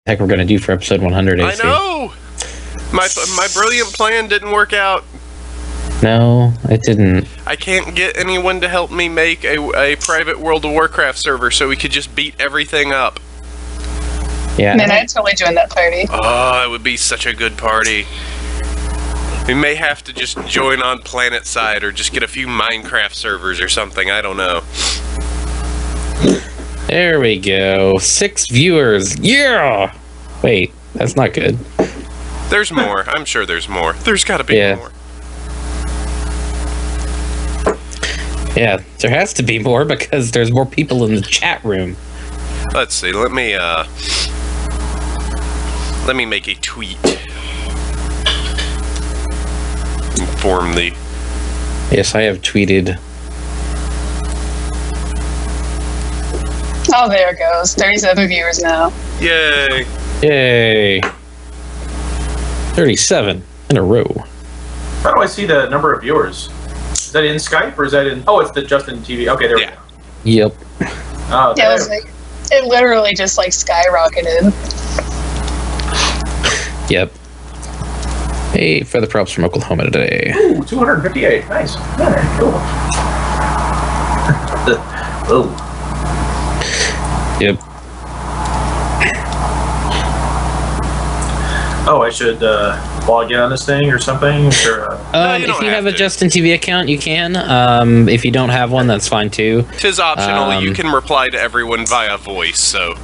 heck we're going to do for episode 100, AC. I know! My brilliant plan didn't work out. No, it didn't. I can't get anyone to help me make a private World of Warcraft server so we could just beat everything up. Yeah. Man, I'd totally join that party. Oh, it would be such a good party. We may have to just join on Planet Side or just get a few Minecraft servers or something. I don't know. There we go. 6 viewers. Yeah! Wait, that's not good. There's more. I'm sure there's more. There's got to be more. Yeah, there has to be more because there's more people in the chat room. Let's see. Let me make a tweet. Inform the... Yes, I have tweeted. Oh, there it goes. 37 viewers now. Yay. Yay. 37 in a row. How do I see the number of viewers? Is that in Skype or is that in... Oh, it's just in TV. Okay, there we go. Yep. Oh, yeah, it literally just like skyrocketed. Yep. Hey, feather props from Oklahoma today. Ooh, 258. Nice. Yeah, cool. Oh. Yep. Oh, I should log in on this thing or something? Or, if you have a Justin TV account, you can. If you don't have one, that's fine too. 'Tis optional. You can reply to everyone via voice, so...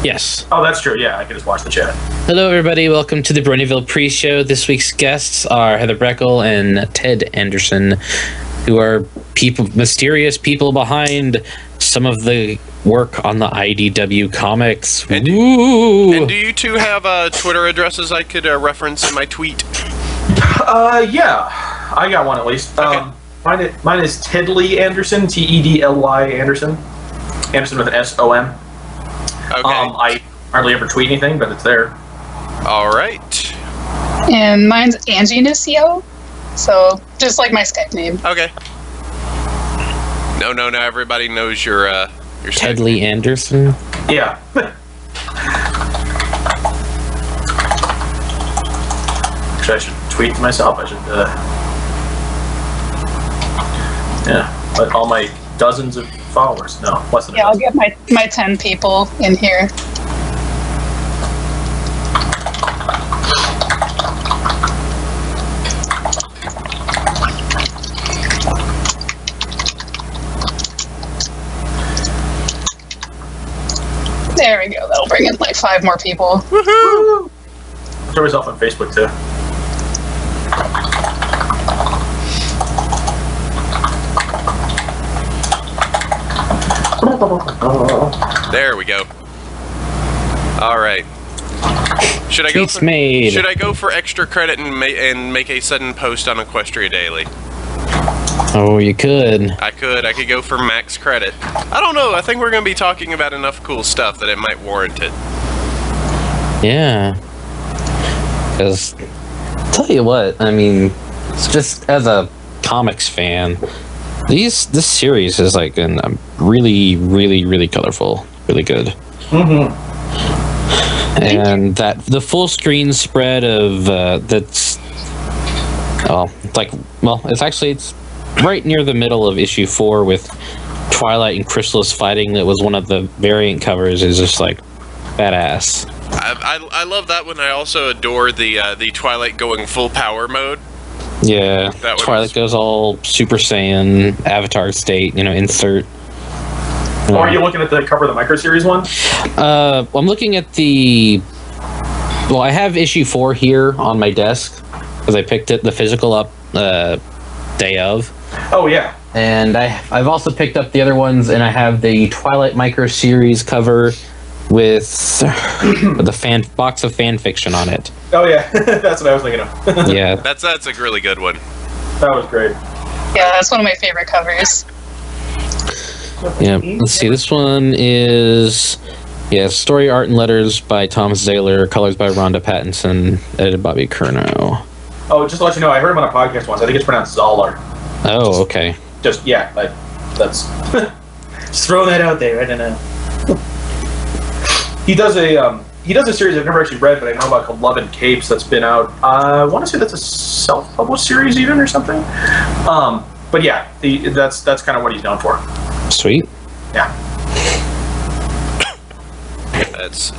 Yes. Oh, that's true. Yeah, I can just watch the chat. Hello, everybody. Welcome to the Bronyville pre-show. This week's guests are Heather Breckel and Ted Anderson, who are mysterious people behind some of the work on the IDW comics. And do you two have Twitter addresses I could reference in my tweet? Yeah. I got one at least. Okay. Mine is Tedley Anderson, Tedly Anderson. Anderson with an S-O-N. Okay. I hardly ever tweet anything, but it's there. All right. And mine's Angie Nucio, so just like my Skype name. Okay. No, everybody knows your Tedley Anderson? Yeah. Actually, I should tweet to myself. I should, yeah, but all my dozens of followers. No, less than a I'll get my 10 people in here. There we go. That'll bring in like 5 more people. Woohoo! Throw yourself on Facebook too. There we go. All right. Should I go for extra credit and make a sudden post on Equestria Daily? Oh, you could. I could go for max credit. I don't know. I think we're going to be talking about enough cool stuff that it might warrant it. Yeah. Because, tell you what, I mean, it's just as a comics fan, this series is like really, really, really colorful, really good. Mm-hmm. And that the full screen spread of it's right near the middle of issue 4 with Twilight and Chrysalis fighting. That was one of the variant covers. Is just like badass. I love that one. I also adore the Twilight going full power mode. Yeah, Twilight goes all Super Saiyan, Avatar state, insert. Or are you looking at the cover of the micro series one? I'm looking at I have issue 4 here on my desk because I picked it the physical up day of. Oh yeah. And I've also picked up the other ones, and I have the Twilight micro series cover with the box of fan fiction on it. Oh yeah, that's what I was thinking of. Yeah, that's a really good one. That was great. Yeah, that's one of my favorite covers. Yeah, let's see. This one is story, art, and letters by Thomas Zahler, colors by Rhonda Pattinson, edited by Bobby Curnow. Oh, just to let you know, I heard him on a podcast once. I think it's pronounced Zahler. Oh, okay. That's just throwing that out there. I don't know. He does a he does a series I've never actually read, but I know about called Love and Capes that's been out. I want to say that's a self-published series even or something. But yeah, that's kind of what he's known for. Sweet. Yeah. Let's see.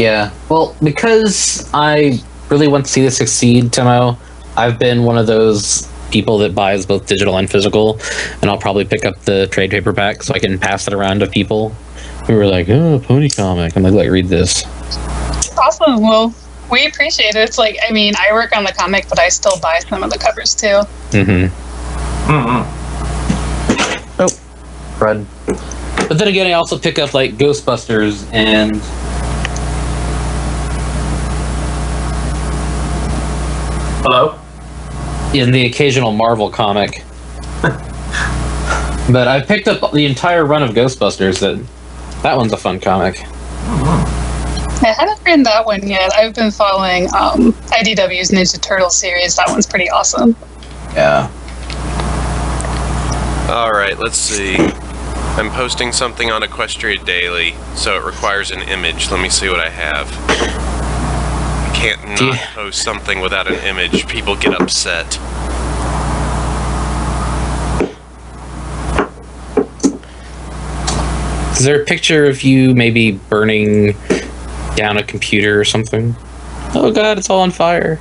Yeah. Well, because I really want to see this succeed, Timo, I've been one of those people that buys both digital and physical, and I'll probably pick up the trade paperback so I can pass it around to people who are like, "Oh, pony comic," I'm like, read this. Awesome. Well, we appreciate it. It's like, I mean, I work on the comic, but I still buy some of the covers too. Oh, Fred. But then again, I also pick up like Ghostbusters and Hello? in the occasional Marvel comic. But I've picked up the entire run of Ghostbusters. That one's a fun comic. I haven't read that one yet. I've been following IDW's Ninja Turtle series. That one's pretty awesome. Yeah. Alright, let's see. I'm posting something on Equestria Daily, so it requires an image. Let me see what I have. I can't not post something without an image. People get upset. Is there a picture of you maybe burning down a computer or something? Oh god, it's all on fire.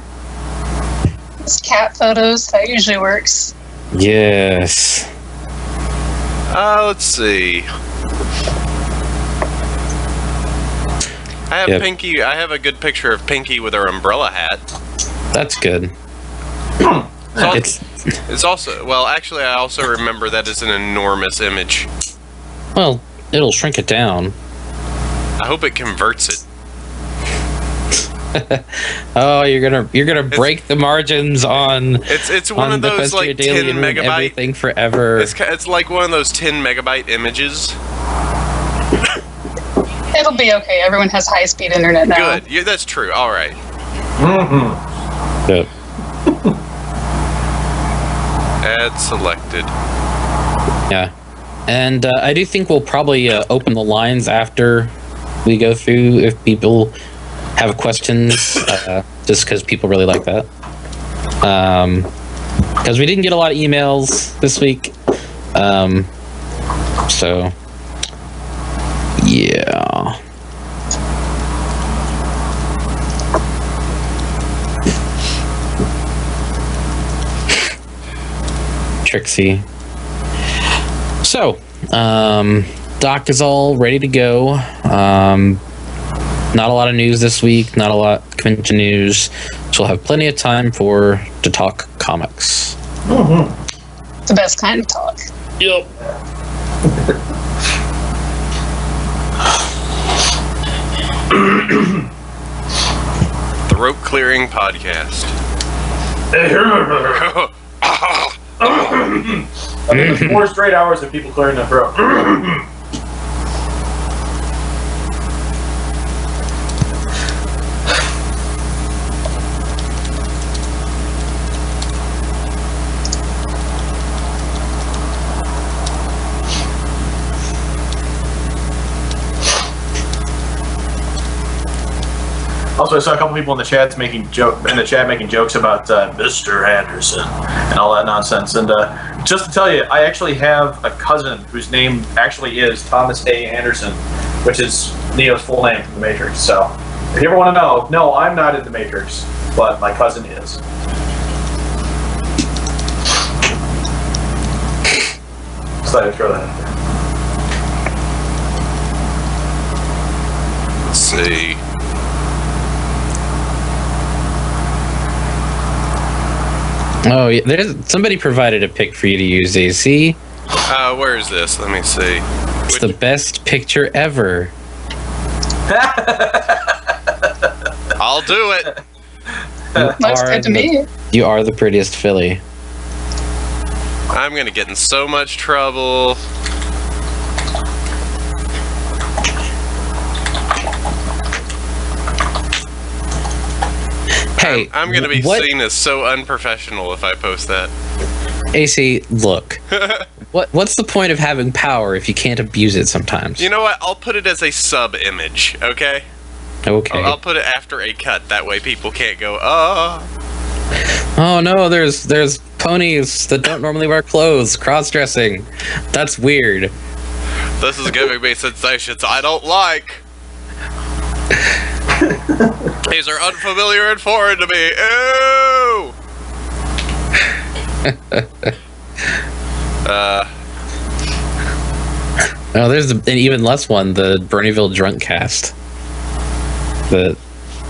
It's cat photos. That usually works. Yes. Let's see. I have Pinky. I have a good picture of Pinky with her umbrella hat. That's good. It's also, well, actually, I also remember that is an enormous image. Well, it'll shrink it down. I hope it converts it. Oh, you're gonna break the margins on. It's one of those like 10 megabyte everything forever. It's like one of those 10 megabyte images. It'll be okay. Everyone has high-speed internet now. Good. Yeah, that's true. All right. Good. Add selected. Yeah, and I do think we'll probably open the lines after we go through if people have questions, just because people really like that. Because we didn't get a lot of emails this week, so yeah. Trixie. So, doc is all ready to go. Not a lot of news this week, not a lot of convention news, so we'll have plenty of time to talk comics. The best kind of talk. Yep. Throat clearing podcast. I mean, it's 4 straight hours of people clearing their throat. Also, I saw a couple people in the chat making jokes about Mr. Anderson and all that nonsense. And just to tell you, I actually have a cousin whose name actually is Thomas A. Anderson, which is Neo's full name from The Matrix. So, if you ever want to know, no, I'm not in The Matrix, but my cousin is. So I throw that out there. Let's see. Oh, yeah, somebody provided a pic for you to use, AC. Where is this? Let me see. It's the best picture ever. I'll do it. Looks good to me. You are the prettiest filly. I'm gonna get in so much trouble. Hey, I'm gonna be seen as so unprofessional if I post that. AC, look. What's the point of having power if you can't abuse it sometimes? You know what? I'll put it as a sub-image, okay? Okay. I'll put it after a cut. That way people can't go, oh. Oh no, there's ponies that don't normally wear clothes, cross-dressing. That's weird. This is giving me sensations I don't like. These are unfamiliar and foreign to me. Ew! Oh, there's an even less one, the Bronyville drunk cast that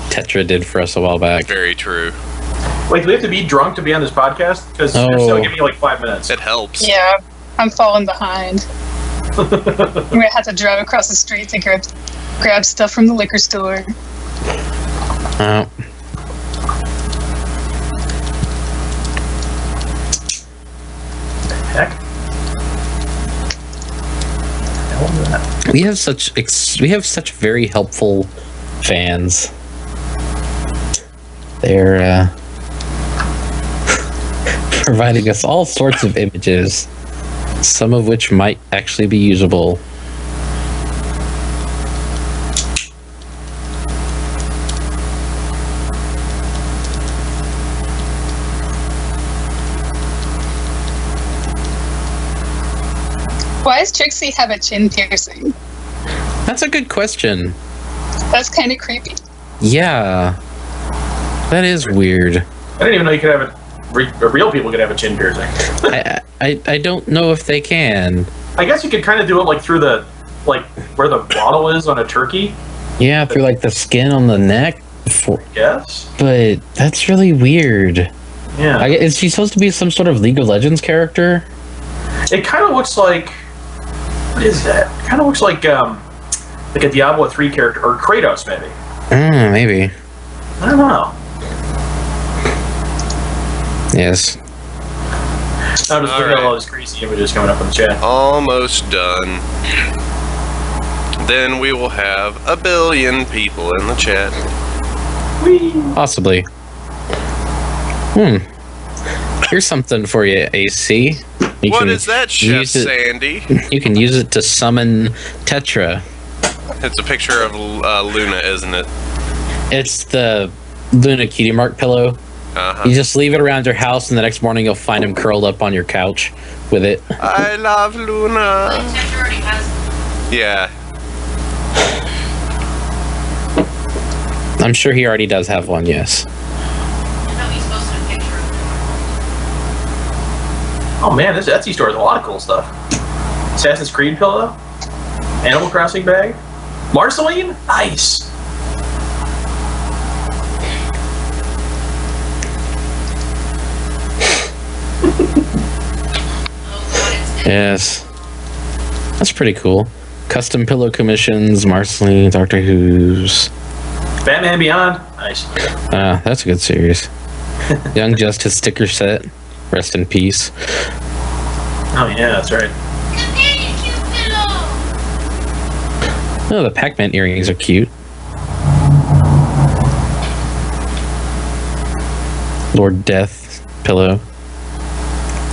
Tetra did for us a while back. Very true. Wait, do we have to be drunk to be on this podcast? Because you're still giving me like 5 minutes. It helps. Yeah, I'm falling behind. I'm gonna have to drive across the street to grab stuff from the liquor store. Oh. Heck? We have such very helpful fans. They're providing us all sorts of images, some of which might actually be usable. Why does Trixie have a chin piercing? That's a good question. That's kind of creepy. Yeah, that is weird. I didn't even know you could have it. Real people could have a chin piercing. I don't know if they can. I guess you could kind of do it like through the, like where the bottle is on a turkey. Yeah, through like the skin on the neck. Yes. But that's really weird. Yeah. Is she supposed to be some sort of League of Legends character? It kind of looks like. What is that? It kind of looks like a Diablo 3 character or Kratos maybe. Maybe. I don't know. Yes. I'm just looking at all these crazy images coming up in the chat. Almost done. Then we will have 1 billion people in the chat. Whee! Possibly. Here's something for you, AC. What is that, Chef Sandy? You can use it to summon Tetra. It's a picture of Luna, isn't it? It's the Luna cutie mark pillow. You just leave it around your house, and the next morning you'll find him curled up on your couch with it. I love Luna. Tetra already has them. Yeah. I'm sure he already does have one, yes. I thought we supposed to have a picture of them. Oh man, this Etsy store has a lot of cool stuff. Assassin's Creed pillow, Animal Crossing bag, Marceline, nice. Yes. That's pretty cool. Custom pillow commissions, Marceline, Doctor Who's. Batman Beyond, nice. That's a good series. Young Justice sticker set. Rest in peace. Oh yeah, that's right. Companion cute pillow. Oh, the Pac-Man earrings are cute. Lord Death pillow.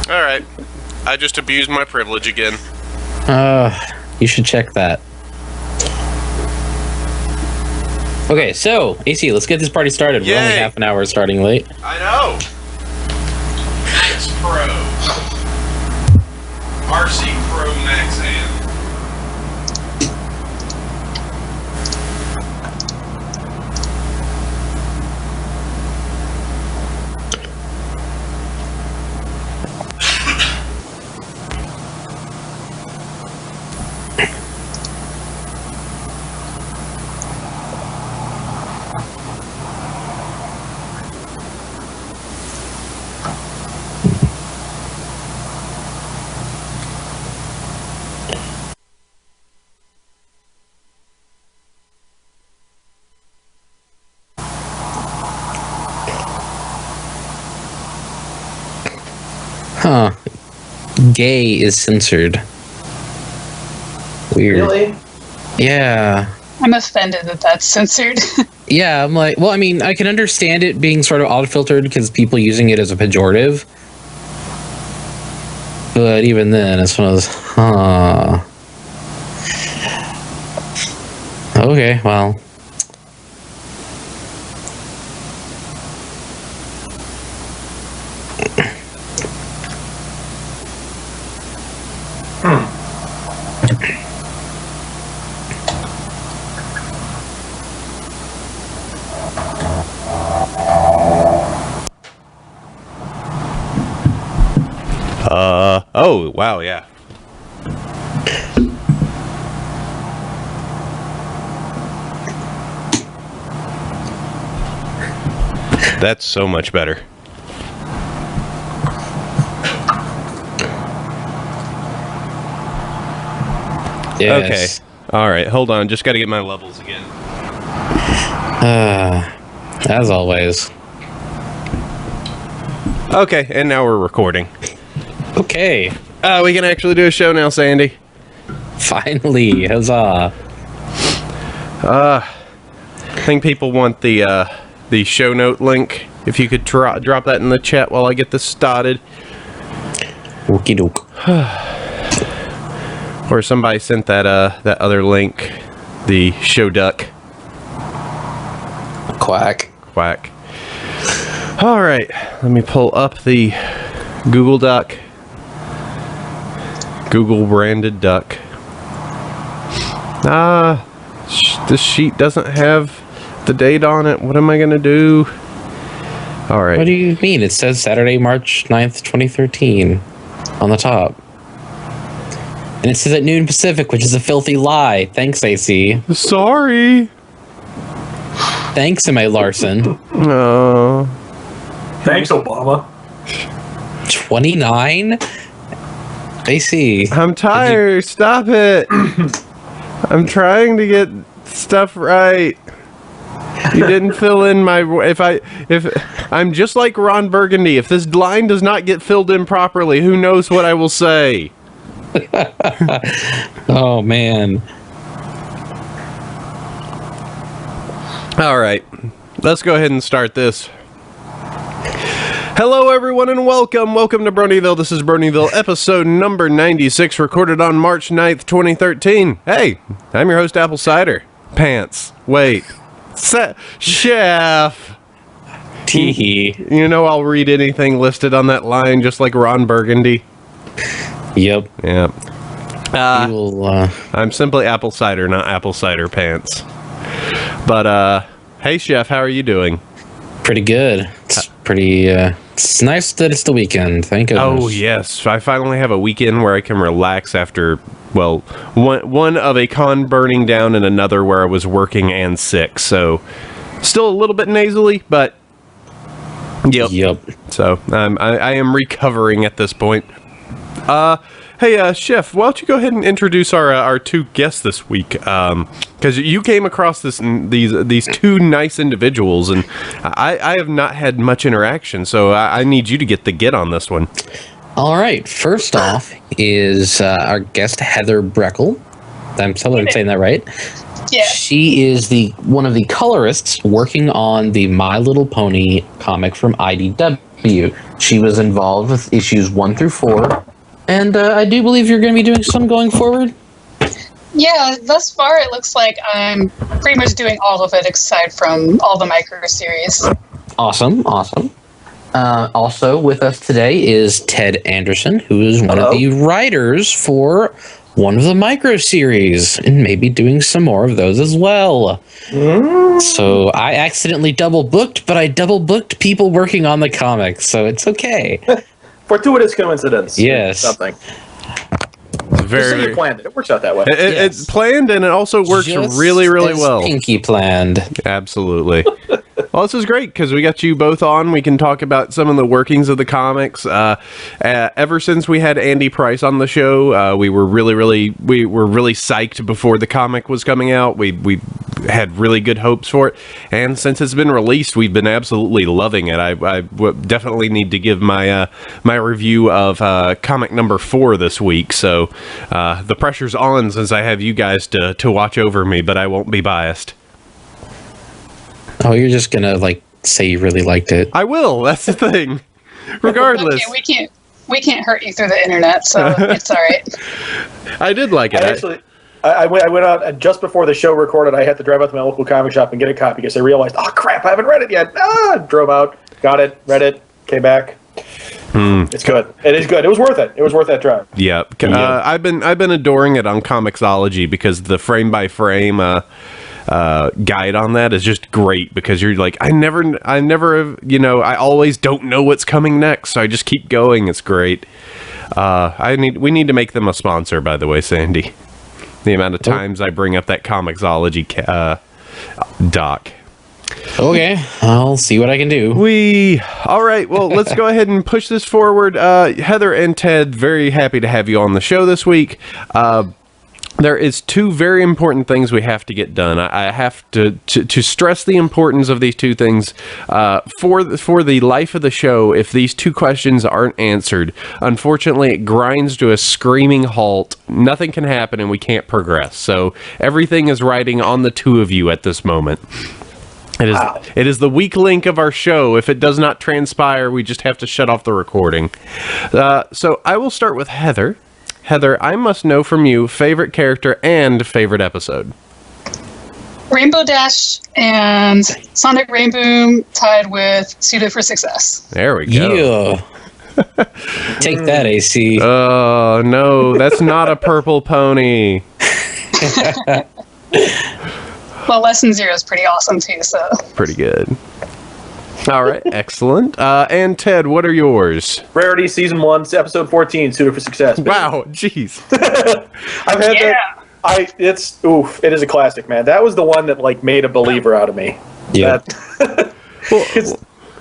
Alright. I just abused my privilege again. You should check that. Okay, so, AC, let's get this party started. We're only Yay. half an hour starting late. I know. Max Pro. RC Pro Max Amp. Huh. Gay is censored. Weird. Really? Yeah. I'm offended that that's censored. Yeah, I'm like, well, I mean, I can understand it being sort of auto-filtered because people using it as a pejorative. But even then, it's one of those, Okay, well. Oh, wow, yeah. That's so much better. Yes. Okay. All right, hold on. Just got to get my levels again. As always. Okay, and now we're recording. Okay. We can actually do a show now, Sandy. Finally, huzzah. I think people want the show note link. If you could drop that in the chat while I get this started. Okie doke. Or somebody sent that other link, the show duck. Quack. All right, let me pull up the Google Duck. Google branded duck. This sheet doesn't have the date on it. What am I gonna do? All right. What do you mean? It says Saturday, March 9th, 2013 on the top. And it says at noon Pacific, which is a filthy lie. Thanks, AC. Sorry. Thanks, M.A. Larson. Oh. Thanks, Obama. 29? AC. I'm tired. Stop it. I'm trying to get stuff right. You didn't fill in my... If I'm just like Ron Burgundy. If this line does not get filled in properly, who knows what I will say? Oh, man. All right. Let's go ahead and start this. Hello, everyone, and welcome. Welcome to Bronyville. This is Bronyville, episode number 96, recorded on March 9th, 2013. Hey, I'm your host, Apple Cider. Pants. Wait. Chef. Teehee. You know I'll read anything listed on that line, just like Ron Burgundy. Yep. Yeah. You'll, I'm simply Apple Cider, not Apple Cider Pants. But, hey, Chef, how are you doing? pretty good. It's pretty, it's nice that it's the weekend. Thank goodness. Oh, yes. I finally have a weekend where I can relax after, well, one of a con burning down and another where I was working and sick. So, still a little bit nasally, but, yep. So, I am recovering at this point. Hey, Chef, why don't you go ahead and introduce our two guests this week? Because you came across these two nice individuals, and I have not had much interaction, so I need you to get on this one. All right. First off is our guest, Heather Breckle. I'm saying that right. Yeah. She is one of the colorists working on the My Little Pony comic from IDW. She was involved with issues 1 through 4. And I do believe you're going to be doing some going forward. Yeah, thus far it looks like I'm pretty much doing all of it aside from all the micro series. Awesome. Also with us today is Ted Anderson, who is one of the writers for one of the micro series, and maybe doing some more of those as well. So I accidentally double booked, but I double booked people working on the comics, so it's okay. Fortuitous coincidence. Yes. Something. Very, you planned it. It works out that way. It's planned, and it also works Just really, really as well. Pinky planned. Absolutely. Well, this is great because we got you both on. We can talk about some of the workings of the comics. Ever since we had Andy Price on the show, we were really psyched before the comic was coming out. We had really good hopes for it, and since it's been released, we've been absolutely loving it. I definitely need to give my my review of comic number 4 this week. So the pressure's on since I have you guys to watch over me, but I won't be biased. Oh, you're just gonna say you really liked it. I will. That's the thing. Regardless. Okay, we can't hurt you through the internet, so it's all right. I did like it. I went out, and just before the show recorded, I had to drive out to my local comic shop and get a copy because I realized, oh crap, I haven't read it yet. Drove out, got it, read it, came back. It's good. It is good. It was worth it. It was worth that drive. Yeah. I've been adoring it on Comixology because the frame by frame guide on that is just great, because you're like, I never, I always don't know what's coming next, so I just keep going. It's great. We need to make them a sponsor, by the way, Sandy. The amount of times I bring up that Comixology doc. Okay, I'll see what I can do. All right, well, let's go ahead and push this forward. Heather and Ted, very happy to have you on the show this week. There is two very important things we have to get done. I have to stress the importance of these two things. For the life of the show, if these two questions aren't answered, unfortunately, it grinds to a screaming halt. Nothing can happen, and we can't progress. So everything is riding on the two of you at this moment. It is the weak link of our show. If it does not transpire, we just have to shut off the recording. So I will start with Heather. Heather, I must know from you favorite character and favorite episode. Rainbow Dash and Sonic Rainboom tied with Cider for Success. There we go. Yeah. Take that, AC. Oh, no, that's not a purple pony. Well, Lesson Zero is pretty awesome, too, so. Pretty good. All right, excellent. And Ted, what are yours? Rarity Season 1, Episode 14, Suitor for Success. Wow, jeez. I've had that. It is a classic, man. That was the one that made a believer out of me. Yeah.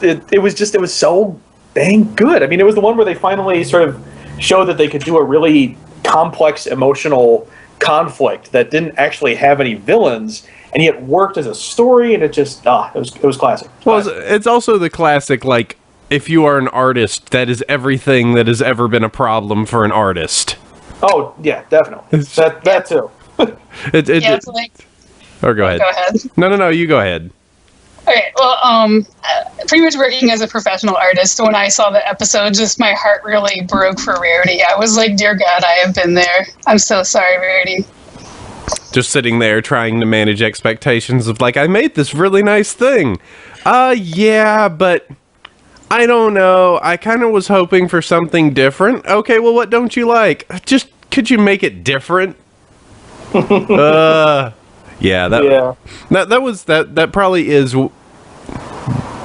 It was so dang good. I mean, it was the one where they finally sort of showed that they could do a really complex emotional conflict that didn't actually have any villains, and yet worked as a story, and it was classic. Well, it's also the classic, if you are an artist, that is everything that has ever been a problem for an artist. Oh, yeah, definitely. That too. It's like... Or go ahead. Go ahead. No, you go ahead. Okay, well, pretty much working as a professional artist, when I saw the episode, just my heart really broke for Rarity. I was like, dear God, I have been there. I'm so sorry, Rarity. Just sitting there trying to manage expectations of I made this really nice thing. Yeah, but I don't know. I kind of was hoping for something different. Okay, well, what don't you like? Just, could you make it different? That probably is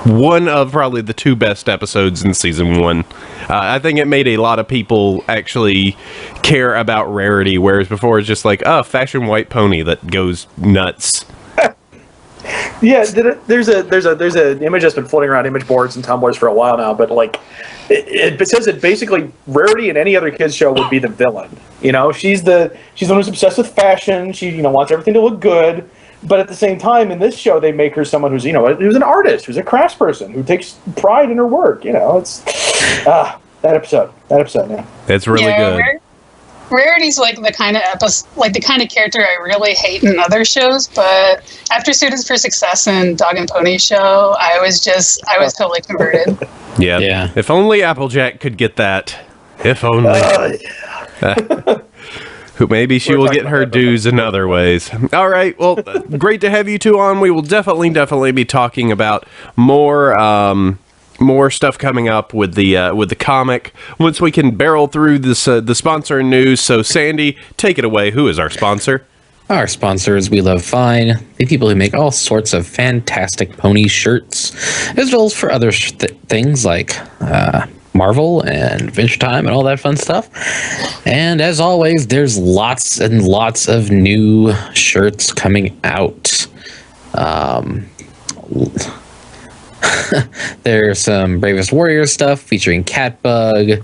one of probably the two best episodes in season 1. I think it made a lot of people actually care about Rarity, whereas before it's just fashion white pony that goes nuts. Yeah, there's an image that's been floating around image boards and Tumblrs for a while now, but it says that basically Rarity in any other kids show would be the villain. She's the one who's obsessed with fashion. She wants everything to look good. But at the same time, in this show, they make her someone who's an artist, who's a craftsperson, who takes pride in her work. It's that episode, yeah. It's really good. Rarity's the kind of character I really hate in other shows, but after Students for Success and Dog and Pony show, I was totally converted. Yeah. If only Applejack could get that. If only. Maybe she will get her dues in other ways. All right. Well, great to have you two on. We will definitely be talking about more stuff coming up with the comic once we can barrel through this the sponsor news. So, Sandy, take it away. Who is our sponsor? Our sponsor is We Love Fine, the people who make all sorts of fantastic pony shirts, as well as for other things like Marvel and Adventure Time and all that fun stuff. And as always, there's lots and lots of new shirts coming out. There's some Bravest Warrior stuff featuring Catbug,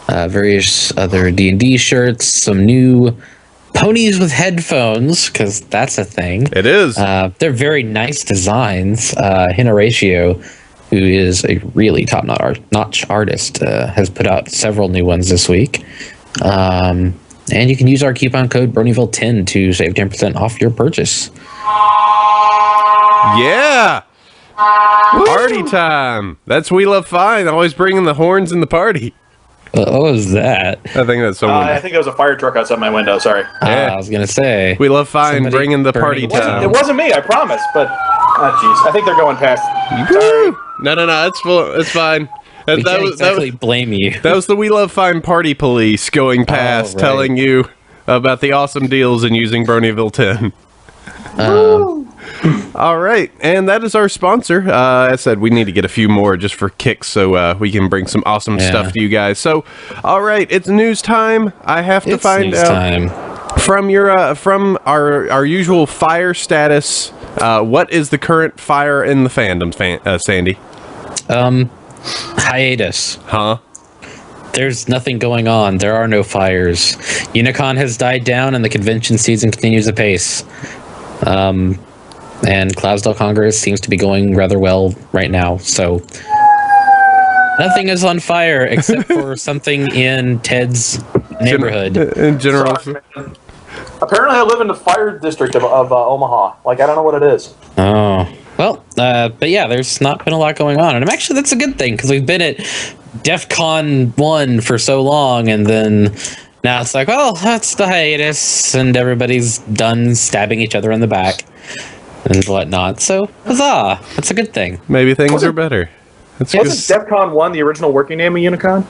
various other D&D shirts, some new ponies with headphones, because that's a thing. It is. They're very nice designs. Horatio, who is a really top-notch artist, has put out several new ones this week. And you can use our coupon code Bronyville10 to save 10% off your purchase. Yeah! Party time! That's We Love Fine, always bringing the horns in the party. What was that? I think that's someone. I think there was a fire truck outside my window. Sorry. Yeah. I was gonna say. We love fine Somebody bringing the party burning time. It wasn't me, I promise. But jeez, I think they're going past. Woo! No, it's fine. We can't exactly blame you. That was the We Love Fine Party Police going past, right. telling you about the awesome deals in using Bronyville 10. All right, and that is our sponsor. I said we need to get a few more just for kicks, so we can bring some awesome stuff to you guys. So, all right, it's news time. I have to find out from your from our usual fire status. What is the current fire in the fandom, Sandy? Hiatus. Huh? There's nothing going on. There are no fires. Unicon has died down, and the convention season continues apace. And Cloudesdale Congress seems to be going rather well right now. So nothing is on fire except for something in Ted's neighborhood. In general. Sorry, man. Apparently, I live in the fire district of Omaha. Like, I don't know what it is. Oh. Well, but yeah, there's not been a lot going on. And actually, that's a good thing, because we've been at DEF CON 1 for so long, and then now it's like, well, that's the hiatus, and everybody's done stabbing each other in the back and whatnot. So, huzzah! That's a good thing. Maybe things are better. Wasn't DEF CON 1 the original working name of Unicon?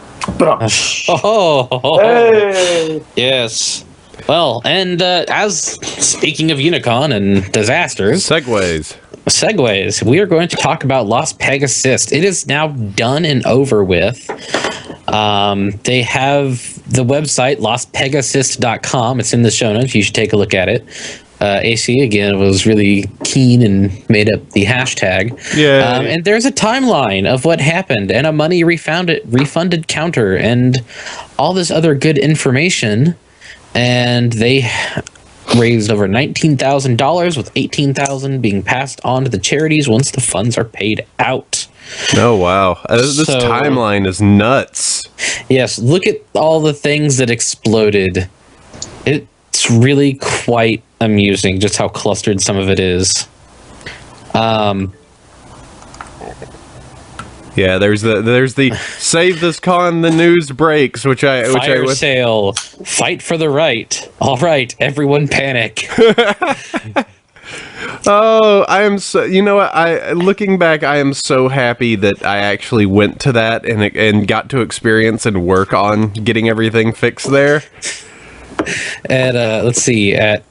Hey! Yes. Well, and as speaking of Unicon and disasters, segues, we are going to talk about Las Pegasus. It is now done and over with. They have the website lospegasus.com. It's in the show notes. You should take a look at it. AC again was really keen and made up the hashtag. Yeah. And there's a timeline of what happened and a money refunded counter and all this other good information. And they raised over $19,000, with $18,000 being passed on to the charities once the funds are paid out. Oh, wow. This timeline is nuts. Yes, look at all the things that exploded. It's really quite amusing just how clustered some of it is. Yeah, there's the Save This Con, the news breaks, Fire sale, fight for the right. All right, everyone panic. Oh, I am so, you know what, looking back, I am so happy that I actually went to that and got to experience and work on getting everything fixed there. At let's see, at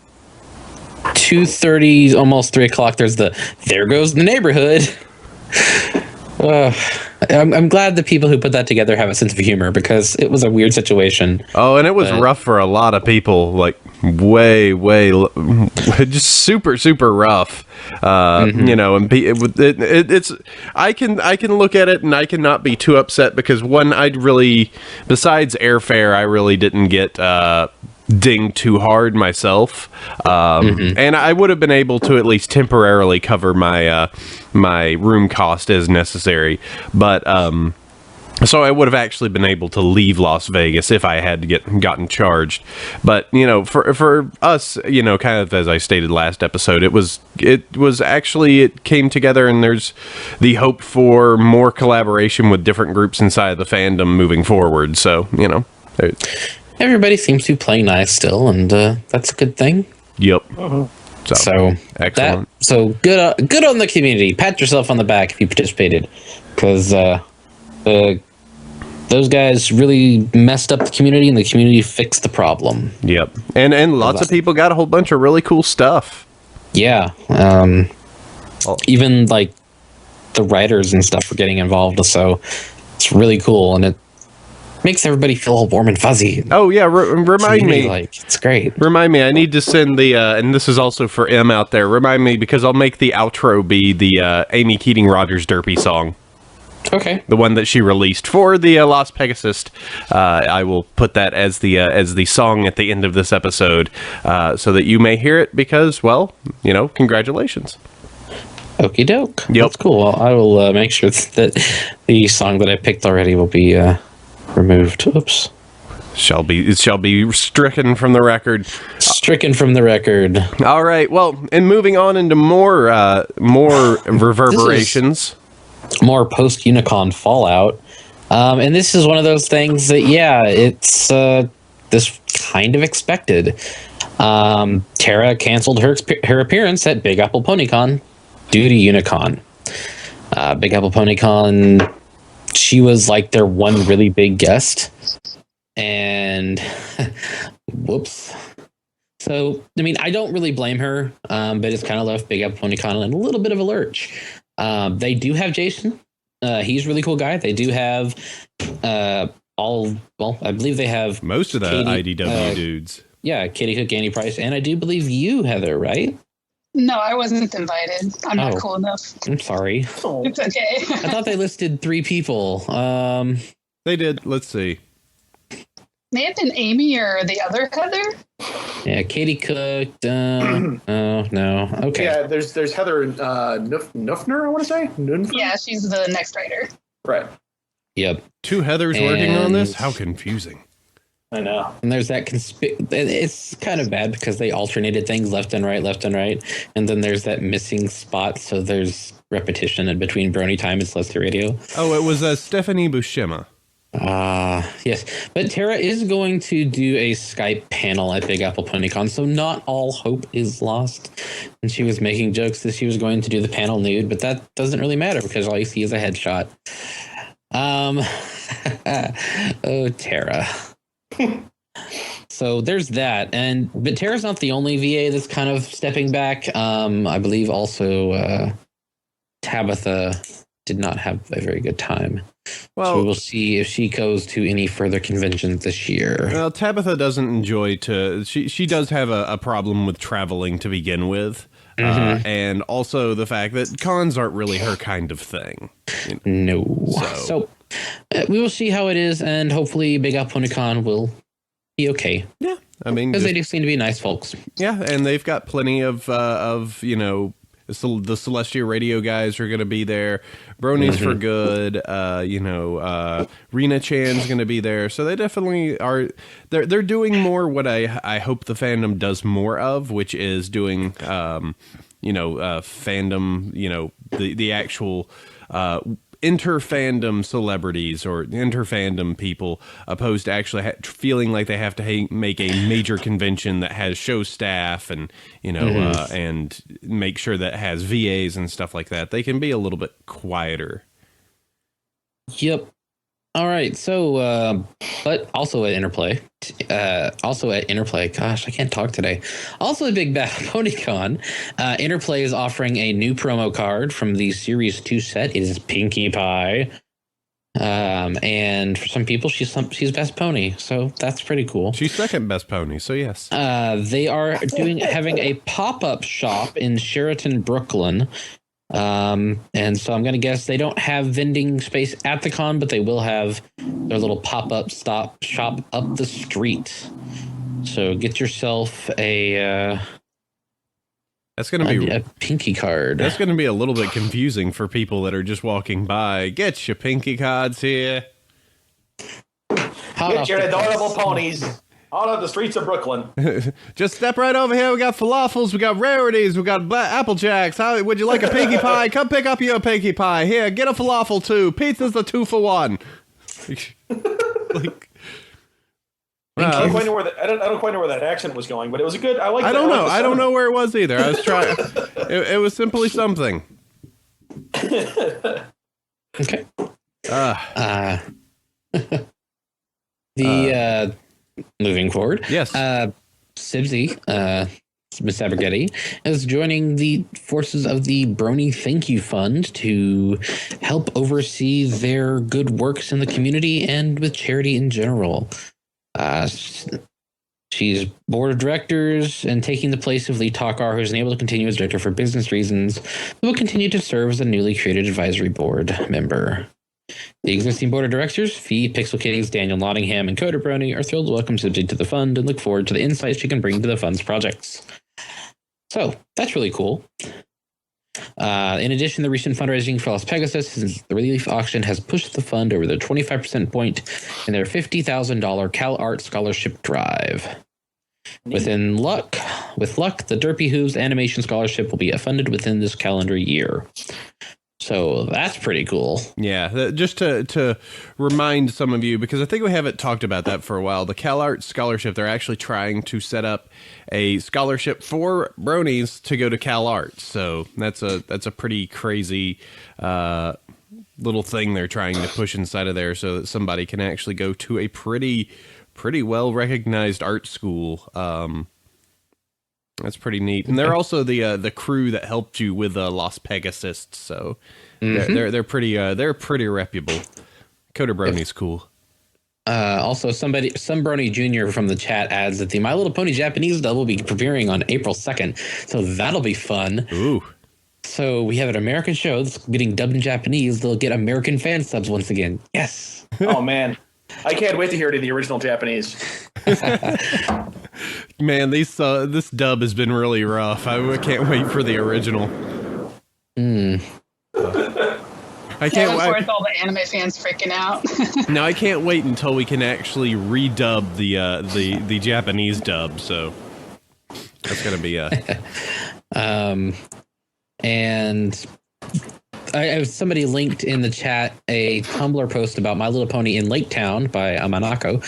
2:30, almost 3 o'clock, there goes the neighborhood. I'm glad the people who put that together have a sense of humor, because it was a weird situation. Oh, and it was rough for a lot of people, like way, just super, super rough. You know, and it's I can look at it and I cannot be too upset, because besides airfare, I really didn't get dinged too hard myself, and I would have been able to at least temporarily cover my my room cost as necessary, but so I would have actually been able to leave Las Vegas if I had gotten charged. But you know, for us, you know, kind of as I stated last episode, it came together, and there's the hope for more collaboration with different groups inside the fandom moving forward. So you know, everybody seems to be playing nice still, and that's a good thing. Yep. So excellent. Good on the community. Pat yourself on the back if you participated, because those guys really messed up the community, and the community fixed the problem. Yep. And lots of people got a whole bunch of really cool stuff. Yeah. Even like the writers and stuff were getting involved, so it's really cool, and it makes everybody feel all warm and fuzzy. Oh yeah, remind me. Like, it's great. Remind me. I need to send the and this is also for M out there. Remind me, because I'll make the outro be the Amy Keating Rogers Derpy song. Okay. The one that she released for the Las Pegasus. I will put that as the song at the end of this episode, so that you may hear it, because, well, you know, congratulations. Okie doke. Yep. That's cool. Well, I will make sure that the song that I picked already will be removed. Oops. It shall be stricken from the record. Stricken from the record. All right. Well, and moving on into more reverberations. More post-Unicon fallout. And this is one of those things that, yeah, it's this kind of expected. Tara canceled her appearance at Big Apple PonyCon due to Unicon. Big Apple PonyCon, she was like their one really big guest, and whoops. So, I mean, I don't really blame her, but it's kind of left Big Apple PonyCon in a little bit of a lurch. They do have Jason. He's a really cool guy. They do have I believe they have most of the Katie, IDW dudes. Yeah, Katie Cook, Annie Price, and I do believe you, Heather, right? No, I wasn't invited. I'm not cool enough. I'm sorry. It's okay. I thought they listed 3 people. They did. Let's see. May have been Amy or the other Heather. Yeah, Katie Cook. Oh no. Okay. Yeah, there's Heather Nuffner, I want to say. Nunfer? Yeah, she's the next writer. Right. Yep. 2 Heathers working on this? How confusing. I know. And there's that it's kind of bad because they alternated things left and right. And then there's that missing spot, so there's repetition in between Brony Time and Celestia Radio. Oh, it was Stephanie Buscema. Yes. But Tara is going to do a Skype panel at Big Apple PonyCon, so not all hope is lost. And she was making jokes that she was going to do the panel nude, but that doesn't really matter because all you see is a headshot. Oh, Tara. So there's that, but Tara's not the only VA that's kind of stepping back. I believe also Tabitha did not have a very good time. Well, so we will see if she goes to any further conventions this year. Well, Tabitha doesn't enjoy she does have a problem with traveling to begin with. And also the fact that cons aren't really her kind of thing. No. So we will see how it is, and hopefully Big Apple PonyCon will be okay. Yeah, I mean, because they do seem to be nice folks. Yeah, and they've got plenty of the Celestia Radio guys are going to be there. Brony's for good. Rena Chan's going to be there. So they definitely are. They're doing more what I hope the fandom does more of, which is doing fandom. The actual inter-fandom celebrities or inter-fandom people, opposed to actually feeling like they have to make a major convention that has show staff and and make sure that has VAs and stuff like that. They can be a little bit quieter. Yep. All right. So, but also at Interplay, gosh, I can't talk today. Also at Big Bad PonyCon, Interplay is offering a new promo card from the Series 2 set. It is Pinkie Pie. And for some people, she's best pony. So that's pretty cool. She's second best pony. So yes. They are having a pop-up shop in Sheraton, Brooklyn. And so I'm going to guess they don't have vending space at the con, but they will have their little pop-up shop up the street. So get yourself that's going to be a Pinkie card. That's going to be a little bit confusing for people that are just walking by. Get your Pinkie cards here. Get your adorable ponies out of the streets of Brooklyn. Just step right over here. We got falafels. We got rarities. We got Apple Jacks. How would you like a Pinkie Pie? Come pick up your Pinkie Pie. Here, get a falafel too. Pizza's the 2-for-1. I don't quite know where that accent was going, but it was a good. I like. I don't know. I don't know where it was either. I was trying. it was simply something. Okay. Moving forward. Yes. Sibsy, Miss Abergetti, is joining the forces of the Brony Thank You Fund to help oversee their good works in the community and with charity in general. She's board of directors and taking the place of Lee Takar, who's unable to continue as director for business reasons, but will continue to serve as a newly created advisory board member. The existing board of directors, Fee, Pixel Kitties, Daniel Nottingham, and Coder Brony, are thrilled to welcome Sibsy to the fund and look forward to the insights she can bring to the fund's projects. So, that's really cool. In addition, the recent fundraising for Las Pegasus since the relief auction has pushed the fund over the 25% point in their $50,000 Cal Art Scholarship Drive. With luck, the Derpy Hooves Animation Scholarship will be funded within this calendar year. So that's pretty cool. Yeah, just to remind some of you, because I think we haven't talked about that for a while, the CalArts Scholarship, they're actually trying to set up a scholarship for Bronies to go to CalArts. So that's a pretty crazy little thing they're trying to push inside of there so that somebody can actually go to a pretty well-recognized art school. That's pretty neat, and they're also the crew that helped you with Los Pegasus, so they're pretty reputable. Coda Brony's cool. Also, some Brony Jr. from the chat adds that the My Little Pony Japanese dub will be premiering on April 2nd, so that'll be fun. Ooh. So we have an American show that's getting dubbed in Japanese. They'll get American fan subs once again. Yes. Oh man, I can't wait to hear it in the original Japanese. Man, this dub has been really rough. I can't wait for the original. I can't wait. It's all the anime fans freaking out. No, I can't wait until we can actually redub the Japanese dub. So that's gonna be and I have somebody linked in the chat a Tumblr post about My Little Pony in Lake Town by Amanako.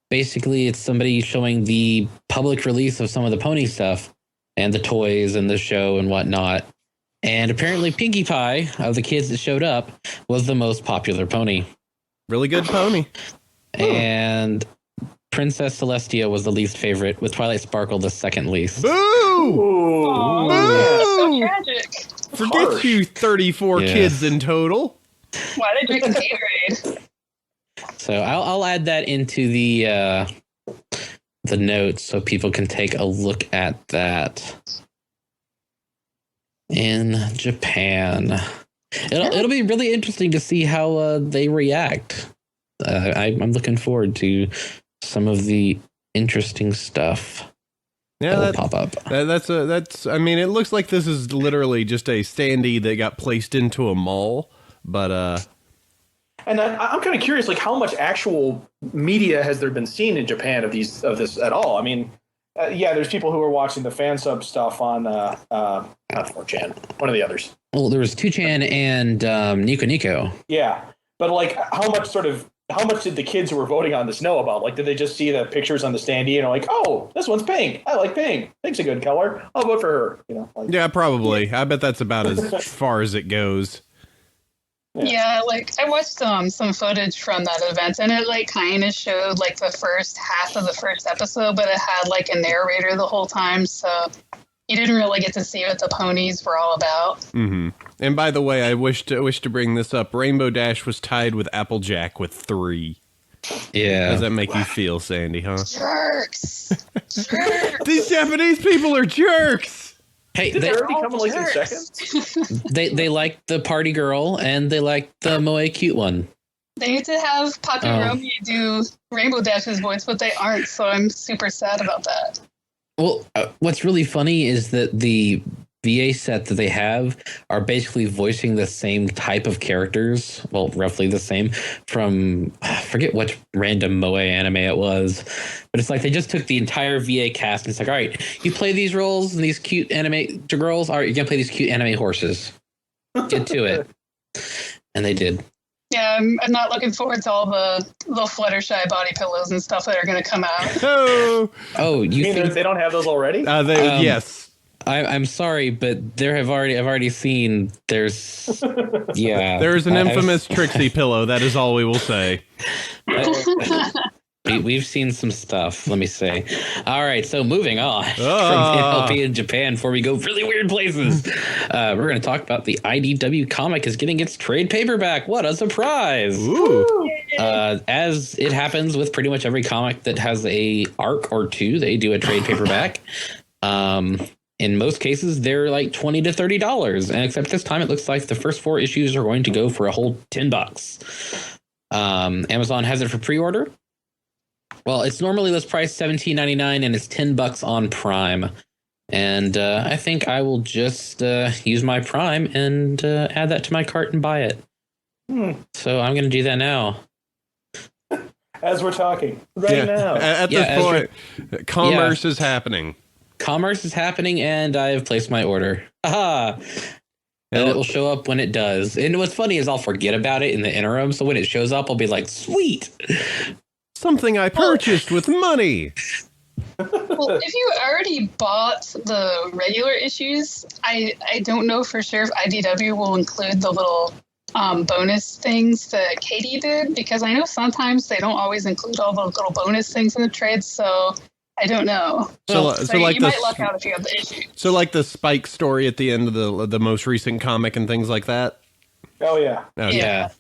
Basically, it's somebody showing the public release of some of the pony stuff and the toys and the show and whatnot. And apparently Pinkie Pie, of the kids that showed up, was the most popular pony. Really good pony. And Princess Celestia was the least favorite, with Twilight Sparkle the second least. Boo! Oh, Boo! so tragic. Forget Harsh. you 34 kids in total. Why they drinking Gatorade? So I'll add that into the notes so people can take a look at that. In Japan, it'll be really interesting to see how they react. I'm looking forward to some of the interesting stuff that'll pop up. That's. I mean, it looks like this is literally just a standee that got placed into a mall, but. And I'm kind of curious, like, how much actual media has there been seen in Japan of this at all? I mean, yeah, there's people who are watching the fan sub stuff on not 4chan, one of the others. Well, there was 2chan and Nico Nico. Yeah, but like, how much did the kids who were voting on this know about? Like, did they just see the pictures on the standee and are like, oh, this one's pink. I like pink. Pink's a good color. I'll vote for her. You know? Like, Yeah, probably. I bet that's about as far as it goes. Yeah, like I watched some footage from that event, and it like kind of showed like the first half of the first episode, but it had like a narrator the whole time, so you didn't really get to see what the ponies were all about. Mm-hmm. And by the way, I wish to bring this up. Rainbow Dash was tied with Applejack with 3. Yeah. How does that make you feel, Sandy? Huh? Jerks. These Japanese people are jerks. Hey, did they already come like in seconds? they like the party girl and they like the Moe cute one. They need to have Paku Romi do Rainbow Dash's voice, but they aren't, so I'm super sad about that. Well, what's really funny is that the VA set that they have are basically voicing the same type of characters, well, roughly the same, from, I forget what random Moe anime it was, but it's like they just took the entire VA cast and it's like, all right, you play these roles and these cute anime girls, all right, you're going to play these cute anime horses. Get to it. And they did. Yeah, I'm not looking forward to all the little Fluttershy body pillows and stuff that are going to come out. Oh, you mean think they don't have those already? Yes. I'm sorry, but I've already seen there's There's an infamous Trixie pillow. That is all we will say. We've seen some stuff, let me say. All right, so moving on from NLP in Japan before we go really weird places. We're going to talk about the IDW comic is getting its trade paperback. What a surprise. Ooh. As it happens with pretty much every comic that has a arc or two, they do a trade paperback. In most cases, they're like $20 to $30. And except this time, it looks like the first 4 issues are going to go for a whole $10. Amazon has it for pre-order. Well, it's normally list price $17.99 and it's $10 on Prime. And I think I will just use my Prime and add that to my cart and buy it. So I'm going to do that now. As we're talking now. At this point, commerce is happening. Commerce is happening, and I have placed my order. Aha! And it will show up when it does. And what's funny is I'll forget about it in the interim. So when it shows up, I'll be like, sweet. Something I purchased with money. Well, if you already bought the regular issues, I don't know for sure if IDW will include the little bonus things that Katie did, because I know sometimes they don't always include all the little bonus things in the trades, so I don't know. So like you might luck out if you have the issue. So like the Spike story at the end of the most recent comic and things like that? Oh, yeah. Okay. Yeah.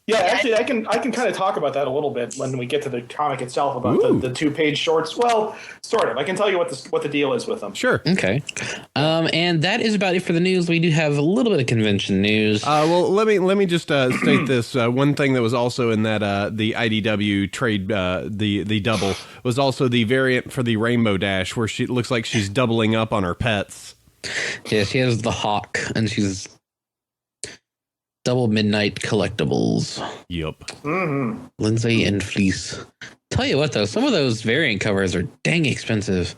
Yeah, actually, I can kind of talk about that a little bit when we get to the comic itself about the 2-page shorts. Well, sort of. I can tell you what the deal is with them. Sure. Okay. And that is about it for the news. We do have a little bit of convention news. Well, let me just state this. One thing that was also in that the IDW trade, the double, was also the variant for the Rainbow Dash, where she looks like she's doubling up on her pets. Yeah, she has the hawk, and she's double midnight collectibles. Yep. Mm-hmm. Lindsay and Fleece. Tell you what, though, some of those variant covers are dang expensive.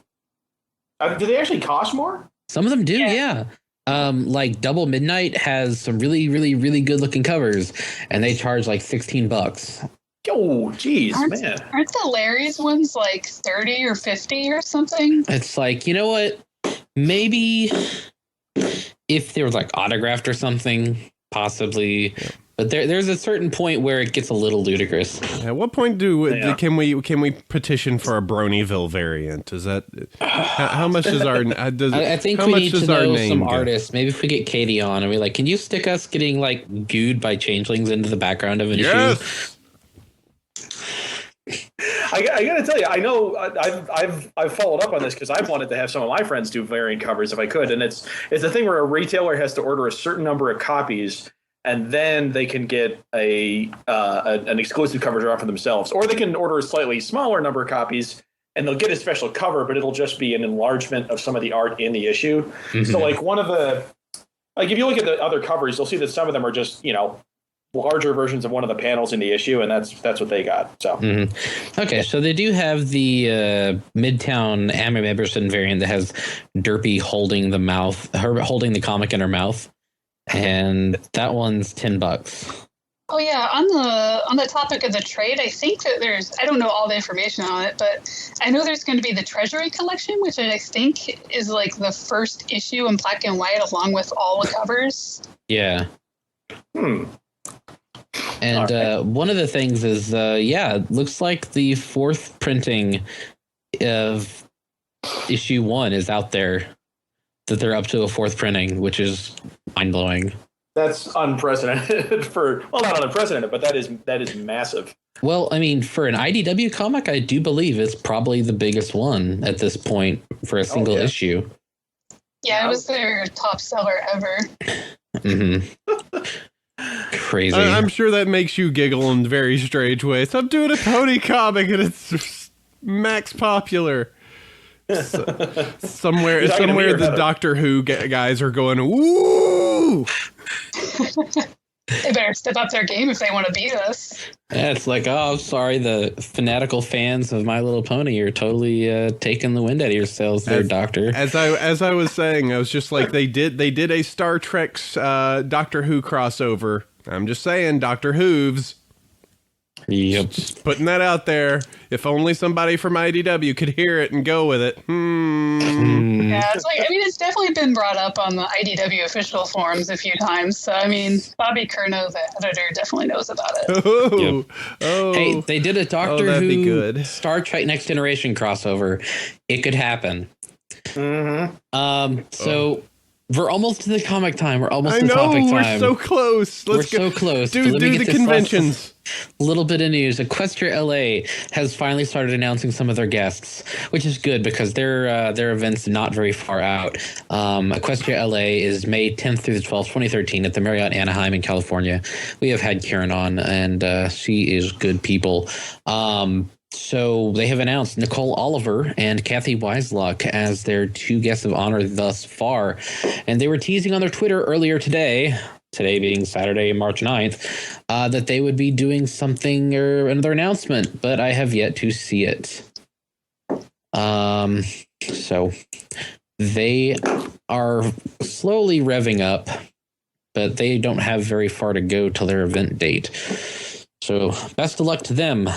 Do they actually cost more? Some of them do, yeah. Like Double Midnight has some really, really, really good looking covers, and they charge like $16. Oh, geez, man. Aren't the Larry's ones like 30 or 50 or something? It's like, you know what? Maybe if they were like autographed or something, possibly. But there's a certain point where it gets a little ludicrous. At what point can we petition for a Bronyville variant? Is that how much does our I think we need to know some artists. Maybe if we get Katie on and we're like, can you stick us getting like gooed by changelings into the background of an issue? I gotta tell you, I know I've followed up on this because I've wanted to have some of my friends do variant covers if I could, and it's a thing where a retailer has to order a certain number of copies, and then they can get an exclusive cover draw for themselves, or they can order a slightly smaller number of copies, and they'll get a special cover, but it'll just be an enlargement of some of the art in the issue. Mm-hmm. So like if you look at the other covers, you'll see that some of them are just larger versions of one of the panels in the issue, and that's what they got. So Okay, so they do have the Midtown Amber Emerson variant that has Derpy holding holding the comic in her mouth, and that one's $10. Oh yeah, on the topic of the trade, I think that I don't know all the information on it, but I know there's going to be the Treasury collection, which I think is like the first issue in black and white along with all the covers. Yeah. And one of the things is, it looks like the fourth printing of issue 1 is out there, that they're up to a fourth printing, which is mind-blowing. That's unprecedented not unprecedented, but that is massive. Well, I mean, for an IDW comic, I do believe it's probably the biggest one at this point for a single issue. Yeah, it was their top seller ever. Mm-hmm. Crazy. I'm sure that makes you giggle in very strange ways. I'm doing a pony comic and it's max popular. Somewhere the Doctor Who guys are going, ooh! They better step up their game if they want to beat us. Yeah, it's like, oh, I'm sorry, the fanatical fans of My Little Pony are totally taking the wind out of your sails there, Doctor. As I was saying, I was just like, they did a Star Trek's Doctor Who crossover. I'm just saying, Doctor Hooves. Yep. Just putting that out there. If only somebody from IDW could hear it and go with it. Yeah, it's definitely been brought up on the IDW official forums a few times. So, Bobby Curnow, the editor, definitely knows about it. Hey, they did a Doctor Who good. Star Trek Next Generation crossover. It could happen. Mm-hmm. So we're almost to the comic time. We're almost to topic time. We're so close. Let's go. So close. Do the conventions. A little bit of news. Equestria LA has finally started announcing some of their guests, which is good because their event's not very far out. Equestria LA is May 10th through the 12th, 2013 at the Marriott Anaheim in California. We have had Karen on, and she is good people. So they have announced Nicole Oliver and Kathy Weisluck as their 2 guests of honor thus far. And they were teasing on their Twitter earlier today being Saturday, March 9th, that they would be doing something or another announcement, but I have yet to see it. So they are slowly revving up but they don't have very far to go till their event date. So best of luck to them.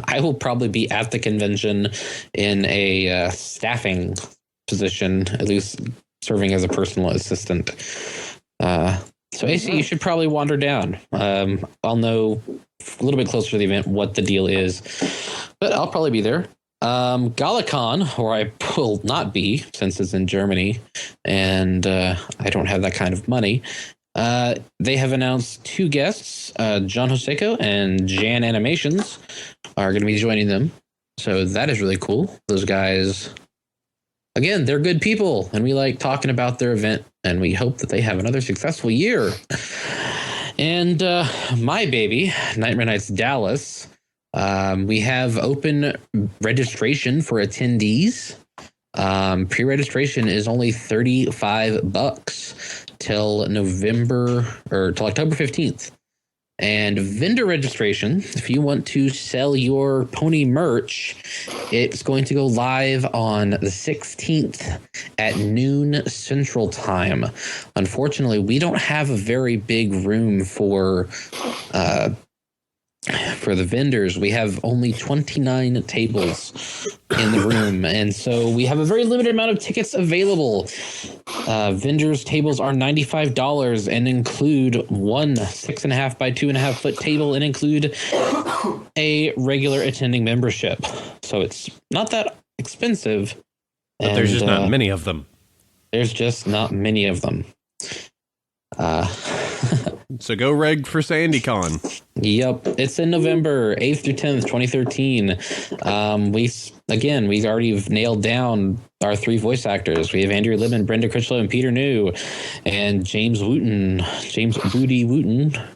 I will probably be at the convention in a staffing position, at least serving as a personal assistant. So AC, you should probably wander down. I'll know a little bit closer to the event what the deal is, but I'll probably be there. Galacon, where I will not be since it's in Germany, and I don't have that kind of money. They have announced 2 guests, John Hoseko and Jan Animations, are going to be joining them. So that is really cool. Those guys, again, they're good people, and we like talking about their event, and we hope that they have another successful year. And my baby, Nightmare Nights Dallas, we have open registration for attendees. Pre-registration is only $35 till October 15th. And vendor registration, if you want to sell your pony merch, it's going to go live on the 16th at noon Central Time. Unfortunately, we don't have a very big room for the vendors. We have only 29 tables in the room, and so we have a very limited amount of tickets available. Vendors tables are $95 and include one 6.5 by 2.5 foot table and include a regular attending membership. So it's not that expensive. But there's just not many of them. There's just not many of them. So go reg for SandyCon. Yep, it's in November 8th through 10th, 2013. We already nailed down our 3 voice actors. We have Andrew Libman, Brenda Critchlow, and Peter New, and James Wooten,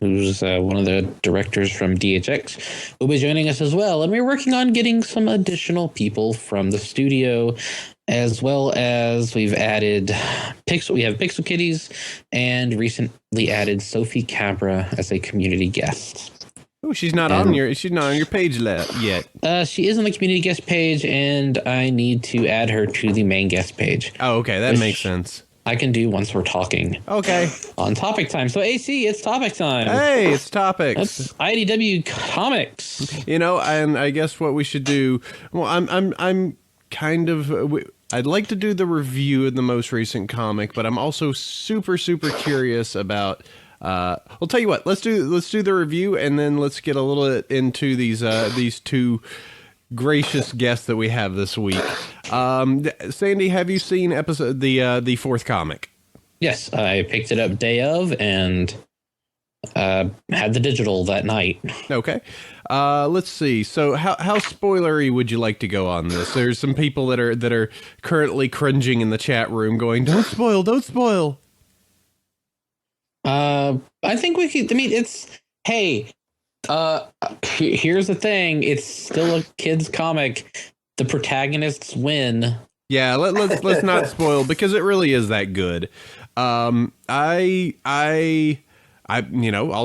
who's one of the directors from DHX, will be joining us as well. And we're working on getting some additional people from the studio, as well as we've added We have Pixel Kitties, and recently added Sophie Cabra as a community guest. Oh, she's not on your page yet. She is on the community guest page, and I need to add her to the main guest page. Oh, okay, that makes sense. I can do once we're talking. Okay. On topic time. So AC, it's topic time. Hey, it's topics. That's IDW Comics. And I guess what we should do. Well, I'm kind of. I'd like to do the review of the most recent comic, but I'm also super curious about. I'll tell you what. Let's do the review, and then let's get a little bit into these 2 gracious guests that we have this week. Sandy, have you seen the 4th comic? Yes, I picked it up day of and had the digital that night. Okay. Let's see. So how spoilery would you like to go on this? There's some people that are currently cringing in the chat room going, don't spoil. I think we could, here's the thing. It's still a kid's comic. The protagonists win. Yeah, let's not spoil, because it really is that good. I'll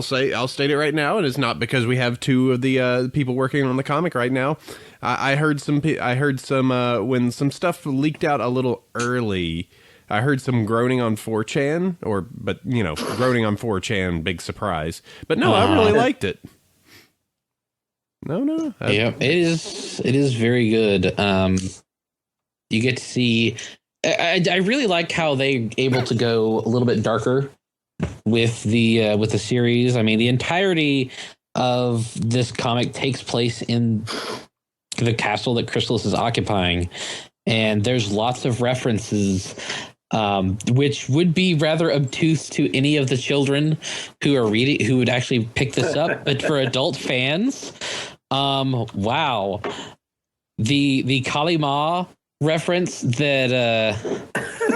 state it right now, and it's not because we have 2 of the people working on the comic right now. I heard some when some stuff leaked out a little early. I heard some groaning on 4chan, groaning on 4chan, big surprise. But no, I really liked it. No. Yeah, it is very good. You get to see. I really like how they able to go a little bit darker with the series. I mean, the entirety of this comic takes place in the castle that Chrysalis is occupying, and there's lots of references, which would be rather obtuse to any of the children who are reading, who would actually pick this up. But for adult fans, wow, the Kali Ma reference that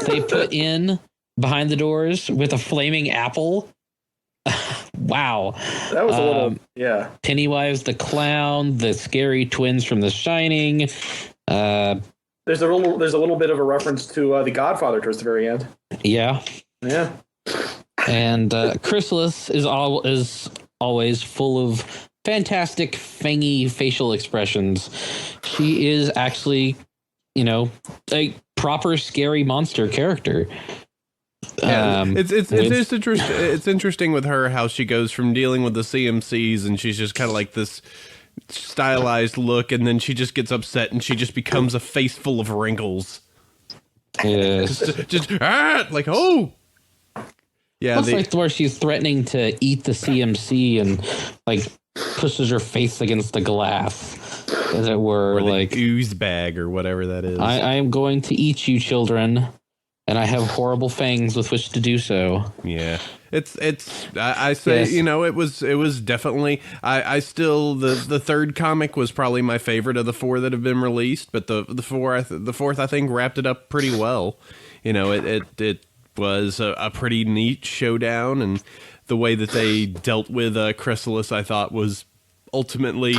they put in behind the doors with a flaming apple. Wow. That was a little, yeah. Pennywise the clown, the scary twins from The Shining. There's a little bit of a reference to The Godfather towards the very end. Yeah. Yeah. And Chrysalis is always full of fantastic, fangy facial expressions. She is actually, a proper scary monster character. It's interesting with her how she goes from dealing with the CMCs and she's just kind of like this stylized look, and then she just gets upset and she just becomes a face full of wrinkles. Yes. just like, oh. Yeah, Plus, like where she's threatening to eat the CMC and like pushes her face against the glass, as it were, or the like ooze bag or whatever that is. I am going to eat you, children, and I have horrible fangs with which to do so. Yeah, I say, Yes. you know, it was definitely. I still the third comic was probably my favorite of the four that have been released, but the fourth I think wrapped it up pretty well. You know, it was a pretty neat showdown, and the way that they dealt with Chrysalis, I thought, was ultimately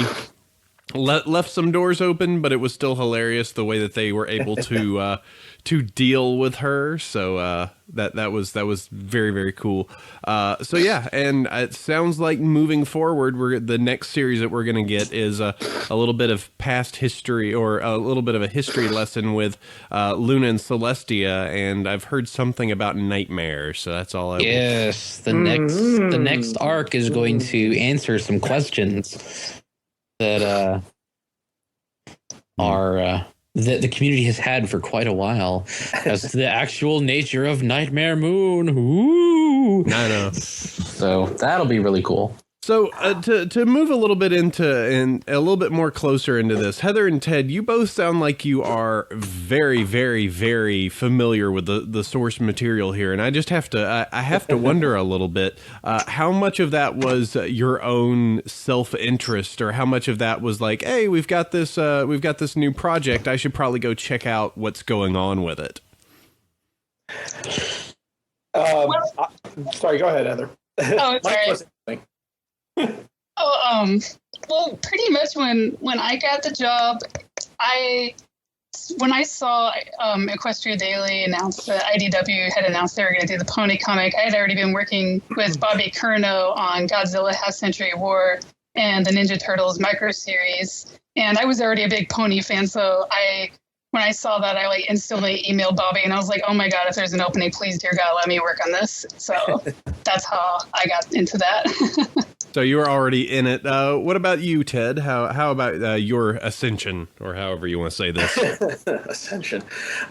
left some doors open, but it was still hilarious the way that they were able to deal with her. So that was very, very cool. So yeah, and it sounds like moving forward, the next series that we're going to get is a little bit of past history, or a little bit of a history lesson with Luna and Celestia, and I've heard something about Nightmare. So that's all. Yes, the next arc is going to answer some questions that are that the community has had for quite a while as to the actual nature of Nightmare Moon. Ooh. I know. So that'll be really cool. So to move a little bit and a little bit more closer into this, Heather and Ted, you both sound like you are very, very, very familiar with the source material here, and I just have to wonder a little bit how much of that was your own self-interest, or how much of that was like, hey, we've got this new project, I should probably go check out what's going on with it. Sorry, go ahead, Heather. Oh, sorry. Well, pretty much when I got the job, when I saw Equestria Daily announce that IDW had announced they were going to do the Pony comic, I had already been working with Bobby Curnow on Godzilla Half-Century War and the Ninja Turtles micro series, and I was already a big Pony fan, so when I saw that, I like instantly emailed Bobby, and I was like, "Oh my god, if there's an opening, please, dear God, let me work on this." So that's how I got into that. So you were already in it. What about you, Ted? How about your ascension, or however you want to say this? Ascension.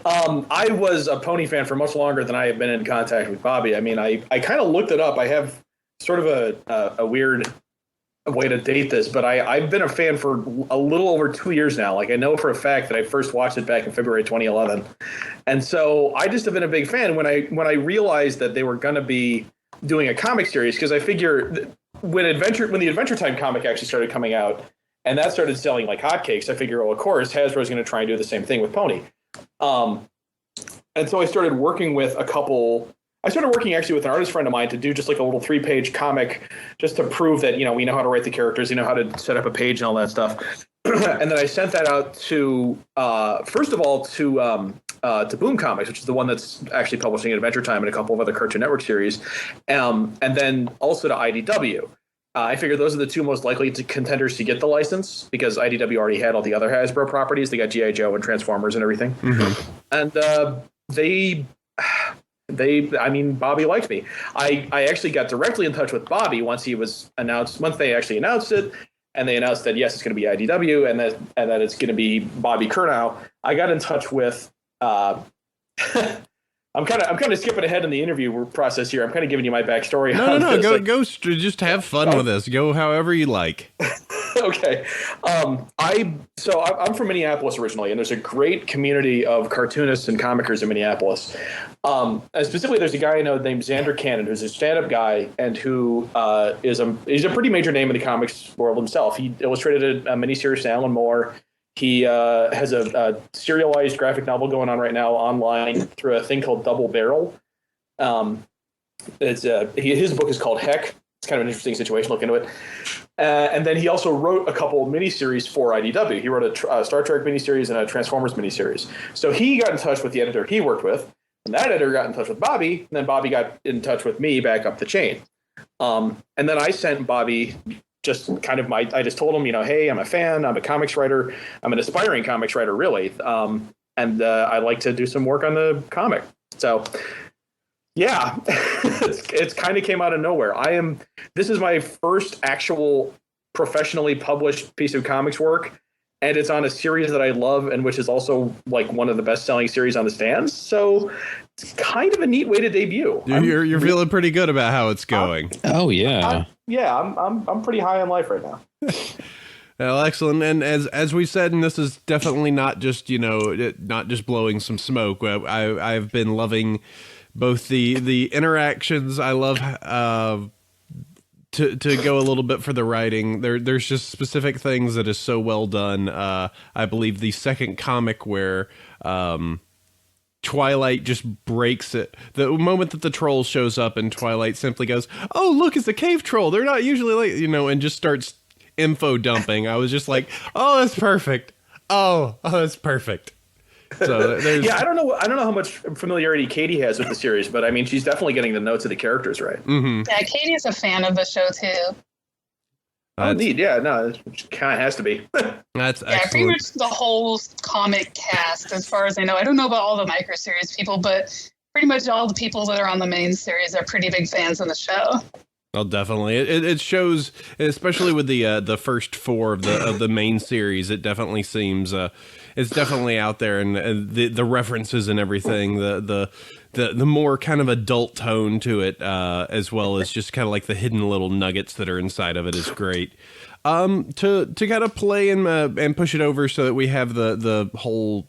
I was a Pony fan for much longer than I have been in contact with Bobby. I mean, I kind of looked it up. I have sort of a weird way to date this, but I've been a fan for a little over 2 years now. Like, I know for a fact that I first watched it back in February 2011, and so I just have been a big fan. When I realized that they were going to be doing a comic series, because I figure when the Adventure Time comic actually started coming out, and that started selling like hotcakes, I figure, well, of course, Hasbro's going to try and do the same thing with Pony. And so I started working actually with an artist friend of mine to do just like a little 3-page comic, just to prove that, you know, we know how to write the characters, you know how to set up a page and all that stuff. And then I sent that out to, first of all, to Boom Comics, which is the one that's actually publishing Adventure Time and a couple of other Cartoon Network series, and then also to IDW. I figured those are the two most likely contenders to get the license, because IDW already had all the other Hasbro properties. They got G.I. Joe and Transformers and everything. Mm-hmm. And I mean, Bobby liked me. I actually got directly in touch with Bobby once they actually announced it, and they announced that, yes, it's going to be IDW, and that it's going to be Bobby Curnow. I got in touch with, I'm kind of skipping ahead in the interview process here. I'm kind of giving you my backstory. Go just have fun with this. Go however you like. Okay. I'm from Minneapolis originally, and there's a great community of cartoonists and comicers in Minneapolis. And specifically, there's a guy I know named Xander Cannon, who's a stand-up guy, and who he's a pretty major name in the comics world himself. He illustrated a miniseries to Alan Moore. He has a serialized graphic novel going on right now online through a thing called Double Barrel. His book is called Heck. It's kind of an interesting situation. Look into it. And then he also wrote a couple of miniseries for IDW. He wrote a Star Trek miniseries and a Transformers miniseries. So he got in touch with the editor he worked with, and that editor got in touch with Bobby, and then Bobby got in touch with me back up the chain. And then I sent Bobby just kind of I just told him, you know, hey, I'm a fan, I'm a comics writer, I'm an aspiring comics writer, really. And I like to do some work on the comic. So Yeah, it's kind of came out of nowhere. This is my first actual professionally published piece of comics work, and it's on a series that I love and which is also like one of the best-selling series on the stands. So it's kind of a neat way to debut. You're feeling pretty good about how it's going. Oh yeah. I'm pretty high on life right now. Well, excellent. And as we said, and this is definitely not just not just blowing some smoke. I've been loving both the interactions. I love to go a little bit for the writing. There's just specific things that is so well done. I believe the second comic where Twilight just breaks it. The moment that the troll shows up and Twilight simply goes, "Oh, look, it's a cave troll. They're not usually like," and just starts info dumping. I was just like, "Oh, that's perfect. Oh, that's perfect." So yeah, I don't know how much familiarity Katie has with the series, but I mean, she's definitely getting the notes of the characters right. Mm-hmm. Yeah, Katie's a fan of the show too. Indeed, yeah, no, it kind of has to be. That's excellent. Pretty much the whole comic cast, as far as I know. I don't know about all the micro series people, but pretty much all the people that are on the main series are pretty big fans of the show. Well, definitely, it shows, especially with the first four of the main series. It definitely seems it's definitely out there, and the references and everything, the more kind of adult tone to it, as well as just kind of like the hidden little nuggets that are inside of it is great. To kind of play and push it over so that we have the whole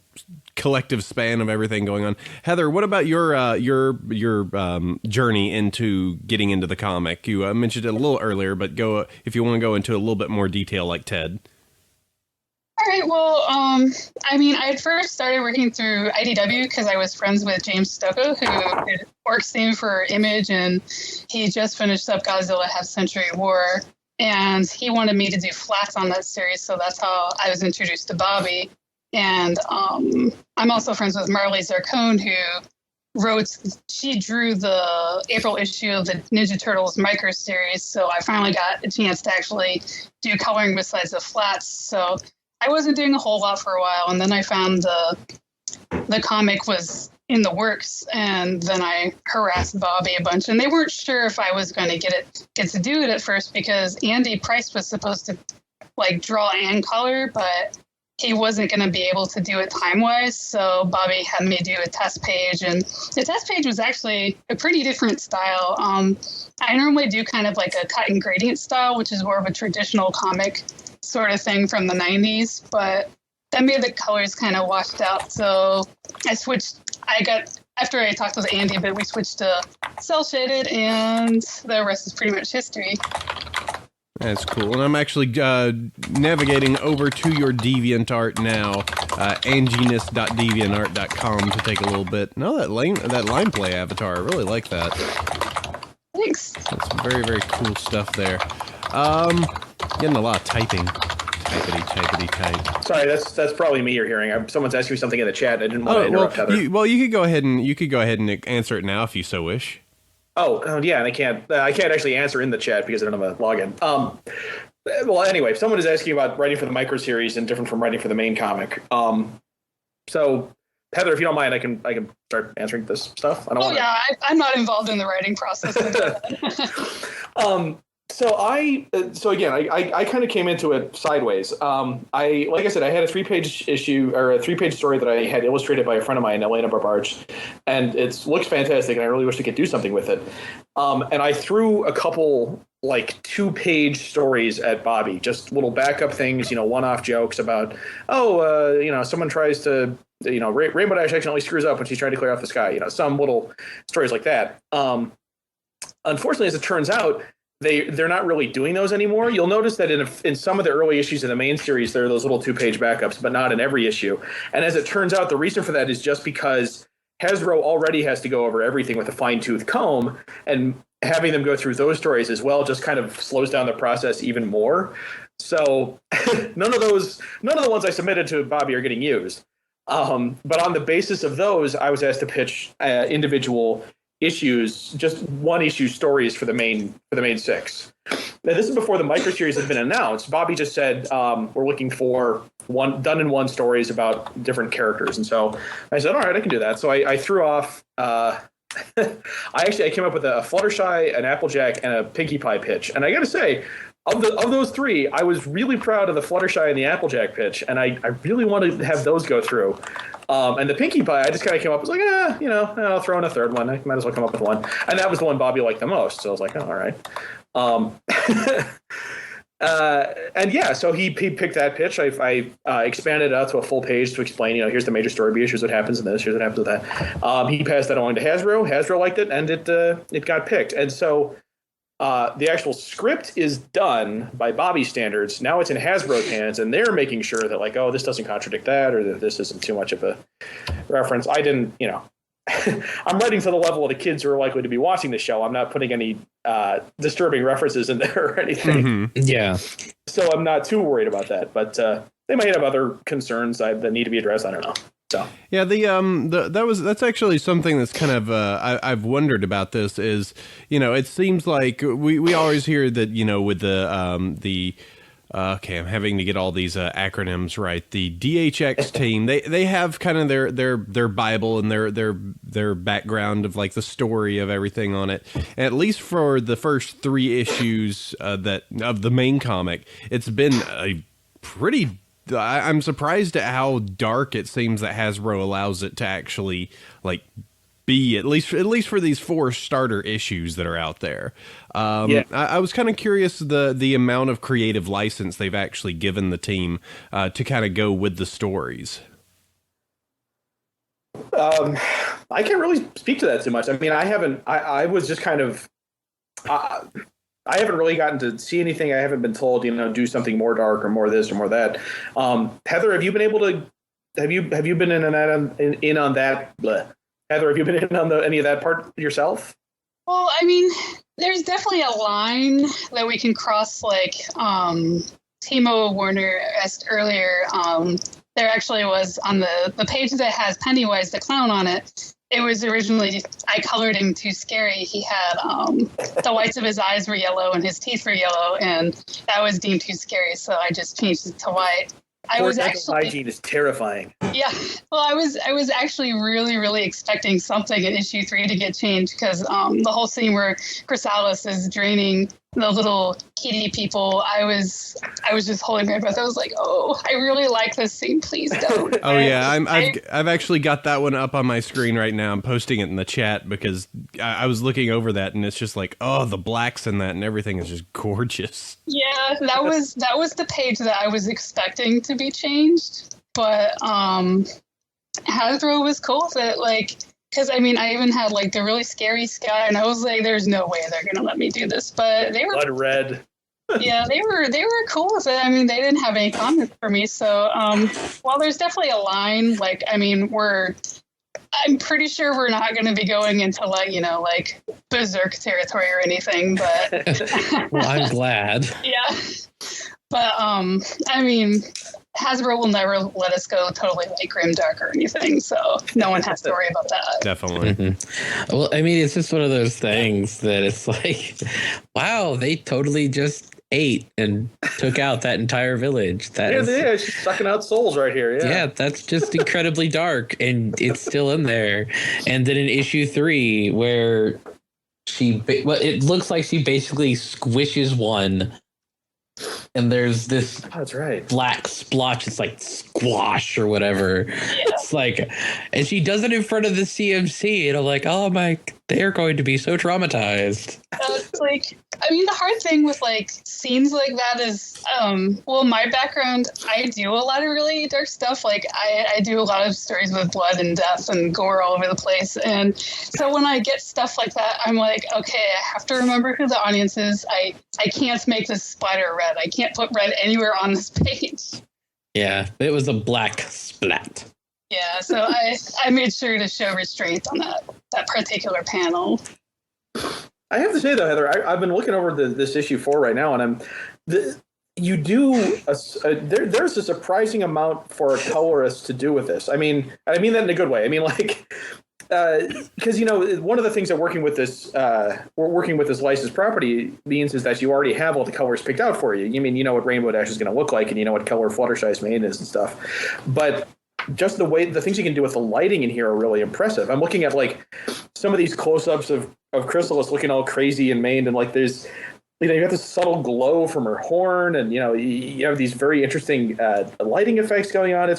collective span of everything going on. Heather, what about your journey into getting into the comic? You mentioned it a little earlier, but go if you want to go into a little bit more detail, like Ted. All right. Well, I mean, I had first started working through IDW because I was friends with James Stocco, who did work theme for Image, and he just finished up Godzilla Half Century War, and he wanted me to do flats on that series, so that's how I was introduced to Bobby. And I'm also friends with Marley Zarcone, she drew the April issue of the Ninja Turtles micro series, so I finally got a chance to actually do coloring besides the flats. So I wasn't doing a whole lot for a while, and then I found the comic was in the works, and then I harassed Bobby a bunch, and they weren't sure if I was going to get to do it at first because Andy Price was supposed to like draw and color, but he wasn't going to be able to do it time-wise, so Bobby had me do a test page, and the test page was actually a pretty different style. I normally do kind of like a cut and gradient style, which is more of a traditional comic sort of thing from the 90s, but that made the colors kind of washed out, so after I talked with Andy a bit, we switched to cel-shaded, and the rest is pretty much history. That's cool. And I'm actually navigating over to your DeviantArt now, anginess.deviantart.com to take a little bit. No, that line play avatar, I really like that. Thanks. That's some very, very cool stuff there. Getting a lot of typing. Typity type. Sorry, that's probably me you're hearing. Someone's asking me something in the chat. I didn't want to interrupt Heather. You could go ahead and answer it now if you so wish. Oh yeah, and I can't actually answer in the chat because I don't have a login. Well, anyway, if someone is asking about writing for the micro series and different from writing for the main comic. So Heather, if you don't mind, I can start answering this stuff. I'm not involved in the writing process. So I kind of came into it sideways. Like I said, I had a 3-page issue or a 3-page story that I had illustrated by a friend of mine, Elena Barbarge, and it looks fantastic, and I really wish I could do something with it. And I threw a couple like 2-page stories at Bobby, just little backup things, one-off jokes about, someone tries to, Rainbow Dash accidentally screws up when she's trying to clear off the sky, some little stories like that. Unfortunately, as it turns out, they're not really doing those anymore. You'll notice that in some of the early issues of the main series, there are those little 2-page backups, but not in every issue. And as it turns out, the reason for that is just because Hasbro already has to go over everything with a fine-tooth comb, and having them go through those stories as well just kind of slows down the process even more. So none of the ones I submitted to Bobby are getting used. But on the basis of those, I was asked to pitch individual issues, just one-issue stories for the main 6. Now, this is before the micro series had been announced. Bobby just said we're looking for done-in-one stories about different characters, and so I said, all right, I can do that. So I threw off I came up with a Fluttershy, an Applejack, and a Pinkie Pie pitch. And I got to say, of those three, I was really proud of the Fluttershy and the Applejack pitch, and I really wanted to have those go through. And the Pinkie Pie, I just kind of came up, was like, I'll throw in a third one. I might as well come up with one. And that was the one Bobby liked the most. So I was like, oh, all right. And yeah, so he picked that pitch. I expanded it out to a full page to explain, here's the major story beats, here's what happens in this, here's what happens with that. He passed that along to Hasbro. Hasbro liked it, and it got picked. And so the actual script is done by Bobby's standards. Now it's in Hasbro's hands, and they're making sure that, like, oh, this doesn't contradict that, or that this isn't too much of a reference. I didn't, I'm writing to the level of the kids who are likely to be watching the show. I'm not putting any disturbing references in there or anything. Mm-hmm. Yeah. So I'm not too worried about that. But they might have other concerns that need to be addressed. I don't know. So yeah, that's actually something that's kind of I've wondered about. This is, it seems like we always hear that, with the okay, I'm having to get all these acronyms right. The DHX team, they have kind of their Bible and their background of, like, the story of everything on it. And at least for the first 3 issues of the main comic, it's been a pretty. I'm surprised at how dark it seems that Hasbro allows it to actually, like, be, at least for these 4 starter issues that are out there. I was kind of curious the amount of creative license they've actually given the team to kind of go with the stories. I can't really speak to that too much. I mean, I was just kind of. I haven't really gotten to see anything. I haven't been told, do something more dark or more this or more that. Heather, have you been able to? Have you been in on that? Bleh. Heather, have you been in on any of that part yourself? Well, I mean, there's definitely a line that we can cross, like Timo Warner asked earlier. There actually was on the page that has Pennywise the Clown on it. It was originally, I colored him too scary. He had the whites of his eyes were yellow and his teeth were yellow, and that was deemed too scary. So I just changed it to white. Hygiene is terrifying. Yeah, well, I was actually really, really expecting something in issue 3 to get changed, because the whole scene where Chrysalis is draining the little kitty people, I was just holding my breath. I was like, oh, I really like this scene. Please don't. Oh yeah, I've actually got that one up on my screen right now. I'm posting it in the chat because I was looking over that, and it's just like, oh, the blacks in that and everything is just gorgeous. Yeah, that was the page that I was expecting to be changed, but Hasbro was cool with it, like. Because, I mean, I even had, like, the really scary sky, and I was like, there's no way they're going to let me do this. But they were... Blood red. Yeah, they were cool with it. I mean, they didn't have any comments for me. So, while there's definitely a line, like, I mean, I'm pretty sure we're not going to be going into, like, like, berserk territory or anything, but... Well, I'm glad. Yeah. But, I mean... Hasbro will never let us go totally, like, grimdark or anything, so no one has to worry about that. Definitely. Mm-hmm. Well, I mean, it's just one of those things that it's like, wow, they totally just ate and took out that entire village. She's sucking out souls right here. Yeah, that's just incredibly dark, and it's still in there. And then in issue 3, where it looks like she basically squishes one. And there's this black splotch. It's like squash or whatever. Yeah. It's like, and she does it in front of the CMC, and I'm like, oh my, they're going to be so traumatized. It's like, I mean, the hard thing with, like, scenes like that is, well, my background, I do a lot of really dark stuff. Like, I do a lot of stories with blood and death and gore all over the place. And so when I get stuff like that, I'm like, okay, I have to remember who the audience is. I can't make this spider red. I can't put red anywhere on this page. Yeah, it was a black splat. Yeah, so I made sure to show restraint on that particular panel. I have to say, though, Heather, I've been looking over this issue 4 right now, and there's a surprising amount for a colorist to do with this. I mean that in a good way. I mean, like, because one of the things that working with this licensed property means is that you already have all the colors picked out for you. You mean, you know what Rainbow Dash is going to look like, and you know what color Fluttershy's mane is and stuff. But just the things you can do with the lighting in here are really impressive. I'm looking at like some of these close-ups of Chrysalis looking all crazy and maned, and like there's, you got this subtle glow from her horn, and you have these very interesting lighting effects going on.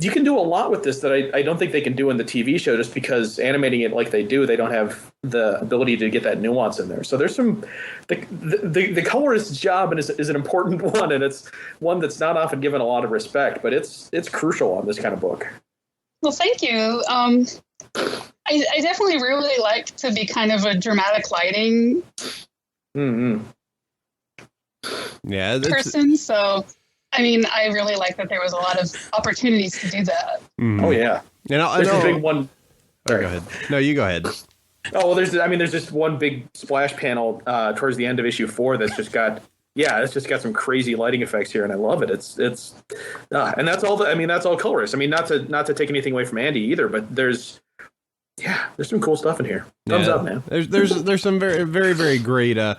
You can do a lot with this that I don't think they can do in the TV show, just because animating it like they do, they don't have the ability to get that nuance in there. So there's the colorist's job is an important one, and it's one that's not often given a lot of respect, but it's crucial on this kind of book. Well, thank you. I definitely really like to be kind of a dramatic lighting person, so I mean, I really like that there was a lot of opportunities to do that. Oh yeah, and there's a big one. Sorry, go ahead. No, you go ahead. Oh well, there's just one big splash panel towards the end of issue 4 that's just got some crazy lighting effects here, and I love it. It's and that's all. That's all colorist. I mean, not to take anything away from Andy either, but there's some cool stuff in here. Thumbs up, man. There's some very, very, very great. I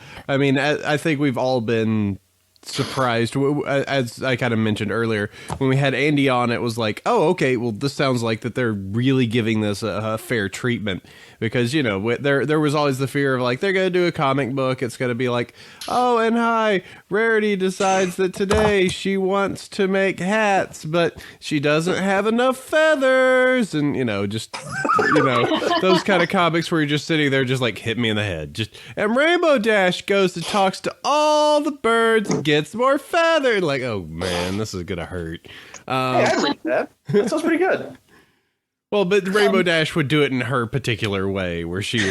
think we've all been surprised, as I kind of mentioned earlier, when we had Andy on. It was like, oh, okay, well, this sounds like that they're really giving this a fair treatment, because there was always the fear of like, they're gonna do a comic book, it's gonna be like, oh, and hi, Rarity decides that today she wants to make hats, but she doesn't have enough feathers, and those kind of comics where you're just sitting there, just like, hit me in the head, and Rainbow Dash goes and talks to all the birds and gets more feather. Like, oh man, this is gonna hurt. Hey, I read that. That sounds pretty good. Well, but Rainbow Dash would do it in her particular way, where she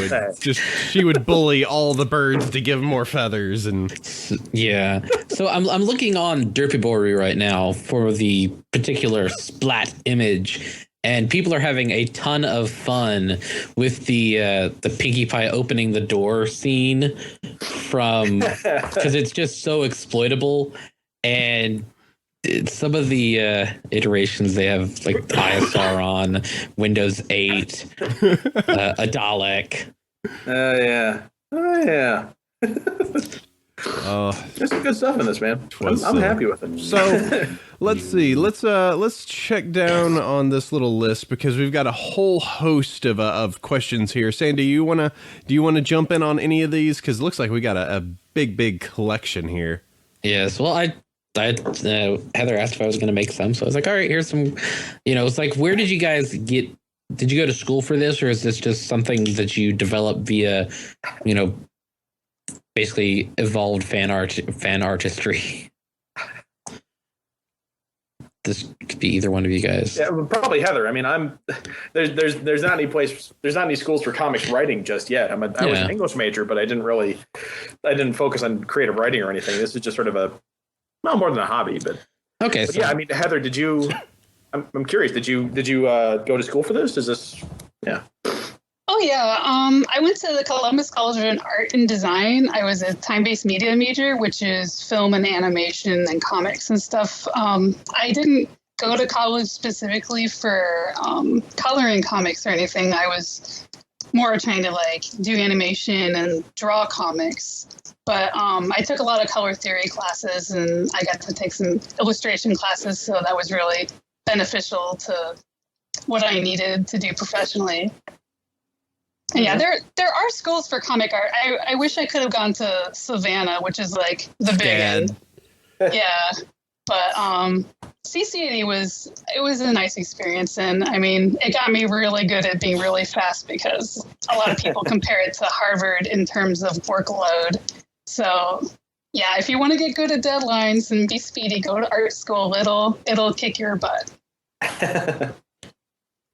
would bully all the birds to give them more feathers, and yeah. So I'm looking on Derpybory right now for the particular splat image, and people are having a ton of fun with the Pinkie Pie opening the door scene because it's just so exploitable, and some of the iterations they have, like ISR on Windows 8, a Dalek. Oh yeah. There's some good stuff in this, man. I'm happy with it. So let's see. Let's check down on this little list, because we've got a whole host of questions here. Sandy, do you want to jump in on any of these? Because it looks like we got a big collection here. Yes. Well, Heather asked if I was going to make some, so I was like, all right, here's some. It's like, where did you guys get? Did you go to school for this, or is this just something that you developed via, basically evolved fan artistry? This could be either one of you guys. Yeah, probably Heather. I mean, there's not any schools for comics writing just yet. I was an English major, but I didn't focus on creative writing or anything. This is just sort of more than a hobby, but okay. But yeah, I mean, Heather, did you? I'm curious. Did you go to school for this? Is this? Yeah. Oh yeah. I went to the Columbus College of Art and Design. I was a time-based media major, which is film and animation and comics and stuff. I didn't go to college specifically for coloring comics or anything. I was more trying to like do animation and draw comics. But I took a lot of color theory classes, and I got to take some illustration classes, so that was really beneficial to what I needed to do professionally. And yeah, there are schools for comic art. I wish I could have gone to Savannah, which is like the big end. Yeah, but CCAD was a nice experience, and I mean, it got me really good at being really fast, because a lot of people compare it to Harvard in terms of workload. So yeah, if you want to get good at deadlines and be speedy, go to art school. It'll kick your butt.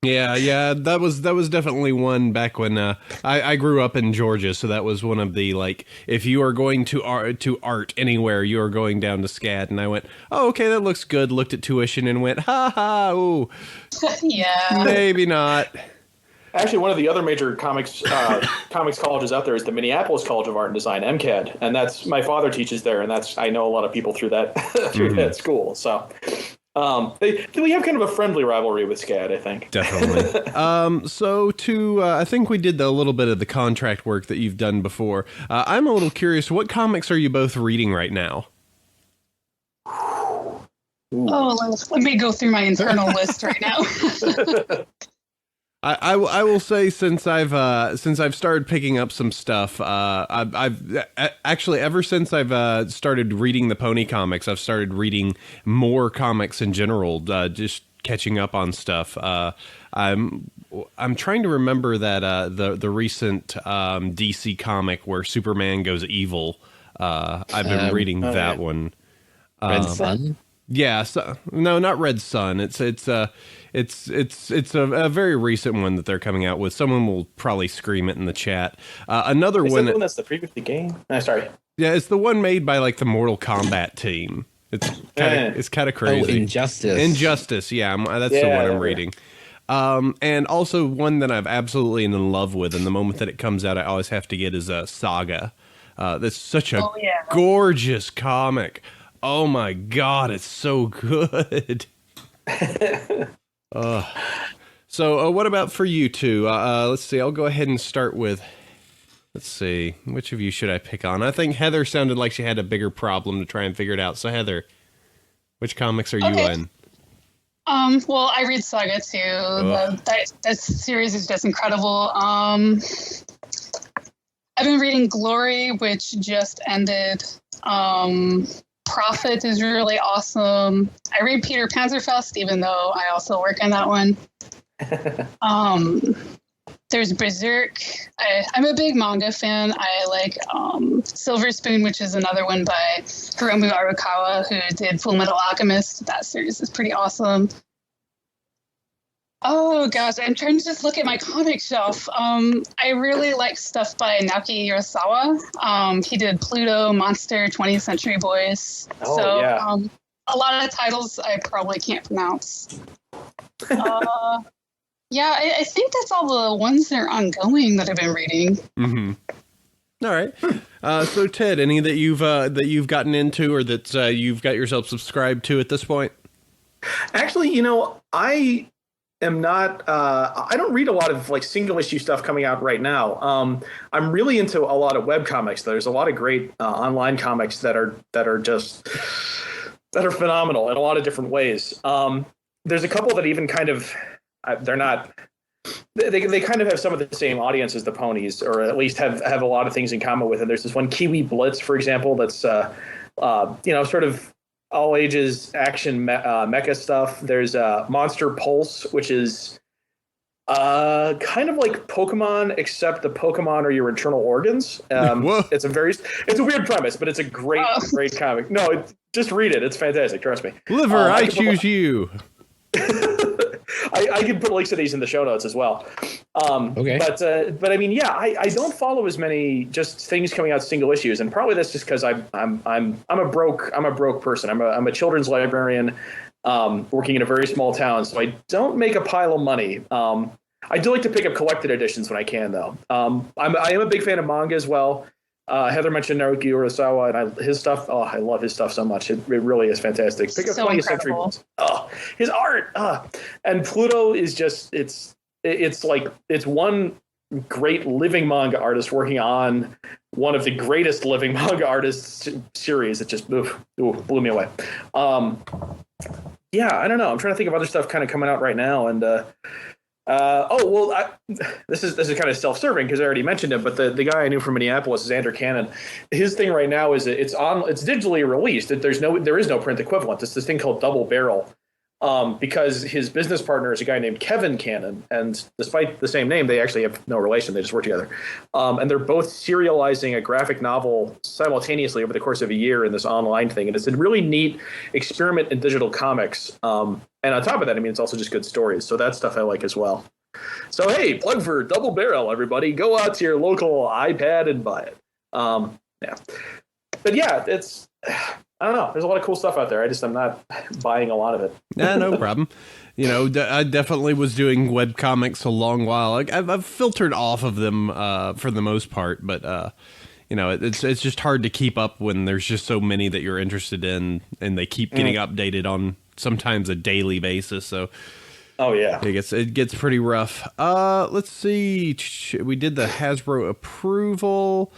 Yeah, that was definitely one back when I grew up in Georgia, so that was one of the, like, if you are going to art anywhere, you are going down to SCAD, and I went, oh, okay, that looks good, looked at tuition and went, ha, ooh. Yeah. Maybe not. Actually, one of the other major comics colleges out there is the Minneapolis College of Art and Design, MCAD, and that's, my father teaches there, and I know a lot of people through that that school. So we have kind of a friendly rivalry with SCAD, I think. Definitely. So I think we did a little bit of the contract work that you've done before. I'm a little curious, what comics are you both reading right now? Let me go through my internal list right now. I will say since I've started picking up some stuff, I've actually ever since I've started reading the Pony comics, I've started reading more comics in general, just catching up on stuff. I'm trying to remember that the recent DC comic where Superman goes evil. I've been reading that one. Red Sun? Yeah, no, not Red Sun. It's a very recent one that they're coming out with. Someone will probably scream it in the chat. Another Is one. that the one that's the previously game? Sorry. Yeah, it's the one made by like the Mortal Kombat team. It's kind of crazy. Oh, Injustice. Injustice. Yeah, that's the one I'm reading. And also one that I'm absolutely in love with, and the moment that it comes out, I always have to get is Saga. That's such a gorgeous comic. Oh my God, it's so good. So what about for you two? Let's see. I'll go ahead and start with. Let's see. Which of you should I pick on? I think Heather sounded like she had a bigger problem to try and figure it out. So Heather, which comics are you in? Well, I read Saga too. That series is just incredible. I've been reading Glory, which just ended. Prophet is really awesome. I read Peter Panzerfaust, even though I also work on that one. There's Berserk. I'm a big manga fan. I like Silver Spoon, which is another one by Hiromu Arakawa, who did Full Metal Alchemist. That series is pretty awesome. Oh gosh, I'm trying to just look at my comic shelf. I really like stuff by Naoki Urasawa. He did Pluto, Monster, 20th Century Boys. A lot of titles I probably can't pronounce. I think that's all the ones that are ongoing that I've been reading. Mm-hmm. All right. So Ted, any that you've gotten into or that you've got yourself subscribed to at this point? Actually, I am not. I don't read a lot of like single issue stuff coming out right now. I'm really into a lot of web comics. There's a lot of great online comics that are phenomenal in a lot of different ways. There's a couple that even kind of they're not. They kind of have some of the same audience as the ponies, or at least have a lot of things in common with it. There's this one Kiwi Blitz, for example, that's sort of all ages action mecha stuff. There's Monster Pulse, which is kind of like Pokemon, except the Pokemon are your internal organs. It's a weird premise, but it's a great comic. No, just read it. It's fantastic. Trust me. Liver, I choose you. I can put links to these in the show notes as well. Okay. But I mean, I don't follow as many just things coming out single issues, and probably that's just because I'm a broke person. I'm a children's librarian, working in a very small town, so I don't make a pile of money. I do like to pick up collected editions when I can, though. I am a big fan of manga as well. Heather mentioned Naoki Urasawa and his stuff. Oh, I love his stuff so much. It really is fantastic. Pick up 20th Century. Oh, his art. And Pluto is just it's one great living manga artist working on one of the greatest living manga artists series. It just blew me away. I don't know. I'm trying to think of other stuff kind of coming out right now, and this is kind of self-serving because I already mentioned him, but the guy I knew from Minneapolis is Andrew Cannon. His thing right now is it's digitally released. There is no print equivalent. It's this thing called Double Barrel, because his business partner is a guy named Kevin Cannon, and despite the same name, they actually have no relation. They just work together, and they're both serializing a graphic novel simultaneously over the course of a year in this online thing, and it's a really neat experiment in digital comics. And on top of that, I mean, it's also just good stories. So that stuff I like as well. So, hey, plug for Double Barrel, everybody. Go out to your local iPad and buy it. But yeah, it's, I don't know. There's a lot of cool stuff out there. I'm not buying a lot of it. Nah, no problem. I definitely was doing web comics a long while. I've filtered off of them for the most part, but it's just hard to keep up when there's just so many that you're interested in, and they keep getting updated on sometimes a daily basis. So, it gets pretty rough. Let's see. We did the Hasbro approval.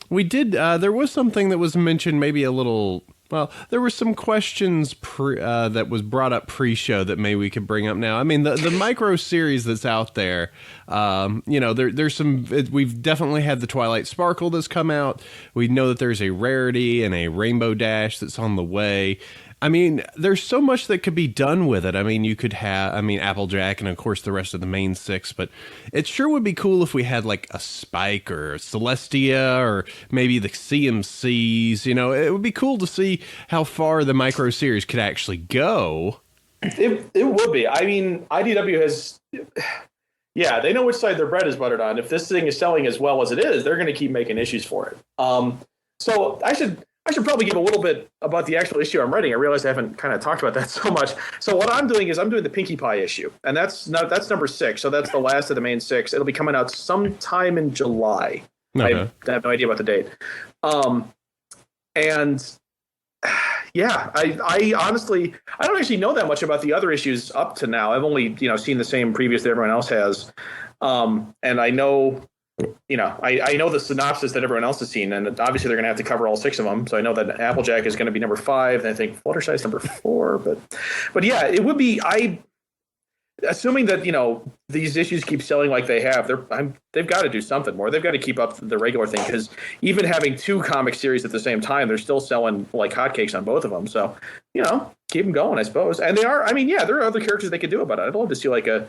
We did. There was something that was mentioned maybe a little Well, there were some questions that was brought up pre-show that maybe we could bring up now. I mean, the micro series that's out there, there's some. We've definitely had the Twilight Sparkle that's come out. We know that there's a Rarity and a Rainbow Dash that's on the way. I mean, there's so much that could be done with it. I mean, you could have, Applejack and, of course, the rest of the main six. But it sure would be cool if we had, like, a Spike or a Celestia or maybe the CMCs. It would be cool to see how far the micro series could actually go. It would be. I mean, IDW has... Yeah, they know which side their bread is buttered on. If this thing is selling as well as it is, they're going to keep making issues for it. So I should probably give a little bit about the actual issue I'm writing. I realize I haven't kind of talked about that so much. So what I'm doing is I'm doing the Pinkie Pie issue, and that's number 6. So that's the last of the main 6. It'll be coming out sometime in July. Okay. I have no idea about the date. And yeah, I honestly, I don't actually know that much about the other issues up to now. I've only seen the same previews that everyone else has, and I know. I know the synopsis that everyone else has seen, and obviously they're going to have to cover all 6 of them. So I know that Applejack is going to be number 5, and I think Fluttershy is number 4. But yeah, it would be. Assuming that these issues keep selling like they have, they've got to do something more. They've got to keep up the regular thing, because even having 2 comic series at the same time, they're still selling like hotcakes on both of them. So keep them going, I suppose. And they are. I mean, yeah, there are other characters they could do about it. I'd love to see like a.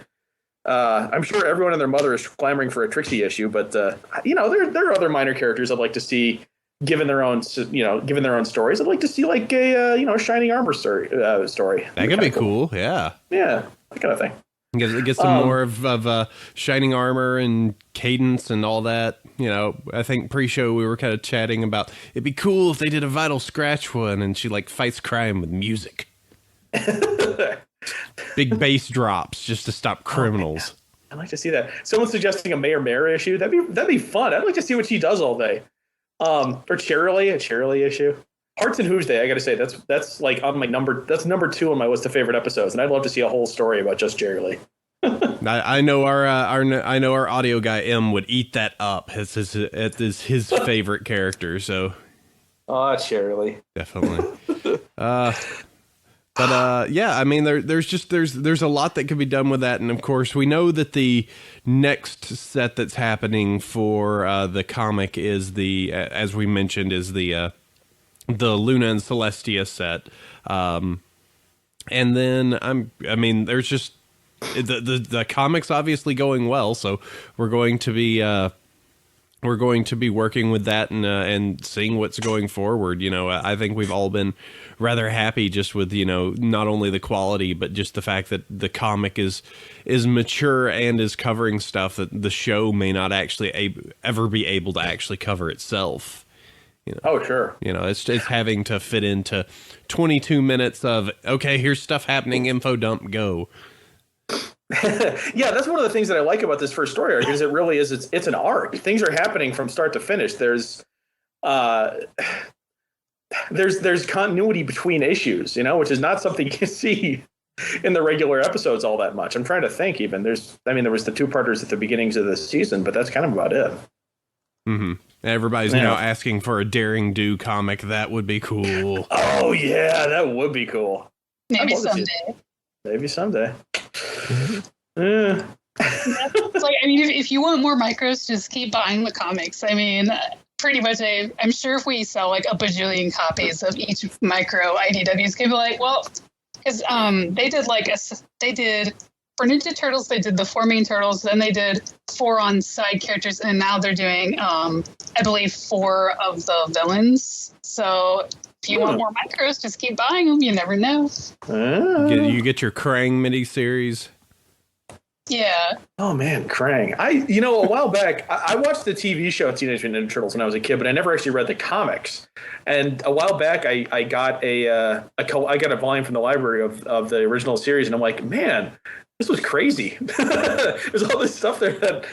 I'm sure everyone and their mother is clamoring for a Trixie issue, but there are other minor characters I'd like to see given their own stories. I'd like to see like a Shining Armor story. That could be cool. Yeah, that kind of thing. Get some more of Shining Armor and Cadence and all that. I think pre-show we were kind of chatting about it'd be cool if they did a Vital Scratch one and she like fights crime with music. Big bass drops just to stop criminals. I'd like to see that. Someone's suggesting a Mayor Mare issue. That'd be fun. I'd like to see what she does all day. Or a Cheerilee issue. Hearts and Who's Day. I got to say that's like on my that's number 2 on my list of favorite episodes, and I'd love to see a whole story about just Cheerilee. I know our audio guy M would eat that up. It's his favorite character. So. Oh, Cheerilee. Definitely. But yeah, I mean, there's a lot that could be done with that, and of course, we know that the next set that's happening for the comic is as we mentioned, is the Luna and Celestia set, and then there's just the comic's obviously going well, so we're going to be working with that and seeing what's going forward. I think we've all been rather happy just with, not only the quality, but just the fact that the comic is mature and is covering stuff that the show may not actually ever be able to actually cover itself. Oh, sure. It's having to fit into 22 minutes of, okay, here's stuff happening, info dump, go. Yeah, that's one of the things that I like about this first story arc is it really is it's an arc. Things are happening from start to finish. There's continuity between issues, which is not something you see in the regular episodes all that much. I'm trying to think even. There was the 2-parters at the beginnings of the season, but that's kind of about it. Mm-hmm. Everybody's now asking for a Daring Do comic. That would be cool. Oh yeah, that would be cool. Maybe someday. Maybe someday. It's like, if you want more micros, just keep buying the comics. Pretty much, I'm sure if we sell like a bajillion copies of each micro, IDW's gonna be like, well, because they did for Ninja Turtles, they did the 4 main turtles, then they did 4 on side characters, and now they're doing, I believe, 4 of the villains. So if you want more micros, just keep buying them. You never know. You get your Krang miniseries. Yeah. Oh man, Krang. A while back, I watched the TV show Teenage Mutant Ninja Turtles when I was a kid, but I never actually read the comics. And a while back, I got a volume from the library of the original series, and I'm like, man, this was crazy. There's all this stuff there that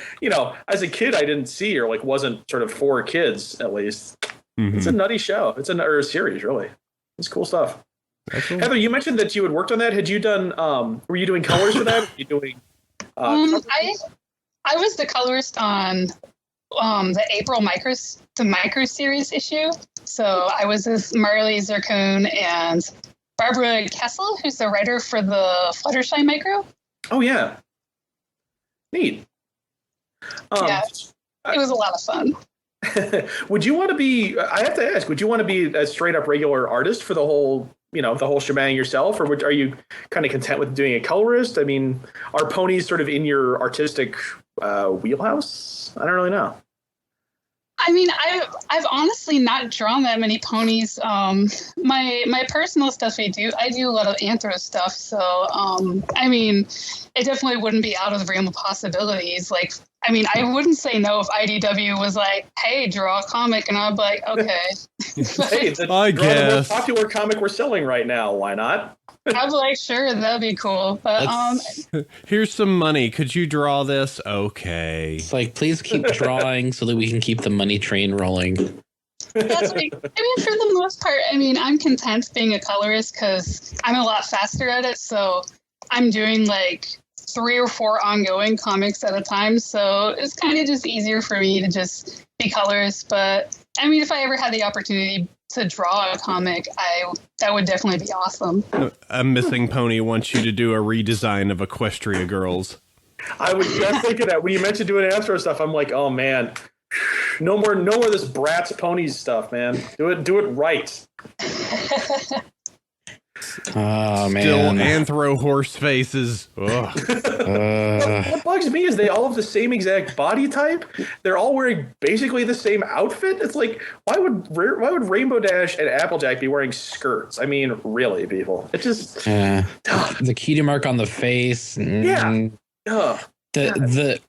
as a kid I didn't see, or like wasn't sort of for kids at least. Mm-hmm. It's a nutty show. It's a series, really. It's cool stuff. Cool. Heather, you mentioned that you had worked on that. Had you done? Were you doing colors for that? Were you doing? I was the colorist on the April micro series issue. So I was with Marley Zircone and Barbara Kessel, who's the writer for the Fluttershy micro. Oh yeah, neat. Yeah, it was a lot of fun. Would you want to be? I have to ask. Would you want to be a straight up regular artist for the whole shebang yourself, or are you kind of content with doing a colorist? I mean, are ponies sort of in your artistic wheelhouse? I don't really know. I mean, I've honestly not drawn that many ponies. My personal stuff I do a lot of anthro stuff. So I mean, it definitely wouldn't be out of the realm of possibilities. Like, I mean, I wouldn't say no if IDW was like, "Hey, draw a comic," and I'd be like, "Okay." Hey, it's I guess the most popular comic we're selling right now. Why not? I'd be like, "Sure, that'd be cool." But here's some money. Could you draw this? Okay. It's like, please keep drawing so that we can keep the money train rolling. that's like, I mean, for the most part, I mean, I'm content being a colorist because I'm a lot faster at it. So I'm doing like 3 or 4 ongoing comics at a time. So it's kind of just easier for me to just be colorist. But I mean, if I ever had the opportunity to draw a comic, that would definitely be awesome. A Missing Pony wants you to do a redesign of Equestria Girls. I was just thinking that when you mentioned doing astro stuff, I'm like, oh man, no more this Bratz ponies stuff, man. Do it right. Oh man, Still anthro horse faces. What bugs me is they all have the same exact body type. They're all wearing basically the same outfit. It's like, why would Rainbow Dash and Applejack be wearing skirts? I mean, really, people. It just the cutie mark on the face. Yeah. The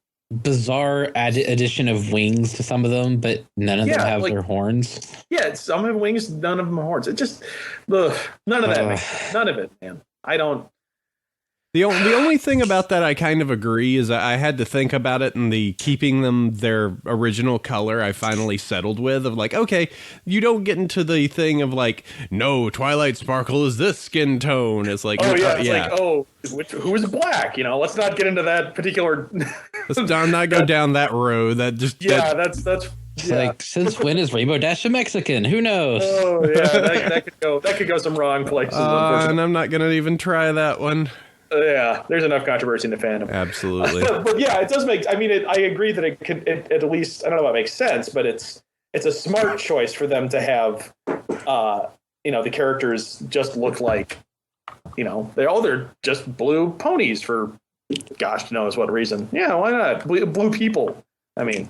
bizarre addition of wings to some of them, but none of them have their horns. Yeah, some have wings, none of them have horns. It just none of that. None of it, man. I don't. The only thing about that I kind of agree is I had to think about it, and the keeping them their original color I finally settled with, of like, okay, you don't get into the thing of like, no, Twilight Sparkle is this skin tone. It's like, like, who is black? Let's not get into that particular. Let's not go down that road. That just that's. It's like, since when is Rainbow Dash a Mexican? Who knows? Oh yeah, that could go some wrong places. And I'm not gonna even try that one. Yeah, there's enough controversy in the fandom. Absolutely. But yeah, it does make. I mean, I agree that it at least, I don't know if it makes sense, but it's a smart choice for them to have, the characters just look like, they're just blue ponies for, gosh knows what reason. Yeah, why not? Blue people. I mean,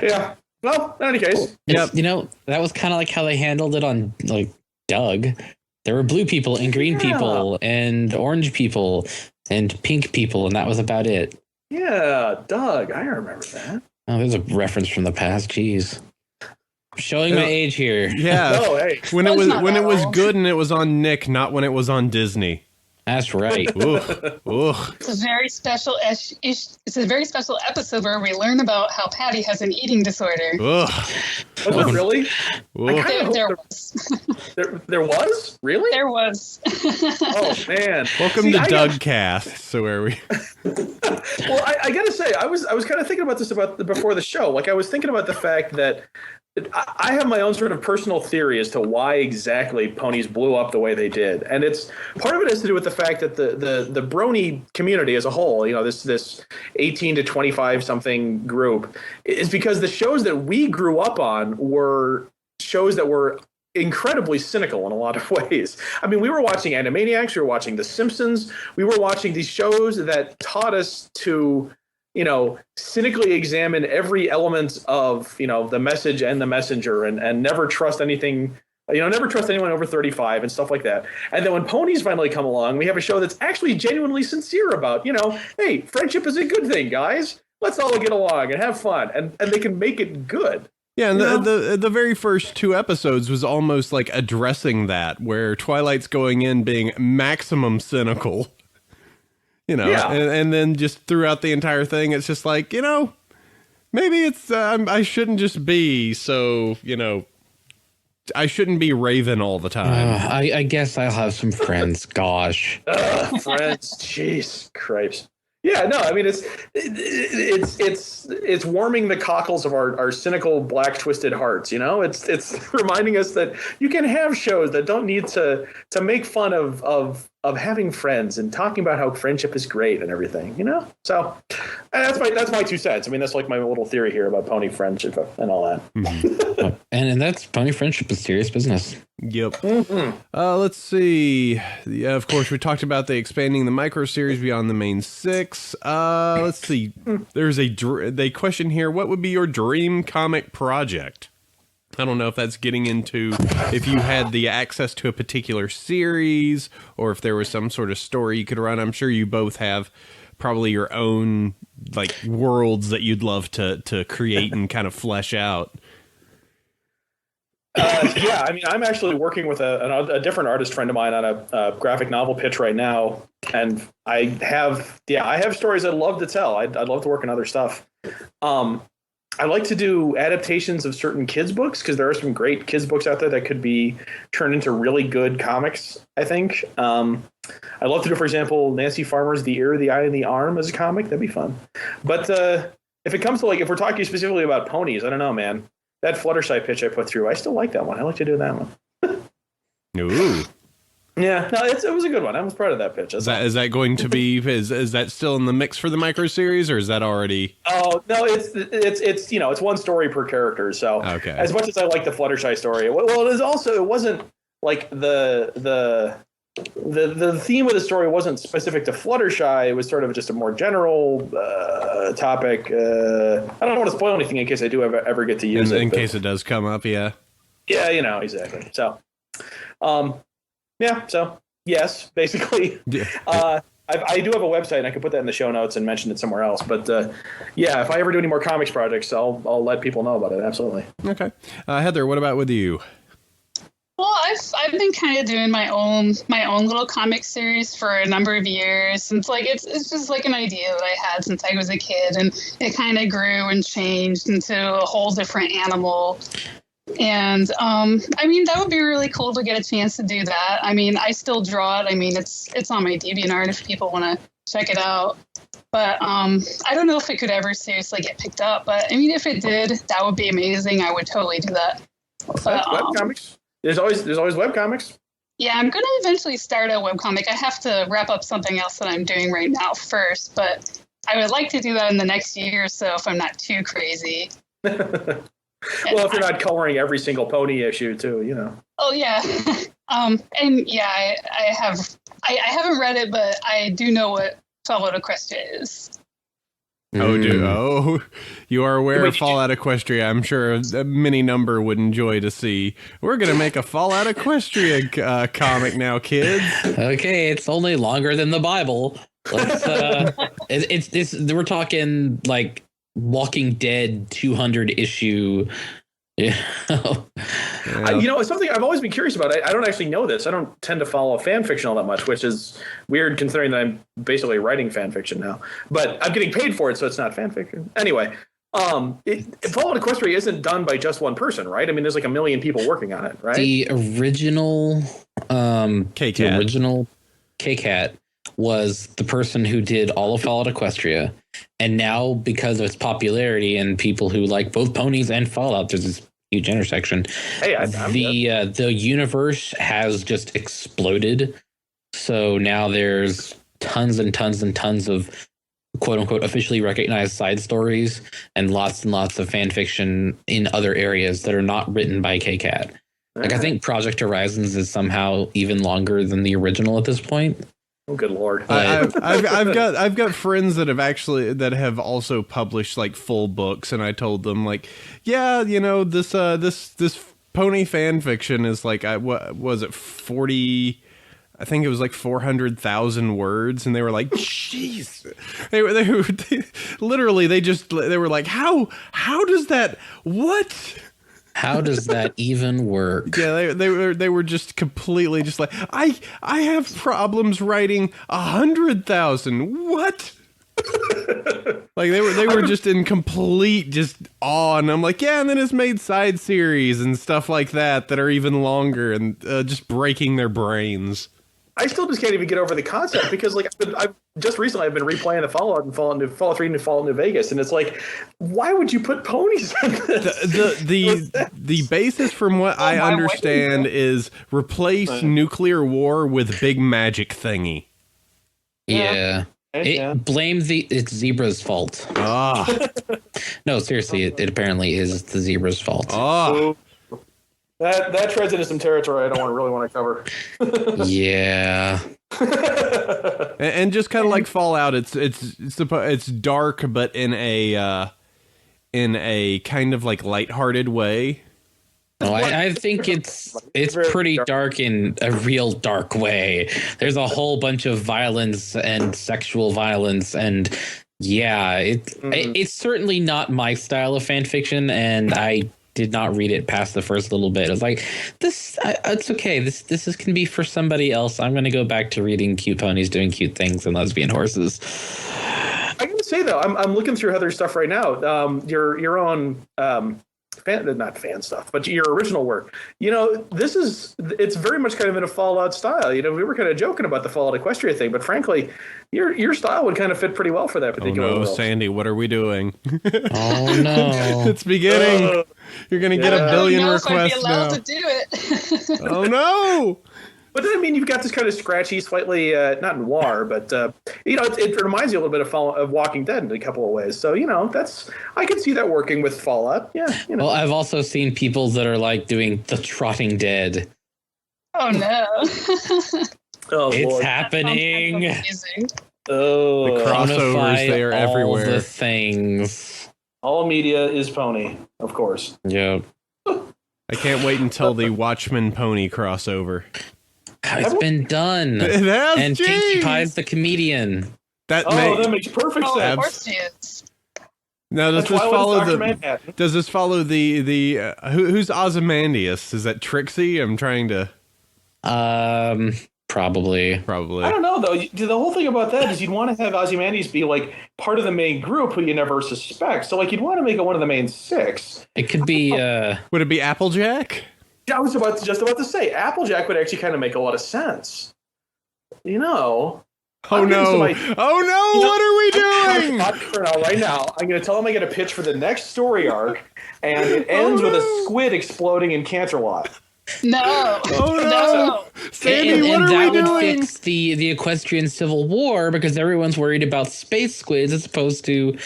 yeah. Well, in any case, that was kind of like how they handled it on like Doug. There were blue people and green people and orange people and pink people, and that was about it. Yeah, Doug, I remember that. Oh, there's a reference from the past. Jeez, showing my age here. Yeah. Oh, hey. When it was good and it was on Nick, not when it was on Disney. That's right. It's a very special it's a very special episode where we learn about how Patty has an eating disorder. Was it really? There was? Really? There was. Oh man! Welcome to Doug Cast. So where are we? Well, I gotta say, I was kind of thinking about this before the show. Like, I was thinking about the fact that I have my own sort of personal theory as to why exactly ponies blew up the way they did, and it's part of it has to do with the fact that the Brony community as a whole, this 18 to 25 something group, is because the shows that we grew up on were shows that were incredibly cynical in a lot of ways. I mean, we were watching Animaniacs, we were watching The Simpsons, we were watching these shows that taught us to, cynically examine every element of, the message and the messenger, and never trust anything, never trust anyone over 35 and stuff like that. And then when ponies finally come along, we have a show that's actually genuinely sincere about, hey, friendship is a good thing, guys. Let's all get along and have fun. And they can make it good. Yeah, and the very first 2 episodes was almost like addressing that, where Twilight's going in being maximum cynical. And then just throughout the entire thing, it's just like, maybe it's, I shouldn't just be so, I shouldn't be Raven all the time. I guess I'll have some friends. Gosh. Friends. Jeez. Cripes. Yeah, no, I mean it's warming the cockles of our cynical, black, twisted hearts. You know, it's reminding us that you can have shows that don't need to make fun of having friends and talking about how friendship is great and everything. You know, so that's my 2 cents. I mean, that's like my little theory here about pony friendship and all that. Mm-hmm. and that's pony friendship is serious business. Yep. Mm-hmm. Let's see. Yeah, of course, we talked about the expanding the micro series beyond the main 6. Let's see. There's a question here. What would be your dream comic project? I don't know if that's getting into if you had the access to a particular series or if there was some sort of story you could run. I'm sure you both have probably your own like worlds that you'd love to create and kind of flesh out. Yeah, I mean, I'm actually working with a different artist friend of mine on a graphic novel pitch right now, and I have stories I'd love to tell. I'd love to work on other stuff. I like to do adaptations of certain kids' books because there are some great kids' books out there that could be turned into really good comics, I think. I'd love to do, for example, Nancy Farmer's The Ear, the Eye, and the Arm as a comic. That'd be fun. But if it comes to, like, if we're talking specifically about ponies, I don't know, man. That Fluttershy pitch I put through, I still like that one. I like to do that one. Ooh. Yeah, no, it was a good one. I was proud of that pitch. Is that going to be? Is that still in the mix for the micro series, or is that already? Oh no, it's one story per character. So okay. As much as I like the Fluttershy story, it wasn't like the theme of the story wasn't specific to Fluttershy. It was sort of just a more general topic. I don't want to spoil anything in case I do ever get to use it. In case it does come up, yeah. Yeah, exactly. So, yeah. So yes, basically. Yeah. I do have a website, and I can put that in the show notes and mention it somewhere else. But yeah, if I ever do any more comics projects, I'll let people know about it. Absolutely. Okay, Heather, what about with you? Well, I've been kind of doing my own little comic series for a number of years. It's like it's just like an idea that I had since I was a kid, and it kind of grew and changed into a whole different animal. And I mean, that would be really cool to get a chance to do that. I mean, I still draw it. I mean, it's on my DeviantArt if people want to check it out. But I don't know if it could ever seriously get picked up. But I mean, if it did, that would be amazing. I would totally do that. But, webcomics. There's always webcomics. Yeah, I'm going to eventually start a webcomic. I have to wrap up something else that I'm doing right now first, but I would like to do that in the next year or so if I'm not too crazy. Well, if you're not coloring every single pony issue too, Oh yeah, and yeah, I haven't read it, but I do know what Fallout Equestria is. Oh, you are aware of Fallout Equestria. I'm sure a mini number would enjoy to see. We're going to make a Fallout Equestria comic now, kids. Okay, it's only longer than the Bible. Let's, we're talking like Walking Dead 200 issue. Yeah. It's something I've always been curious about. I don't actually know this. I don't tend to follow fan fiction all that much, which is weird considering that I'm basically writing fan fiction now. But I'm getting paid for it, so it's not fan fiction. Anyway, Fallout Equestria isn't done by just one person, right? I mean, there's like a million people working on it, right? The original K-Cat. The original K-Cat was the person who did all of Fallout Equestria. And now, because of its popularity and people who like both ponies and Fallout, there's this huge intersection. Hey, the universe has just exploded. So now there's tons and tons and tons of quote unquote officially recognized side stories and lots of fan fiction in other areas that are not written by K-Cat. Like I think Project Horizons is somehow even longer than the original at this point. Oh, good lord! I've got friends that have also published like full books, and I told them like, yeah, this pony fan fiction is like, what was it, 40? I think it was like 400,000 words, and they were like, jeez, they were like, how does that what? How does that even work? Yeah, they were just completely just like, I have problems writing 100,000. What? Like they were just in complete just awe, and I'm like, yeah, and then it's made side series and stuff like that are even longer and just breaking their brains. I still just can't even get over the concept because like I've just recently I've been replaying the Fallout and Fallout 3 and Fallout New Vegas, and it's like, why would you put ponies in this? The basis from what I understand is replace nuclear war with big magic thingy. Yeah. Blame it's Zebra's fault. No, seriously, it apparently is the Zebra's fault. That treads into some territory I don't really want to cover. Yeah. And just kind of like Fallout, it's dark, but in a kind of like lighthearted way. No, I think it's pretty dark in a real dark way. There's a whole bunch of violence and sexual violence, and yeah, it's certainly not my style of fan fiction, and I did not read it past the first little bit. I was like, it's okay. This can be for somebody else. I'm going to go back to reading cute ponies doing cute things and lesbian horses. I gotta say though, I'm looking through Heather's stuff right now. Your own not fan stuff, but your original work. It's very much kind of in a Fallout style. We were kind of joking about the Fallout Equestria thing, but frankly, your style would kind of fit pretty well for that particular. Oh no, world. Sandy, what are we doing? Oh no, it's beginning. You're gonna get a billion requests if I'd be allowed now. to do it. Oh no. But I mean, you've got this kind of scratchy, slightly not noir, but it reminds you a little bit of Walking Dead in a couple of ways. So I can see that working with Fallout. Yeah. Well, I've also seen people that are like doing the Trotting Dead. Oh no! It's Lord. happening. Oh, the crossovers, they are everywhere. All the things. All media is pony, of course. Yep. I can't wait until the Watchmen pony crossover. It's been done. It has, and geez. Pinkie Pie's the comedian. That makes perfect sense. Of course he is. Now, does this follow the who's Ozymandias? Is that Trixie? I'm trying to. Probably. I don't know though. The whole thing about that is you'd want to have Ozymandias be like part of the main group who you never suspect. So like you'd want to make it one of the main six. It could be. Would it be Applejack? I was just about to say Applejack would actually kind of make a lot of sense. Oh no! What are we doing? Right now, I'm going to tell him I get a pitch for the next story arc, and it ends with a squid exploding in Canterlot. No. Oh no! Sandy, what are we doing? And that would fix the Equestrian Civil War because everyone's worried about space squids as opposed to,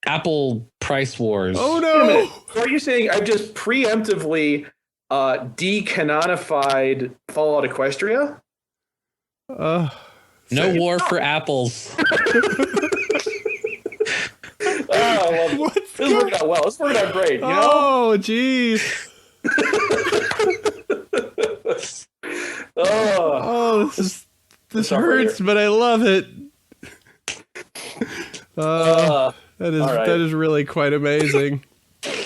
Apple price wars. Oh no! So are you saying I've just preemptively decanonified Fallout Equestria? No war for apples. This worked out well. This worked out great. Oh, jeez. This hurts, but I love it. That is really quite amazing.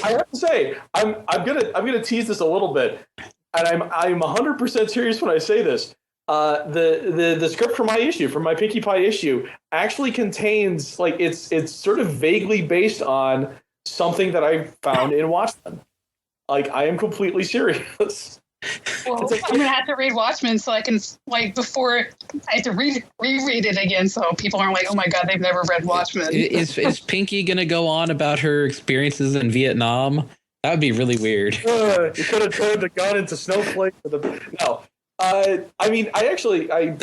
I have to say, I'm gonna tease this a little bit, and I'm 100% serious when I say this. The script for my issue, for my Pinkie Pie issue, actually contains it's sort of vaguely based on something that I found in Watchmen. Like I am completely serious. Well, I'm gonna have to read Watchmen so I can before I have to reread it again, so people aren't like, oh my god, they've never read Watchmen. Is Pinkie gonna go on about her experiences in Vietnam? That would be really weird. You could have turned the gun into Snowflake. No, I mean, I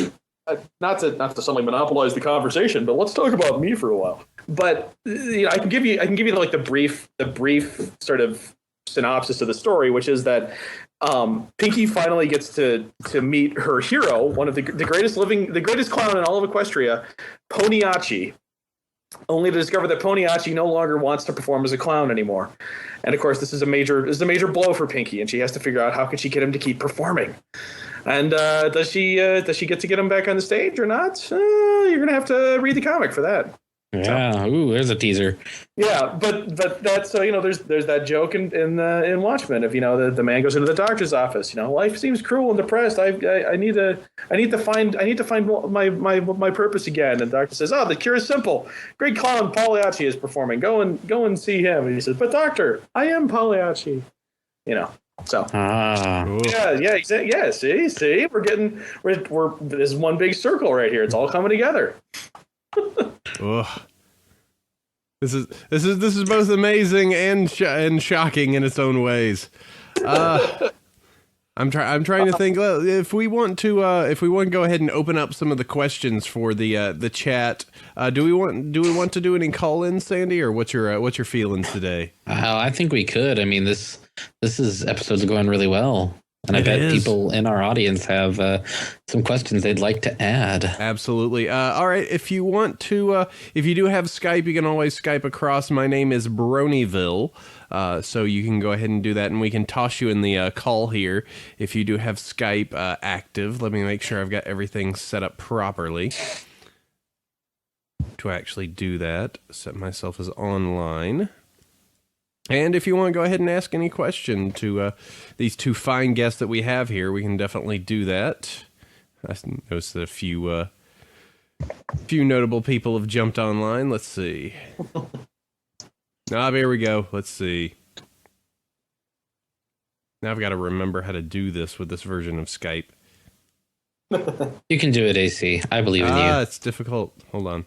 not to suddenly monopolize the conversation, but let's talk about me for a while. But I can give you like the brief sort of synopsis of the story, which is that Pinkie finally gets to meet her hero, one of the greatest clown in all of Equestria, Poniachi, only to discover that Poniachi no longer wants to perform as a clown anymore. And of course, this is a major blow for Pinkie, and she has to figure out how can she get him to keep performing. And does she get him back on the stage or not? You're gonna have to read the comic for that. Yeah, ooh, there's a teaser. Yeah, but that's there's that joke in Watchmen. If the man goes into the doctor's office, life seems cruel and depressed. I need to find my purpose again. And the doctor says, the cure is simple. Great clown Pagliacci is performing. Go and see him. And he says, but doctor, I am Pagliacci. So Ah. yeah. See, we're this is one big circle right here. It's all coming together. Ugh. This is both amazing and shocking in its own ways. I'm trying to think if we want to go ahead and open up some of the questions for the chat. Do we want to do any call-ins, Sandy, or what's your feelings today? I think we could. I mean, this episode's going really well. And I bet people in our audience have some questions they'd like to add. Absolutely. All right. If you want to, if you do have Skype, you can always Skype across. My name is Bronyville. So you can go ahead and do that, and we can toss you in the call here if you do have Skype active. Let me make sure I've got everything set up properly to actually do that. Set myself as online. And if you want to go ahead and ask any question to these two fine guests that we have here, we can definitely do that. I noticed that a few notable people have jumped online. Let's see. Here we go. Let's see. Now I've got to remember how to do this with this version of Skype. You can do it, AC. I believe in you. It's difficult. Hold on.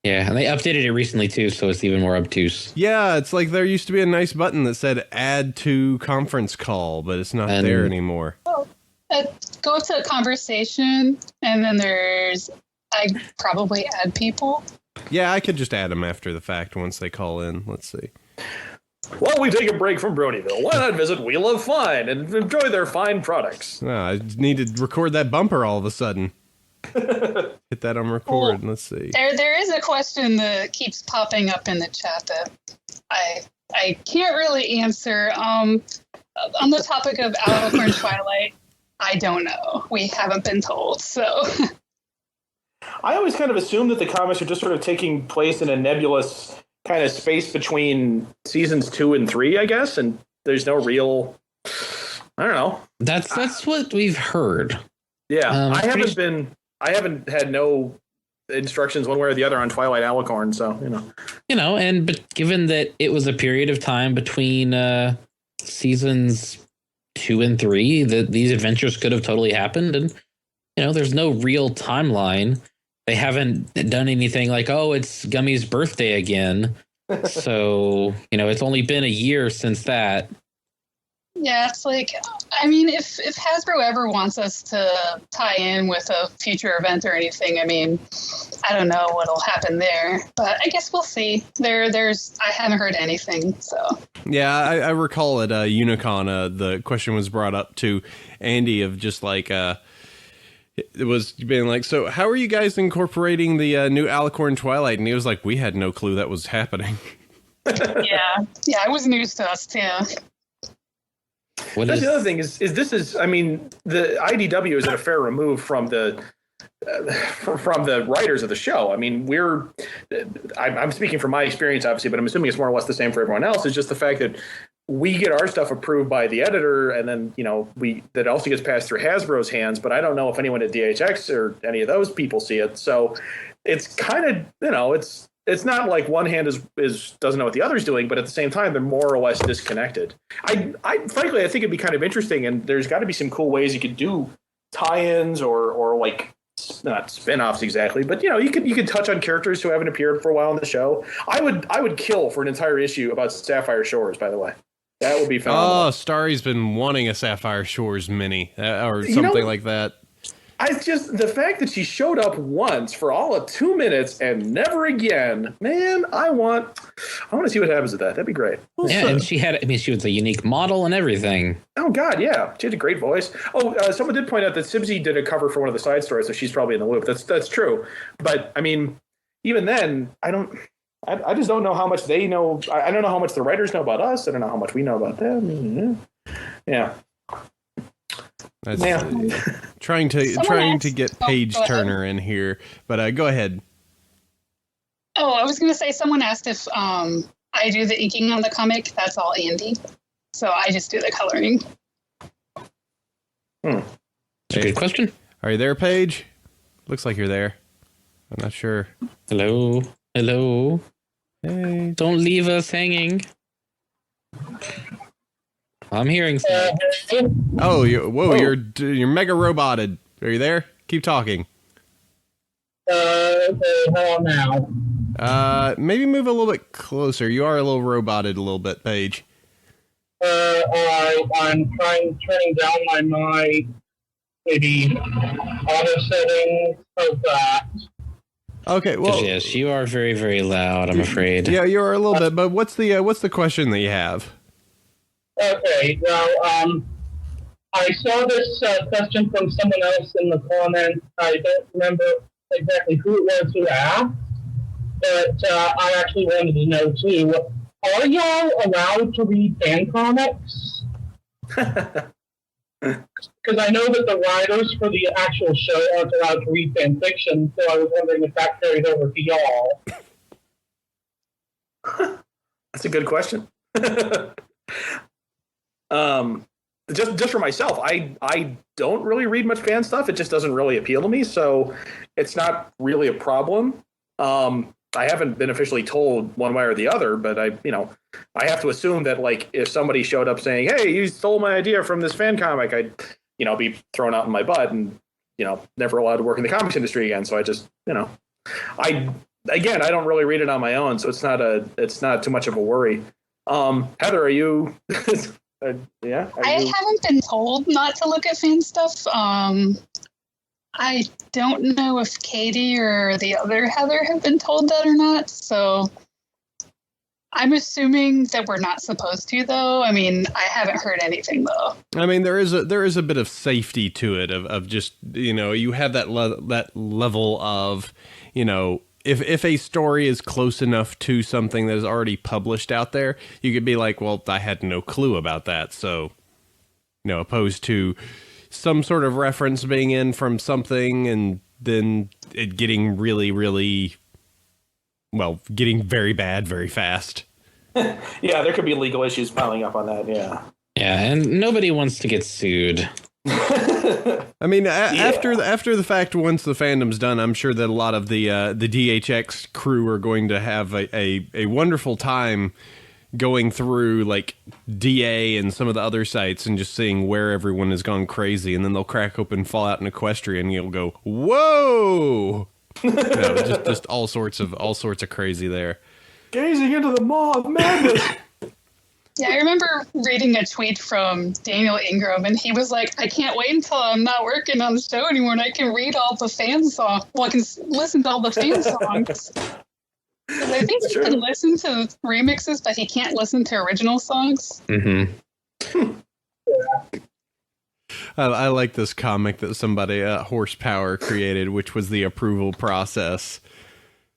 Yeah, and they updated it recently too, so it's even more obtuse. Yeah, it's like there used to be a nice button that said add to conference call, but it's not there anymore. Go to conversation, and then I probably add people. Yeah, I could just add them after the fact once they call in. Let's see. While we take a break from Bronyville, why not visit Wheel of Fine and enjoy their fine products? I need to record that bumper all of a sudden. Hit that on record. Let's see. There is a question that keeps popping up in the chat that I can't really answer. On the topic of Alicorn Twilight, I don't know. We haven't been told, so. I always kind of assumed that the comics are just sort of taking place in a nebulous kind of space between seasons 2 and 3, I guess, and there's no real. I don't know. That's what we've heard. Yeah, I haven't had no instructions one way or the other on Twilight Alicorn, so but given that it was a period of time between seasons 2 and 3, that these adventures could have totally happened, and there's no real timeline. They haven't done anything like, oh, it's Gummy's birthday again, so it's only been a year since that. Yeah, it's like, I mean, if Hasbro ever wants us to tie in with a future event or anything, I mean, I don't know what'll happen there, but I guess we'll see. I haven't heard anything, so. Yeah, I recall at Unicon, the question was brought up to Andy of just like, it was being like, so how are you guys incorporating the new Alicorn Twilight? And he was like, we had no clue that was happening. Yeah, it was news to us too. That's the other thing is I mean, the IDW is at a fair remove from the writers of the show. I mean, I'm speaking from my experience, obviously, but I'm assuming it's more or less the same for everyone else. It's just the fact that we get our stuff approved by the editor, and then that also gets passed through Hasbro's hands. But I don't know if anyone at DHX or any of those people see it. So it's kind of it's not like one hand is doesn't know what the other's doing, but at the same time they're more or less disconnected. I frankly I think it'd be kind of interesting, and there's got to be some cool ways you could do tie-ins or like not spin-offs exactly, but you could touch on characters who haven't appeared for a while on the show. I would kill for an entire issue about Sapphire Shores, by the way. That would be phenomenal. Oh, Starry's been wanting a Sapphire Shores mini or something like that. The fact that she showed up once for all of 2 minutes and never again, man, I want to see what happens with that. That'd be great. Yeah, and she was a unique model and everything. Oh God, yeah, she had a great voice. Oh, someone did point out that Sibsy did a cover for one of the side stories, so she's probably in the loop. That's true. But I mean, even then, I just don't know how much they know. I don't know how much the writers know about us. I don't know how much we know about them. Yeah. That's trying to get Paige Turner in here, but go ahead. Oh, I was going to say, someone asked if I do the inking on the comic. That's all Andy, so I just do the coloring. That's a good question. Are you there, Paige? Looks like you're there. I'm not sure. Hello. Hey. Don't leave us hanging. I'm hearing. Oh, you're mega roboted. Are you there? Keep talking. Okay, how now? Maybe move a little bit closer. You are a little roboted a little bit, Paige. I'm turning down my mic, maybe auto settings, of that. Okay, well, yes, you are very, very loud, I'm afraid. Yeah, you are a little bit, but what's the question that you have? Okay, well, I saw this question from someone else in the comments. I don't remember exactly who it was who asked, but I actually wanted to know too. Are y'all allowed to read fan comics? Because I know that the writers for the actual show aren't allowed to read fan fiction, so I was wondering if that carried over to y'all. That's a good question. Just for myself, I don't really read much fan stuff. It just doesn't really appeal to me, so it's not really a problem. I haven't been officially told one way or the other, but I have to assume that like if somebody showed up saying, "Hey, you stole my idea from this fan comic," I'd be thrown out in my butt and never allowed to work in the comics industry again. So I just I don't really read it on my own, so it's not too much of a worry. Heather, are you? Yeah, I haven't been told not to look at fan stuff. I don't know if Katie or the other Heather have been told that or not, so I'm assuming that we're not supposed to, though. I mean, I haven't heard anything, though. I mean, there is a bit of safety to it of just, you have that level of, if a story is close enough to something that is already published out there, you could be like, well, I had no clue about that, so, opposed to some sort of reference being in from something and then it getting really, really, getting very bad very fast. Yeah, there could be legal issues piling up on that, yeah. Yeah, and nobody wants to get sued. I mean, after the fact, once the fandom's done, I'm sure that a lot of the DHX crew are going to have a wonderful time going through like DA and some of the other sites and just seeing where everyone has gone crazy, and then they'll crack open Fallout and Equestria, and you'll go, "Whoa!" just all sorts of crazy there. Gazing into the maw of madness. Yeah, I remember reading a tweet from Daniel Ingram, and he was like, "I can't wait until I'm not working on the show anymore, and I can read all the fan songs. Well, I can listen to all the fan songs." I think he can listen to remixes, but he can't listen to original songs. Mm-hmm. I like this comic that somebody Horsepower created, which was the approval process.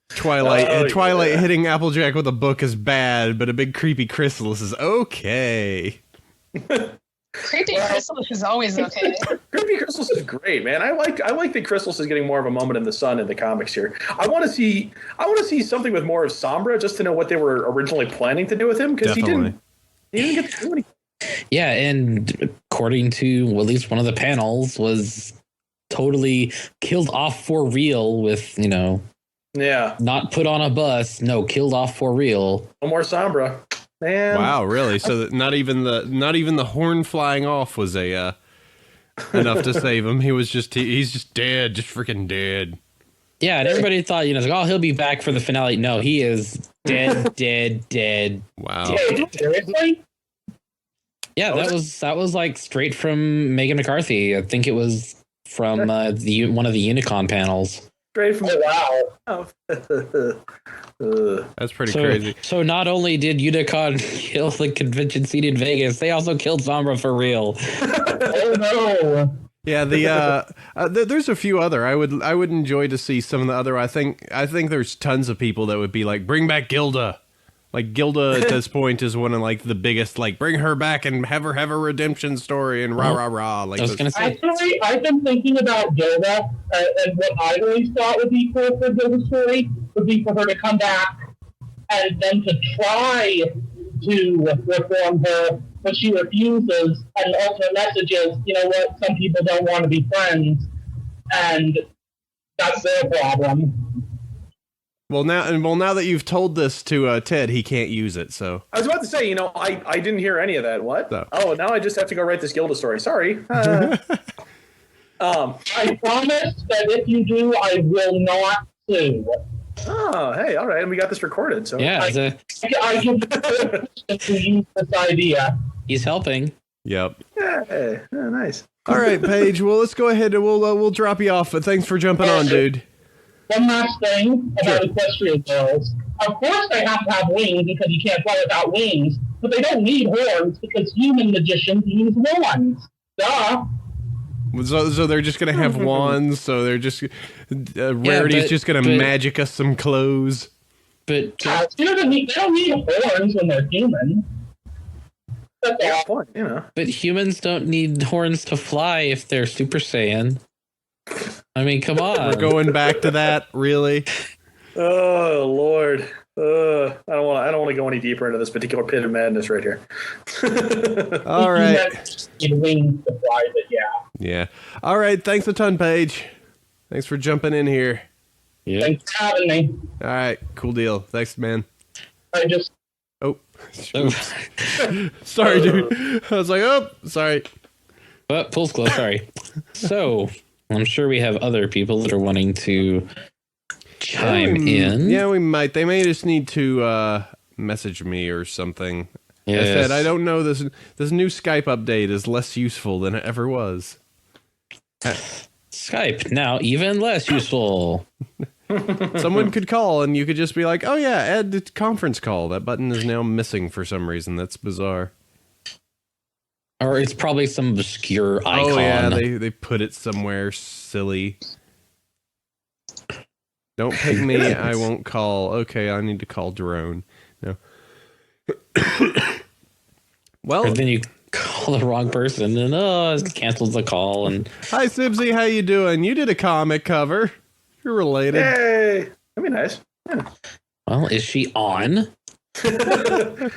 Twilight hitting Applejack with a book is bad, but a big creepy chrysalis is okay. Creepy Chrysalis is always okay. Creepy Chrysalis is great, man. I like that Chrysalis is getting more of a moment in the sun in the comics here. I want to see something with more of Sombra, just to know what they were originally planning to do with him, because he didn't get to do anything. Yeah, and according to at least one of the panels, was totally killed off for real with not put on a bus. No, killed off for real. No more Sombra. Man. Wow, really? So that not even the horn flying off was enough to save him. He's just dead, just freaking dead. Yeah, and everybody thought he'll be back for the finale. No, he is dead, dead. Wow. Seriously? Yeah, that was like straight from Megan McCarthy. I think it was from one of the Unicon panels. Straight from wow. That's pretty crazy. So not only did Unicon kill the convention seat in Vegas, they also killed Sombra for real. Oh no. Yeah, there's a few other. I would enjoy to see some of the other. I think there's tons of people that would be like, bring back Gilda. Like Gilda at this point is one of like the biggest, like bring her back and have her have a redemption story and rah. Like I was gonna say. Actually, I've been thinking about Gilda, and what I always thought would be cool for Gilda's story would be for her to come back and then to try to reform her, but she refuses. And the ultimate message is, you know what? Some people don't want to be friends, and that's their problem. Well, now that you've told this to Ted, he can't use it. So I was about to say, I didn't hear any of that. What? No. Oh, now I just have to go write this Gilda story. Sorry. I promise that if you do, I will not sue. Oh, hey, all right, and we got this recorded. So Yeah, I give permission to use this idea. he's helping. yep. yeah, nice. All right, Paige. Well, let's go ahead and we'll drop you off. But thanks for jumping on, dude. One last thing about equestrian girls. Of course they have to have wings because you can't fly without wings, but they don't need horns because human magicians use wands. Duh. So they're just gonna have wands. So they're just Rarity's just gonna magic us some clothes. But They don't need horns when they're human. That's all. Point, but humans don't need horns to fly if they're Super Saiyan. I mean, come on. We're going back to that, really? Oh Lord. I don't want to go any deeper into this particular pit of madness right here. All right. Need wings to fly, but yeah. Yeah. All right. Thanks a ton, Paige. Thanks for jumping in here. Yeah. Thanks for having me. All right. Cool deal. Thanks, man. I just Oh. Sorry, dude. I was like, oh, sorry. But pulls close. Sorry. So I'm sure we have other people that are wanting to chime in. Yeah, we might. They may just need to message me or something. Yes. I said, I don't know. This new Skype update is less useful than it ever was. Skype now even less useful. Someone could call and you could just be like, oh yeah, add the conference call. That button is now missing for some reason. That's bizarre. Or it's probably some obscure icon. Oh yeah, they put it somewhere silly. Don't pick me, I won't call. Okay, I need to call Drone. No. Well, Or then you call the wrong person and it cancels the call. And hi Sibsy, how you doing? You did a comic cover. You're related. Hey, that'd be nice. Yeah. well, is she on? Are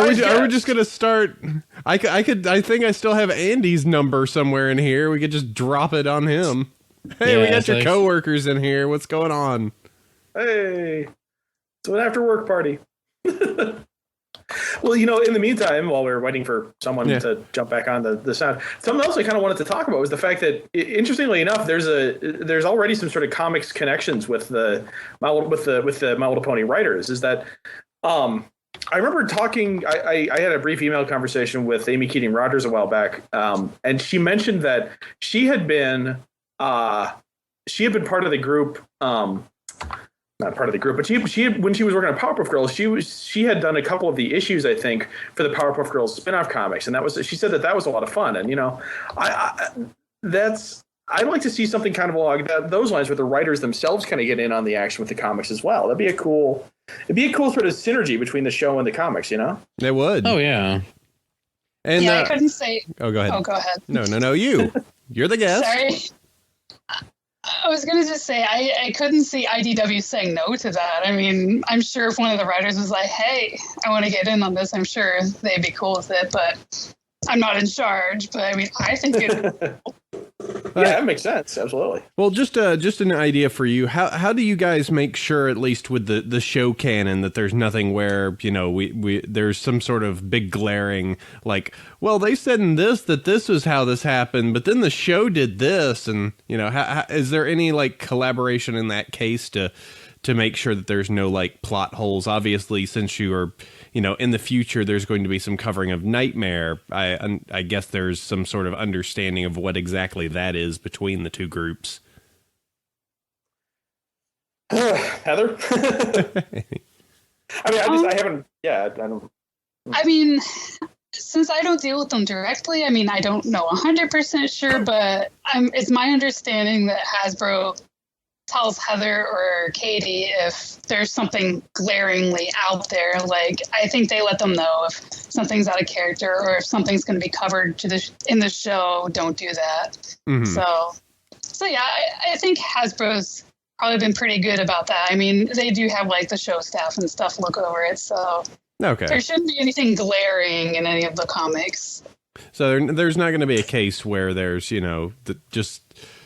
we just gonna start? I think I still have Andy's number somewhere in here. We could just drop it on him. Hey, Yeah, we got it's your like- coworkers in here. What's going on? Hey, it's an after work party. Well, in the meantime, while we're waiting for someone to jump back on the sound, something else I kind of wanted to talk about was the fact that, interestingly enough, there's already some sort of comics connections with the My Little Pony writers. Is that I remember talking. I had a brief email conversation with Amy Keating Rogers a while back, and she mentioned that she had been part of the group. Not part of the group, but she had, when she was working on Powerpuff Girls, she had done a couple of the issues, I think, for the Powerpuff Girls spin-off comics, and she said that was a lot of fun. And I'd like to see something kind of along those lines where the writers themselves kind of get in on the action with the comics as well. It'd be a cool sort of synergy between the show and the comics. It would. Oh yeah. And I couldn't say. oh, go ahead. Oh, go ahead. No, you're the guest. Sorry. I was going to just say, I couldn't see IDW saying no to that. I mean, I'm sure if one of the writers was like, hey, I want to get in on this, I'm sure they'd be cool with it, but I'm not in charge. But I mean, I think it. Yeah, that makes sense. Absolutely. Well, just an idea for you. How do you guys make sure, at least with the show canon, that there's nothing where we there's some sort of big glaring like, well, they said in this that this was how this happened, but then the show did this, and is there any like collaboration in that case to make sure that there's no like plot holes? Obviously, since you are in the future, there's going to be some covering of Nightmare. I guess there's some sort of understanding of what exactly that is between the two groups. Heather? I mean, I haven't. Yeah, I don't. I mean, since I don't deal with them directly, I mean, I don't know 100% sure, but it's my understanding that Hasbro tells Heather or Katie if there's something glaringly out there. Like, I think they let them know if something's out of character or if something's going to be covered in the show. Don't do that. Mm-hmm. So yeah, I think Hasbro's probably been pretty good about that. I mean, they do have like the show staff and stuff look over it, so okay, there shouldn't be anything glaring in any of the comics. So there's not going to be a case where there's just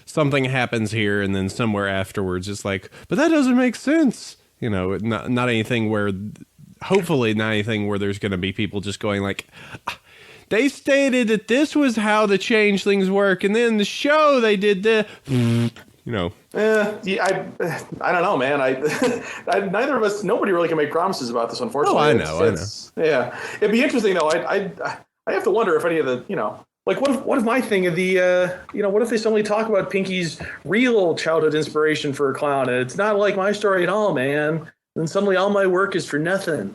something happens here and then somewhere afterwards it's like, but that doesn't make sense. not anything where, hopefully not anything where there's going to be people just going like, they stated that this was how the change things work, and then the show they did the, Yeah, I don't know, man. Neither of us, nobody really can make promises about this, unfortunately. Oh, I know. Yeah, it'd be interesting though. I have to wonder if any of the, like what if my thing of the, what if they suddenly talk about Pinky's real childhood inspiration for a clown, and it's not like my story at all, man. And suddenly all my work is for nothing,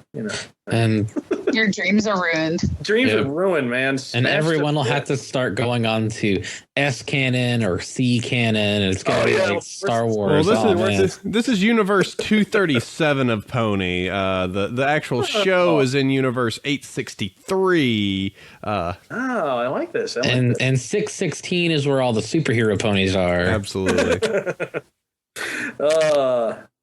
And your dreams are ruined. Dreams are ruined, man. And everyone will have to start going on to S canon or C canon. And it's going to be like Star Wars. Well, this is Universe 237 of Pony. The actual show is in Universe 863. I like this. And 616 is where all the superhero ponies are. Absolutely.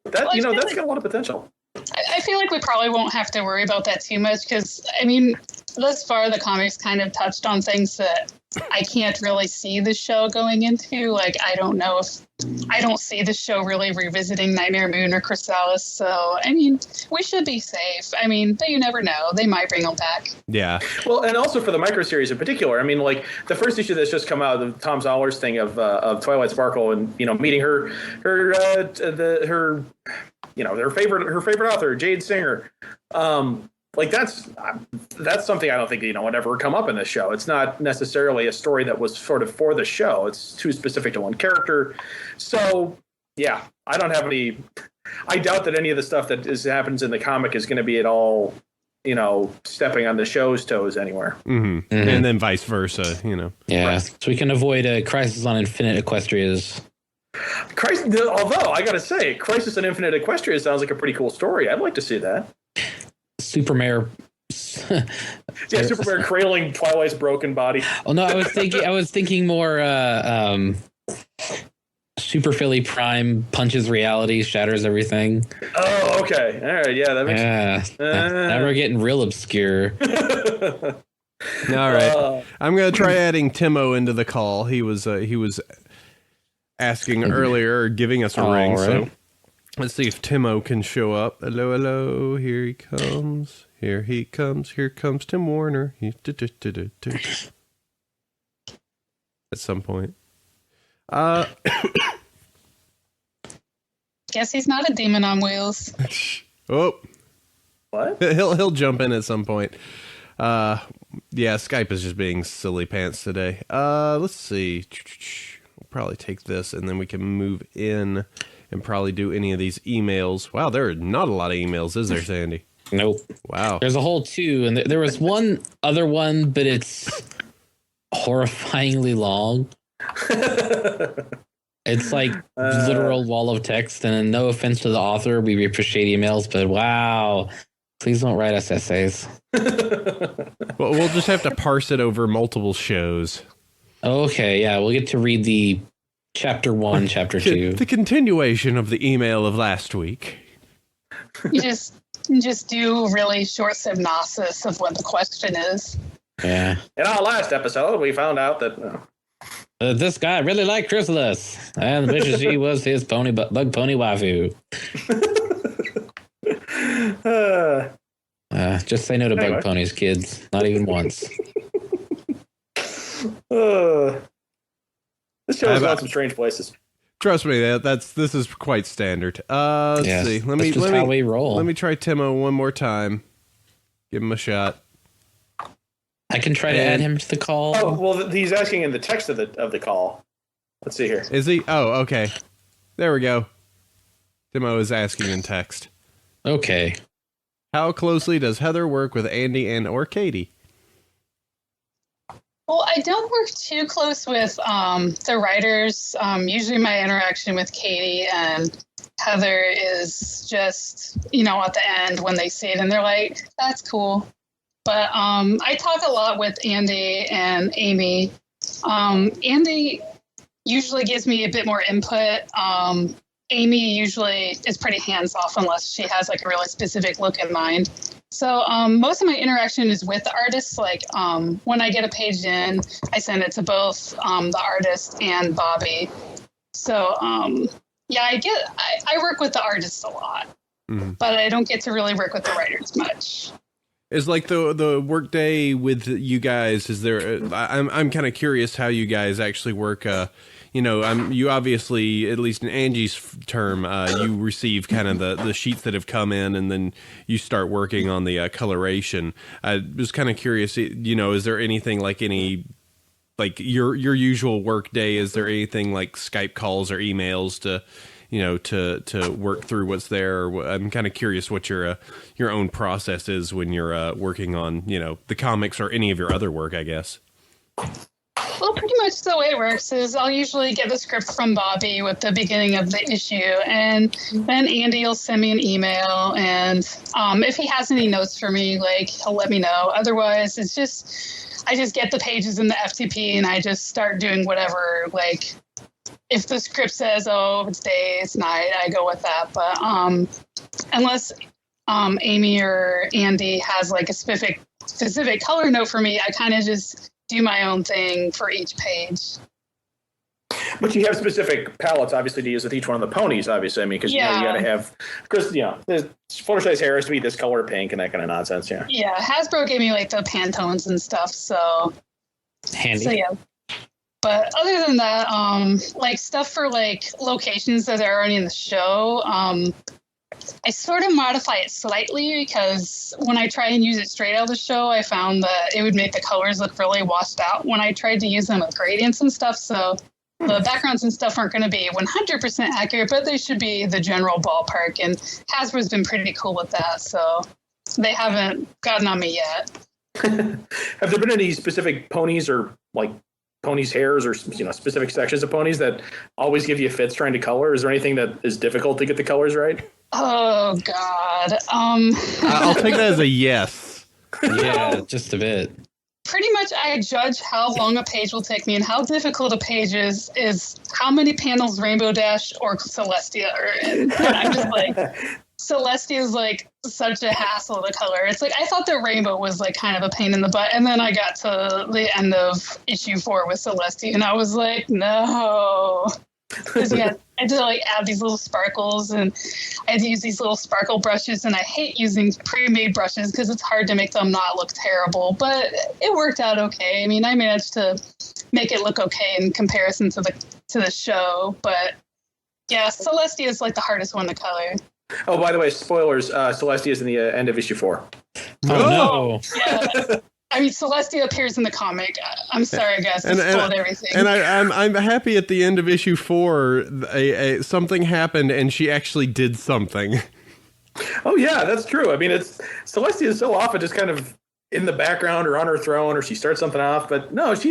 That's got a lot of potential. I feel like we probably won't have to worry about that too much because, thus far the comics kind of touched on things that I can't really see the show going into. Like, I don't see the show really revisiting Nightmare Moon or Chrysalis. So, we should be safe. But you never know. They might bring them back. Yeah. Well, and also for the micro series in particular. Like the first issue that's just come out, the Tom Zoller's thing of Twilight Sparkle, and meeting her favorite author, Jade Singer. That's something I don't think would ever come up in this show. It's not necessarily a story that was sort of for the show. It's too specific to one character. So yeah, I don't have any. I doubt that any of the stuff that happens in the comic is going to be at all, stepping on the show's toes anywhere. Mm-hmm. Mm-hmm. And then vice versa. Yeah, right. So we can avoid a Crisis on Infinite Equestria's. Although I gotta say, Crisis on Infinite Equestria sounds like a pretty cool story. I'd like to see that. Supermare. Supermare cradling Twilight's broken body. Oh no, I was thinking more Super Philly Prime punches reality, shatters everything. Oh, okay. All right, yeah, that makes sense. Now we're getting real obscure. All right. I'm gonna try adding Timo into the call. He was asking earlier, giving us a ring. Right. So let's see if Timo can show up. Hello. Here he comes. Here comes Tim Warner. At some point. Guess he's not a demon on wheels. Oh. What? He'll jump in at some point. Yeah, Skype is just being silly pants today. Let's see. Probably take this and then we can move in and probably do any of these emails. Wow, there are not a lot of emails, is there, Sandy? Nope. Wow. There's a whole 2, and there was one other one, but it's horrifyingly long. It's like literal wall of text, and no offense to the author, we appreciate emails, but wow, please don't write us essays. Well, we'll just have to parse it over multiple shows. Okay, yeah, we'll get to read the chapter 1, chapter 2. The continuation of the email of last week. You just do really short synopsis of what the question is. Yeah. In our last episode, we found out that this guy really liked Chrysalis, and the bitch she was his bug pony waifu. Just say no to bug ponies, kids. Not even once. This show has gone some strange places. Trust me, this is quite standard. Let's see. Let me how we roll. Let me try Timo one more time. Give him a shot. I can try to add him to the call. Oh well, he's asking in the text of the call. Let's see here. Is he? Oh, okay. There we go. Timo is asking in text. Okay. How closely does Heather work with Andy or Katie? Well, I don't work too close with the writers. Usually my interaction with Katie and Heather is just, at the end when they see it and they're like, that's cool. But I talk a lot with Andy and Amy. Andy usually gives me a bit more input. Amy usually is pretty hands-off unless she has like a really specific look in mind. So most of my interaction is with the artists. Like when I get a page in, I send it to both the artist and Bobby. So I work with the artists a lot. but I don't get to really work with the writers much. Is like the work day with you guys, is there, I'm kind of curious how you guys actually work. You obviously, at least in Angie's term, you receive kind of the sheets that have come in, and then you start working on the coloration. I was kind of curious, is there anything like your usual work day? Is there anything like Skype calls or emails to work through what's there? I'm kind of curious what your own process is when you're working on, the comics or any of your other work, I guess. Well, pretty much the way it works is I'll usually get the script from Bobby with the beginning of the issue, and then Andy will send me an email, and if he has any notes for me, like, he'll let me know. Otherwise, I just get the pages in the FTP and I just start doing whatever, like, if the script says, oh, it's day, it's night, I go with that. But unless Amy or Andy has like a specific color note for me, I kind of just do my own thing for each page. But you have specific palettes, obviously, to use with each one of the ponies, obviously. I mean, because you got to have, because the Fluttershy's hair has to be this color pink and that kind of nonsense. Yeah. Yeah, Hasbro gave me like the Pantones and stuff, so handy. So yeah. But other than that, like stuff for like locations that are already in the show, I sort of modify it slightly because when I try and use it straight out of the show, I found that it would make the colors look really washed out when I tried to use them with gradients and stuff. So the backgrounds and stuff aren't going to be 100% accurate, but they should be the general ballpark. And Hasbro's been pretty cool with that, so they haven't gotten on me yet. Have there been any specific ponies or like ponies' hairs or specific sections of ponies that always give you fits trying to color? Is there anything that is difficult to get the colors right? Oh God. I'll take that as a yes. Yeah, just a bit. Pretty much I judge how long a page will take me, and how difficult a page is how many panels Rainbow Dash or Celestia are in. And I'm just like, Celestia is like such a hassle to color. It's like I thought that Rainbow was like kind of a pain in the butt, and then I got to the end of issue 4 with Celestia, and I was like, no. Because I had to like add these little sparkles, and I had to use these little sparkle brushes, and I hate using pre-made brushes because it's hard to make them not look terrible, but it worked out okay. I mean, I managed to make it look okay in comparison to the show, but yeah, Celestia is like the hardest one to color. Oh, by the way, spoilers, Celestia is in the end of issue 4. Oh no. Yeah. I mean, Celestia appears in the comic. I'm sorry, guys. I spoiled everything. And I'm happy at the end of issue 4, something happened and she actually did something. Oh yeah, that's true. I mean, Celestia is so often just kind of in the background or on her throne, or she starts something off. But no, she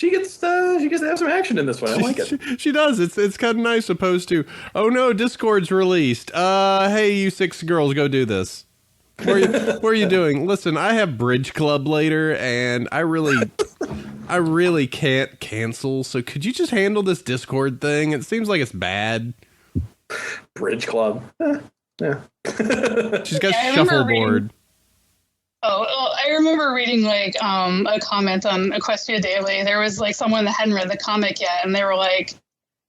gets to have some action in this one. I like it. She does. It's kind of nice, opposed to, oh no, Discord's released. Hey, you 6 girls, go do this. What are you doing? Listen, I have bridge club later, and I really can't cancel. So could you just handle this Discord thing? It seems like it's bad. Bridge club. Yeah. She's got shuffleboard. I remember reading like a comment on Equestria Daily. There was like someone that hadn't read the comic yet, and they were like,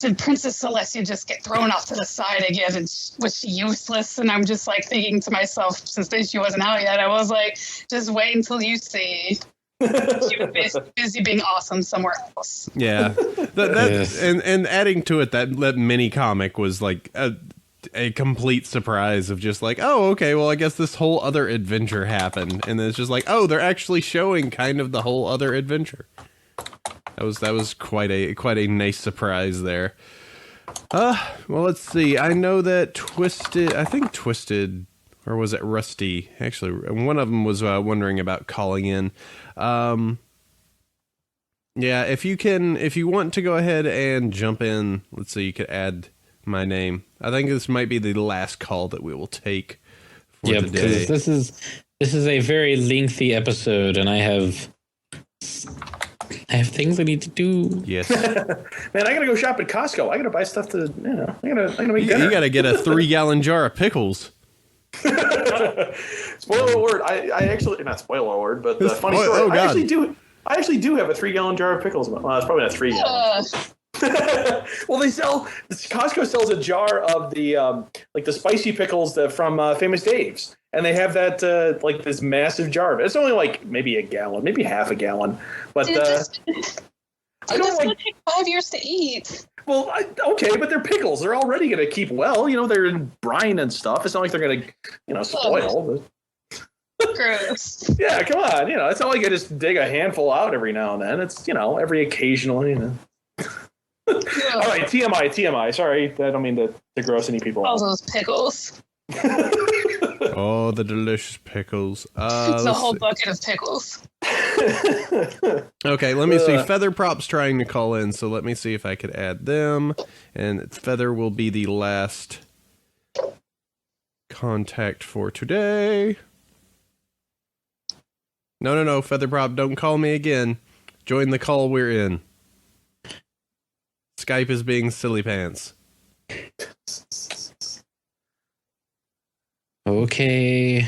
did Princess Celestia just get thrown off to the side again, and was she useless? And I'm just like thinking to myself, since the issue wasn't out yet, I was like, just wait until you see. She was busy being awesome somewhere else. Yeah, and adding to it, that mini comic was like a complete surprise of just like, oh, okay, well, I guess this whole other adventure happened, and then it's just like, oh, they're actually showing kind of the whole other adventure. That was quite a nice surprise there. Well, let's see. I know that Twisted, or was it Rusty? Actually, one of them was wondering about calling in. Yeah, if you want to go ahead and jump in, let's see, you could add my name. I think this might be the last call that we will take for the day. This is a very lengthy episode, and I have things I need to do. Yes. Man, I gotta go shop at Costco. I gotta buy stuff to, I gotta make dinner. You gotta get a 3-gallon jar of pickles. Spoiler alert! I actually, not spoiler alert, but funny story. Oh, I actually do have a 3-gallon jar of pickles. Well, it's probably not 3 gallons. Well, Costco sells a jar of the like the spicy pickles from Famous Dave's, and they have that like this massive jar. It's only like maybe a gallon, maybe half a gallon, but I don't It's like. gonna take 5 years to eat. Well, okay, but they're pickles. They're already going to keep well. They're in brine and stuff. It's not like they're going to, spoil. Gross. Yeah, come on. It's not like I just dig a handful out every now and then. It's, every occasionally. All right, TMI. Sorry, I don't mean to gross any people All out. those pickles. Oh, the delicious pickles. It's a whole bucket of pickles. Okay, let me see. Feather Prop's trying to call in, so let me see if I could add them. And Feather will be the last contact for today. No, Feather Prop, don't call me again. Join the call we're in. Skype is being silly pants. Okay.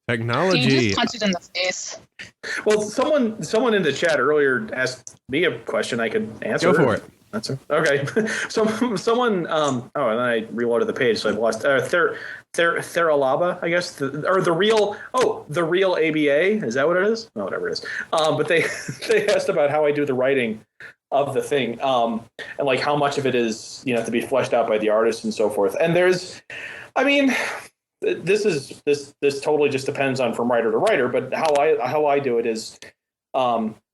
Technology. You just punch it in the face. Well, someone in the chat earlier asked me a question I could answer. Go for it. That's okay. Someone. And then I reloaded the page, so I've lost. Theralaba, I guess, the real ABA. Is that what it is? No, whatever it is. But they asked about how I do the writing of the thing, and like how much of it is to be fleshed out by the artist and so forth. And this totally just depends on from writer to writer. But how I do it is.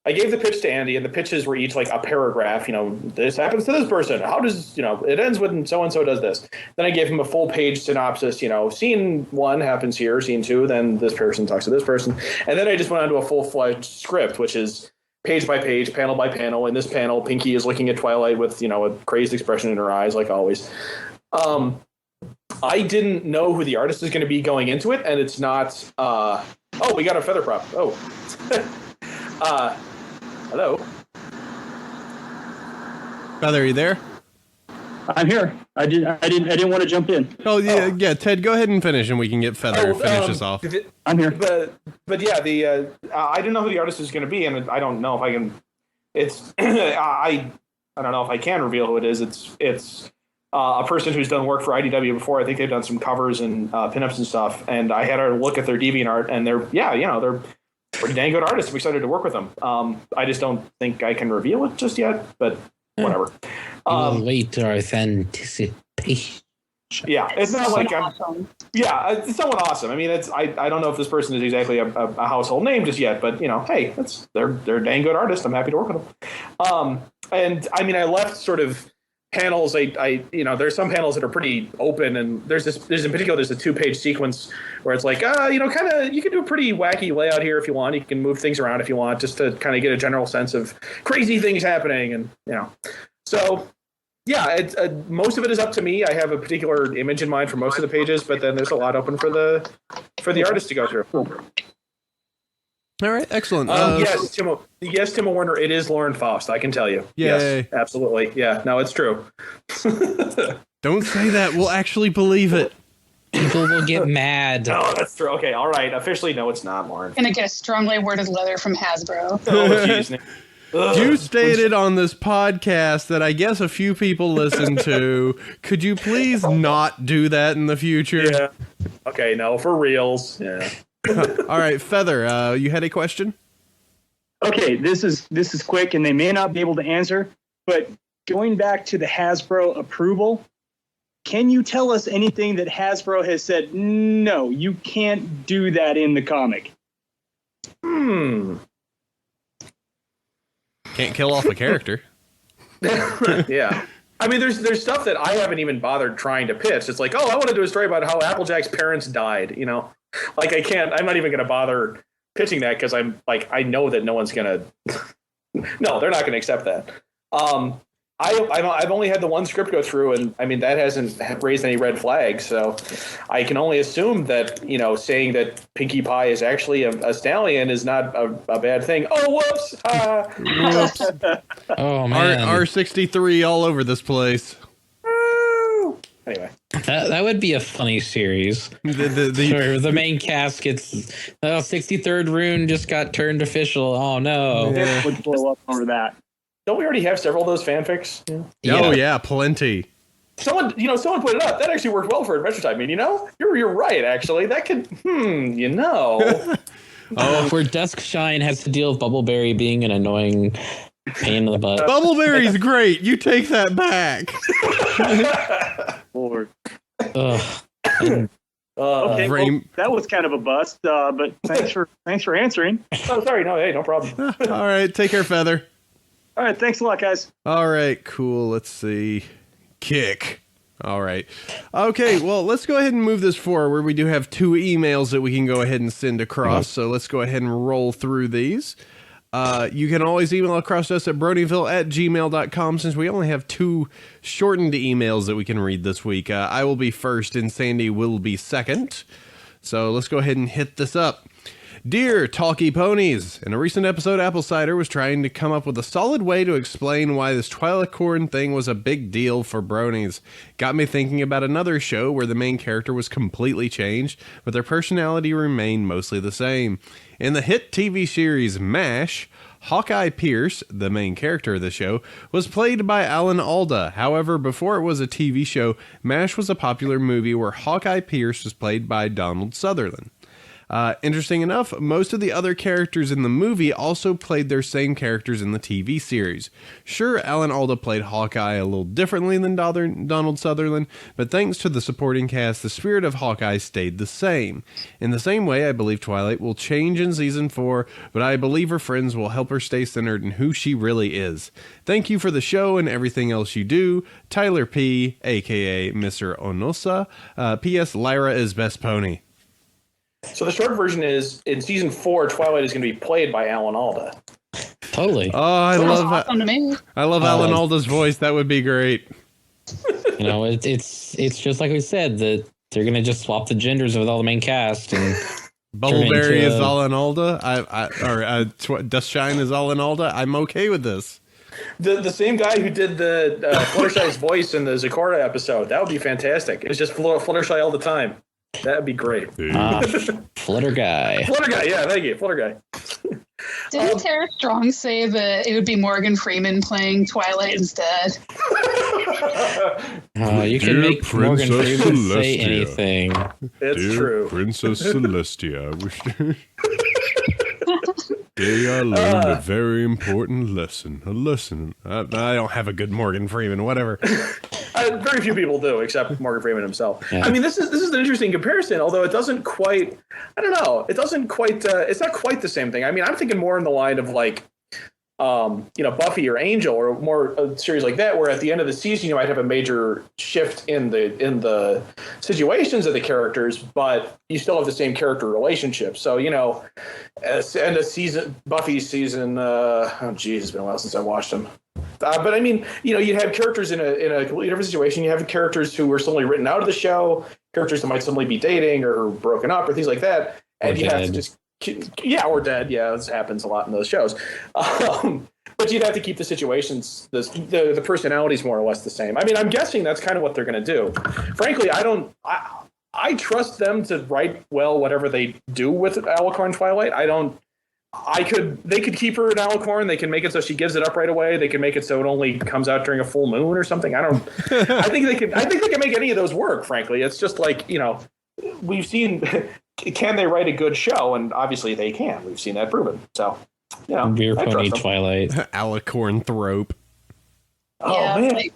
I gave the pitch to Andy, and the pitches were each like a paragraph. This happens to this person. How does it ends when so and so does this? Then I gave him a full page synopsis. Scene 1 happens here. Scene 2, then this person talks to this person, and then I just went on to a full-fledged script, which is page by page, panel by panel. In this panel, Pinky is looking at Twilight with a crazed expression in her eyes, like always. I didn't know who the artist is going to be going into it, and it's not. We got a Feather Prop. Hello. Feather, are you there? I'm here. I didn't want to jump in. Oh yeah. Ted, go ahead and finish, and we can get Feather finish us off. I'm here. But yeah, I didn't know who the artist is going to be, and I don't know if I can. It's I don't know if I can reveal who it is. It's a person who's done work for IDW before. I think they've done some covers and pinups and stuff. And I had a look at their DeviantArt, and they're pretty dang good artists. I'm excited to work with them. I just don't think I can reveal it just yet, but whatever. We'll wait our anticipation. Yeah, it's not like awesome. It's someone awesome. I mean, I don't know if this person is exactly a household name just yet, but hey, they're dang good artists. I'm happy to work with them. And I mean, I left sort of panels. There's some panels that are pretty open, and there's a 2-page sequence where it's like, kind of, you can do a pretty wacky layout here if you want. You can move things around if you want, just to kind of get a general sense of crazy things happening, and so. Yeah, most of it is up to me. I have a particular image in mind for most of the pages, but then there's a lot open for the artist to go through. All right, excellent. Yes, Timo Werner, it is Lauren Faust, I can tell you. Yay. Yes, absolutely. Yeah, no, it's true. Don't say that. We'll actually believe it. People will get mad. Oh, that's true. Okay, all right. Officially, no, it's not, Lauren. Gonna get a strongly worded letter from Hasbro. Oh, jeez. You stated on this podcast that I guess a few people listen to. Could you please not do that in the future? Yeah. Okay, no, for reals. Yeah. All right, Feather, you had a question? Okay, this is quick, and they may not be able to answer, but going back to the Hasbro approval, can you tell us anything that Hasbro has said, no, you can't do that in the comic? Can't kill off a character. Yeah. I mean, there's stuff that I haven't even bothered trying to pitch. It's like, I want to do a story about how Applejack's parents died, Like, I'm not even going to bother pitching that because I'm like, I know that no one's going to, no, they're not going to accept that. I've only had the one script go through, and I mean, that hasn't raised any red flags. So I can only assume that, saying that Pinkie Pie is actually a stallion is not a bad thing. Oh, whoops. Whoops. Oh, man. R63 all over this place. Anyway. That would be a funny series. Where the main cast gets 63rd rune just got turned official. Oh, no. Yeah, would blow up over that. Don't we already have several of those fanfics? Yeah. Oh yeah, plenty. Someone put it up. That actually worked well for Adventure Time. I mean, you're right. Actually, that could. Where Dusk Shine has to deal with Bubbleberry being an annoying pain in the butt. Bubbleberry's great. You take that back. Lord. Ugh. Okay, well, that was kind of a bust, but thanks for answering. Oh, sorry. No, hey, no problem. All right, take care, Feather. All right, thanks a lot, guys. All right, cool. Let's see. Kick. All right. Okay, well, let's go ahead and move this forward. We do have 2 emails that we can go ahead and send across, so let's go ahead and roll through these. You can always email across us at bronyville@gmail.com since we only have 2 shortened emails that we can read this week. I will be first and Sandy will be second. So let's go ahead and hit this up. Dear Talkie Ponies, in a recent episode, Apple Cider was trying to come up with a solid way to explain why this Twilicorn thing was a big deal for bronies. Got me thinking about another show where the main character was completely changed, but their personality remained mostly the same. In the hit TV series MASH, Hawkeye Pierce, the main character of the show, was played by Alan Alda. However, before it was a TV show, MASH was a popular movie where Hawkeye Pierce was played by Donald Sutherland. Interesting enough, most of the other characters in the movie also played their same characters in the TV series. Sure, Alan Alda played Hawkeye a little differently than Donald Sutherland, but thanks to the supporting cast, the spirit of Hawkeye stayed the same. In the same way, I believe Twilight will change in Season 4, but I believe her friends will help her stay centered in who she really is. Thank you for the show and everything else you do. Tyler P., a.k.a. Mr. Onosa. P.S. Lyra is best pony. So the short version is, in Season 4, Twilight is going to be played by Alan Alda. Totally. Oh, I love awesome to me. I love Alan Alda's voice. That would be great. It's just like we said, that they're going to just swap the genders with all the main cast. And Bubbleberry is Alan Alda. Dust Shine is Alan Alda. I'm okay with this. The same guy who did the Fluttershy's voice in the Zecora episode. That would be fantastic. It's just Fluttershy all the time. That would be great. Flutter Guy. Flutter Guy, yeah, thank you. Flutter Guy. Didn't Tara Strong say that it would be Morgan Freeman playing Twilight instead? You can make Morgan Freeman say anything. It's true. Princess Celestia, I wish today I learned a very important lesson. I don't have a good Morgan Freeman, whatever. Very few people do, except Morgan Freeman himself. Yeah. I mean, this is an interesting comparison, although it doesn't quite. I don't know. It doesn't quite. It's not quite the same thing. I mean, I'm thinking more in the line of like, Buffy or Angel, or more a series like that, where at the end of the season you might have a major shift in the situations of the characters, but you still have the same character relationship. So end of season, Buffy season. It's been a while since I watched them. But I mean, you have characters in a completely different situation. You have characters who were suddenly written out of the show, characters that might suddenly be dating or broken up or things like that, and you have to just. Yeah, or dead. Yeah, this happens a lot in those shows. But you'd have to keep the situations, the personalities more or less the same. I mean, I'm guessing that's kind of what they're going to do. Frankly, I trust them to write well whatever they do with Alicorn Twilight. They could keep her in Alicorn. They can make it so she gives it up right away. They can make it so it only comes out during a full moon or something. I think they can make any of those work, frankly. It's just like, we've seen. Can they write a good show? And obviously they can. We've seen that proven. So, Beer Pony Twilight. Alicorn Thrope. Oh, yeah, man.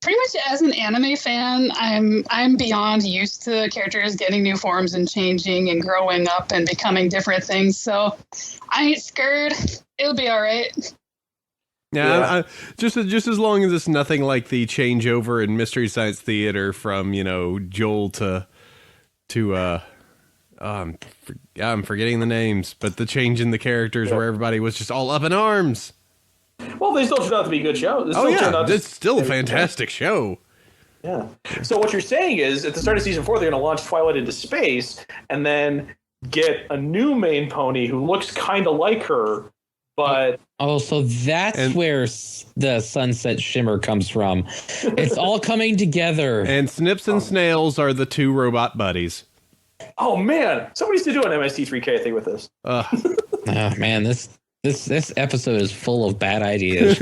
Pretty much as an anime fan, I'm beyond used to characters getting new forms and changing and growing up and becoming different things. So I ain't scared. It'll be all right. Yeah, just as long as it's nothing like the changeover in Mystery Science Theater from Joel to I'm forgetting the names, but the change in the characters where everybody was just all up in arms. Well, they still turned out to be good shows. It's still a fantastic show. Yeah. So what you're saying is, at the start of season 4, they're going to launch Twilight into space, and then get a new main pony who looks kind of like her, but so that's where the Sunset Shimmer comes from. It's all coming together. And Snips and Snails are the 2 robot buddies. Oh man, somebody needs to do an MST3K thing with this. Oh man, this This episode is full of bad ideas.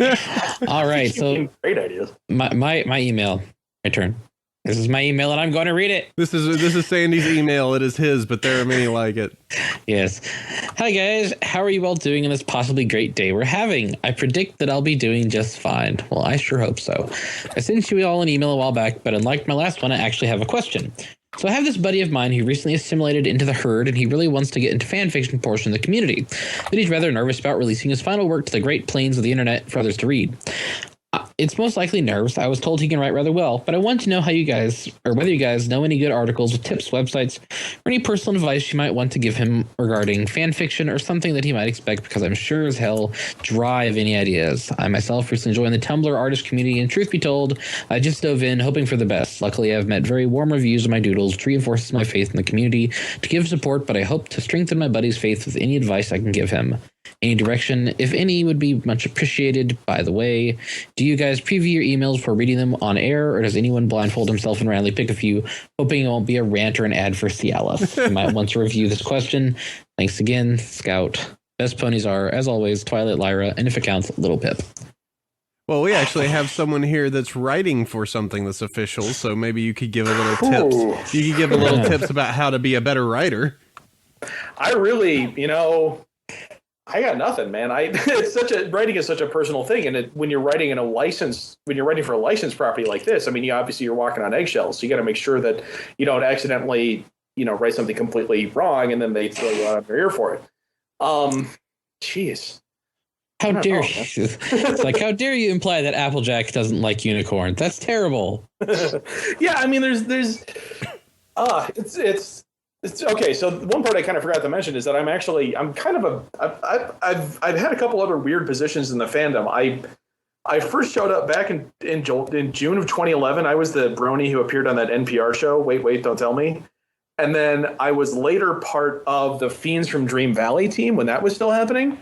All right, so great ideas. My email. My turn. This is my email, and I'm going to read it. This is Sandy's email. It is his, but there are many like it. Yes. Hi guys, how are you all doing on this possibly great day we're having? I predict that I'll be doing just fine. Well, I sure hope so. I sent you all an email a while back, but unlike my last one, I actually have a question. So I have this buddy of mine who recently assimilated into the herd, and he really wants to get into fan fiction portion of the community, but he's rather nervous about releasing his final work to the great plains of the internet for others to read. It's most likely nerves. I was told he can write rather well, but I want to know how you guys, or whether you guys know any good articles with tips, websites, or any personal advice you might want to give him regarding fan fiction or something that he might expect, because I'm sure as hell dry of any ideas. I myself recently joined the Tumblr artist community, and truth be told, I just dove in hoping for the best. Luckily, I've met very warm reviews of my doodles, which reinforces my faith in the community to give support, but I hope to strengthen my buddy's faith with any advice I can give him. Any direction, if any, would be much appreciated. By the way, do you guys preview your emails before reading them on air, or does anyone blindfold himself and randomly pick a few, hoping it won't be a rant or an ad for Cialis? You might want to review this question. Thanks again, Scout. Best ponies are, as always, Twilight Lyra, and if it counts, Little Pip. Well, we actually have someone here that's writing for something that's official, so maybe you could give a little tips. You could give a little tips about how to be a better writer. I really, I got nothing, man. Writing is such a personal thing, and when you're writing for a licensed property like this, I mean, you're walking on eggshells. So you got to make sure that you don't accidentally, write something completely wrong, and then they throw you out of your ear for it. Jeez. How dare you? It's like, how dare you imply that Applejack doesn't like unicorn? That's terrible. Yeah, I mean, it's okay. So one part I kind of forgot to mention is that I've had a couple other weird positions in the fandom. I first showed up back in June of 2011. I was the Brony who appeared on that NPR show. Wait, don't tell me. And then I was later part of the Fiends from Dream Valley team when that was still happening.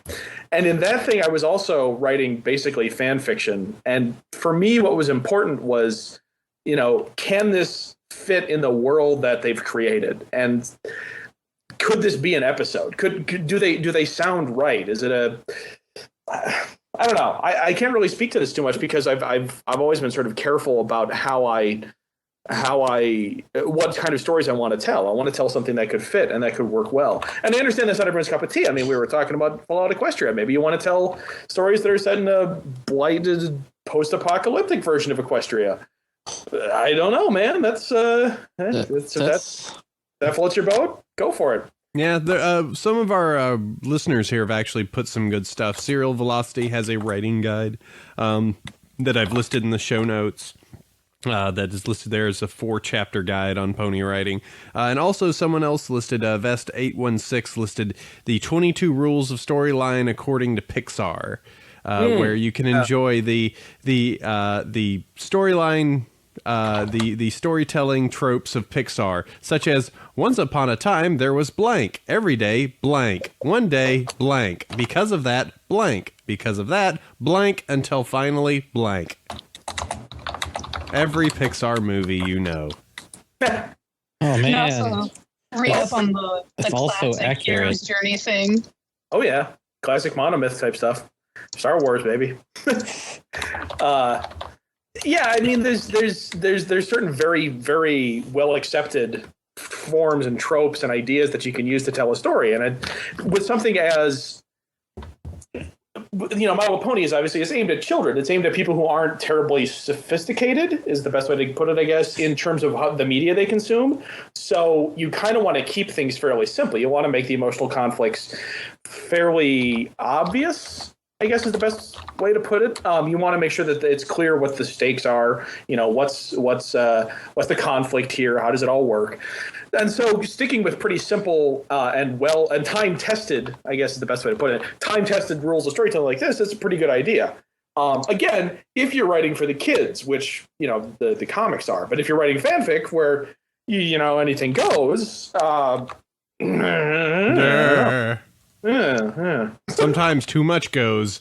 And in that thing, I was also writing basically fan fiction. And for me, what was important was, can this fit in the world that they've created, and could this be an episode? Do they sound right? Is it I don't know. I can't really speak to this too much because I've always been sort of careful about what kind of stories I want to tell. I want to tell something that could fit and that could work well. And I understand that's not everyone's cup of tea. I mean, we were talking about Fallout Equestria. Maybe you want to tell stories that are set in a blighted post-apocalyptic version of Equestria. I don't know, man. That floats your boat. Go for it. Yeah, some of our listeners here have actually put some good stuff. Cyril Velocity has a writing guide that I've listed in the show notes. That is listed there as a 4-chapter guide on pony writing. And also someone else listed, Vest816 listed the 22 rules of storyline according to Pixar, where you can enjoy the storyline, the storytelling tropes of Pixar, such as once upon a time there was blank, every day blank, one day blank, because of that blank, because of that blank, until finally blank. Every Pixar movie, Oh man! Also, read up on the classic accurate. Hero's Journey thing. Oh yeah, classic monomyth type stuff. Star Wars, baby. Yeah, I mean, there's certain very, very well accepted forms and tropes and ideas that you can use to tell a story, and with something as My Little Pony is obviously it's aimed at children. It's aimed at people who aren't terribly sophisticated, is the best way to put it, I guess, in terms of how the media they consume. So you kind of want to keep things fairly simple. You want to make the emotional conflicts fairly obvious, I guess is the best way to put it. You want to make sure that it's clear what the stakes are. What's the conflict here? How does it all work? And so sticking with pretty simple and time-tested, I guess is the best way to put it, time-tested rules of storytelling like this is a pretty good idea. Again, if you're writing for the kids, which, the comics are, but if you're writing fanfic where, anything goes, sometimes too much goes.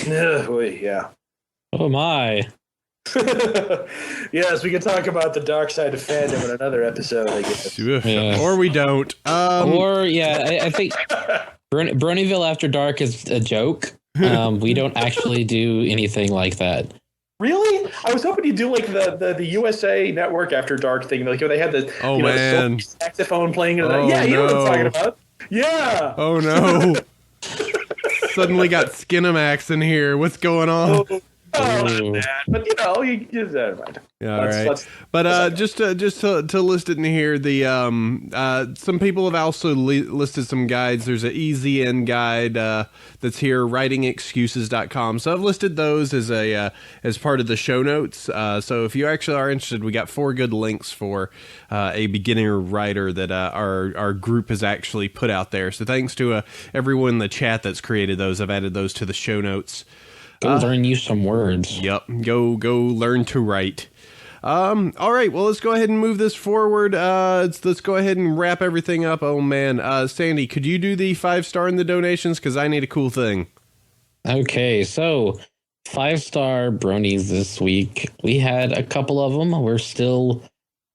Yeah. Oh my. Yes, we can talk about the dark side of fandom in another episode, I guess. Yeah. Or we don't. I think Bronyville After Dark is a joke. We don't actually do anything like that. Really? I was hoping you'd do like the USA Network After Dark thing. Like they had the the saxophone playing. Yeah, you know what I'm talking about. Yeah. Oh no. Suddenly got Skinamax in here. What's going on? But you never mind. Yeah, all right. But just to list it in here, the some people have also listed some guides. There's an easy end guide that's here, writingexcuses.com. So I've listed those as part of the show notes. So if you actually are interested, we got 4 good links for a beginner writer that our group has actually put out there. So thanks to everyone in the chat that's created those. I've added those to the show notes. Go learn you some words. Yep. Go learn to write. All right. Well, let's go ahead and move this forward. Let's go ahead and wrap everything up. Oh man, Sandy, could you do the 5-star in the donations? Because I need a cool thing. Okay, so 5-star bronies this week. We had a couple of them. We're still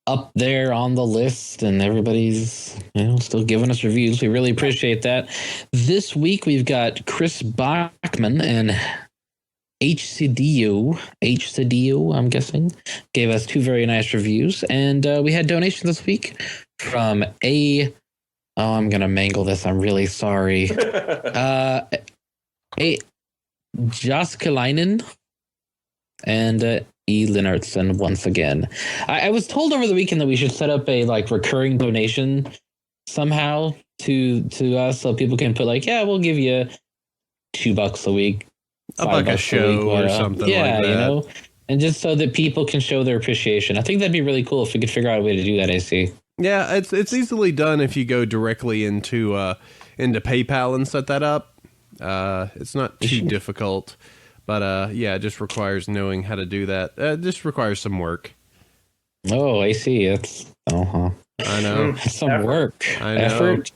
up there on the list, and everybody's still giving us reviews. We really appreciate that. This week we've got Chris Bachman and HCDU, I'm guessing, gave us 2 very nice reviews. And we had donations this week from I'm going to mangle this. I'm really sorry. Jaskalainen and E. Lennartson once again. I was told over the weekend that we should set up a recurring donation somehow to us so people can put we'll give you $2 a week. Like a show or something like that. And just so that people can show their appreciation. I think that'd be really cool if we could figure out a way to do that, AC. Yeah, it's easily done if you go directly into PayPal and set that up. It's not too difficult, but it just requires knowing how to do that. It just requires some work. Oh, I see. It's I know. Some work. I know. Effort.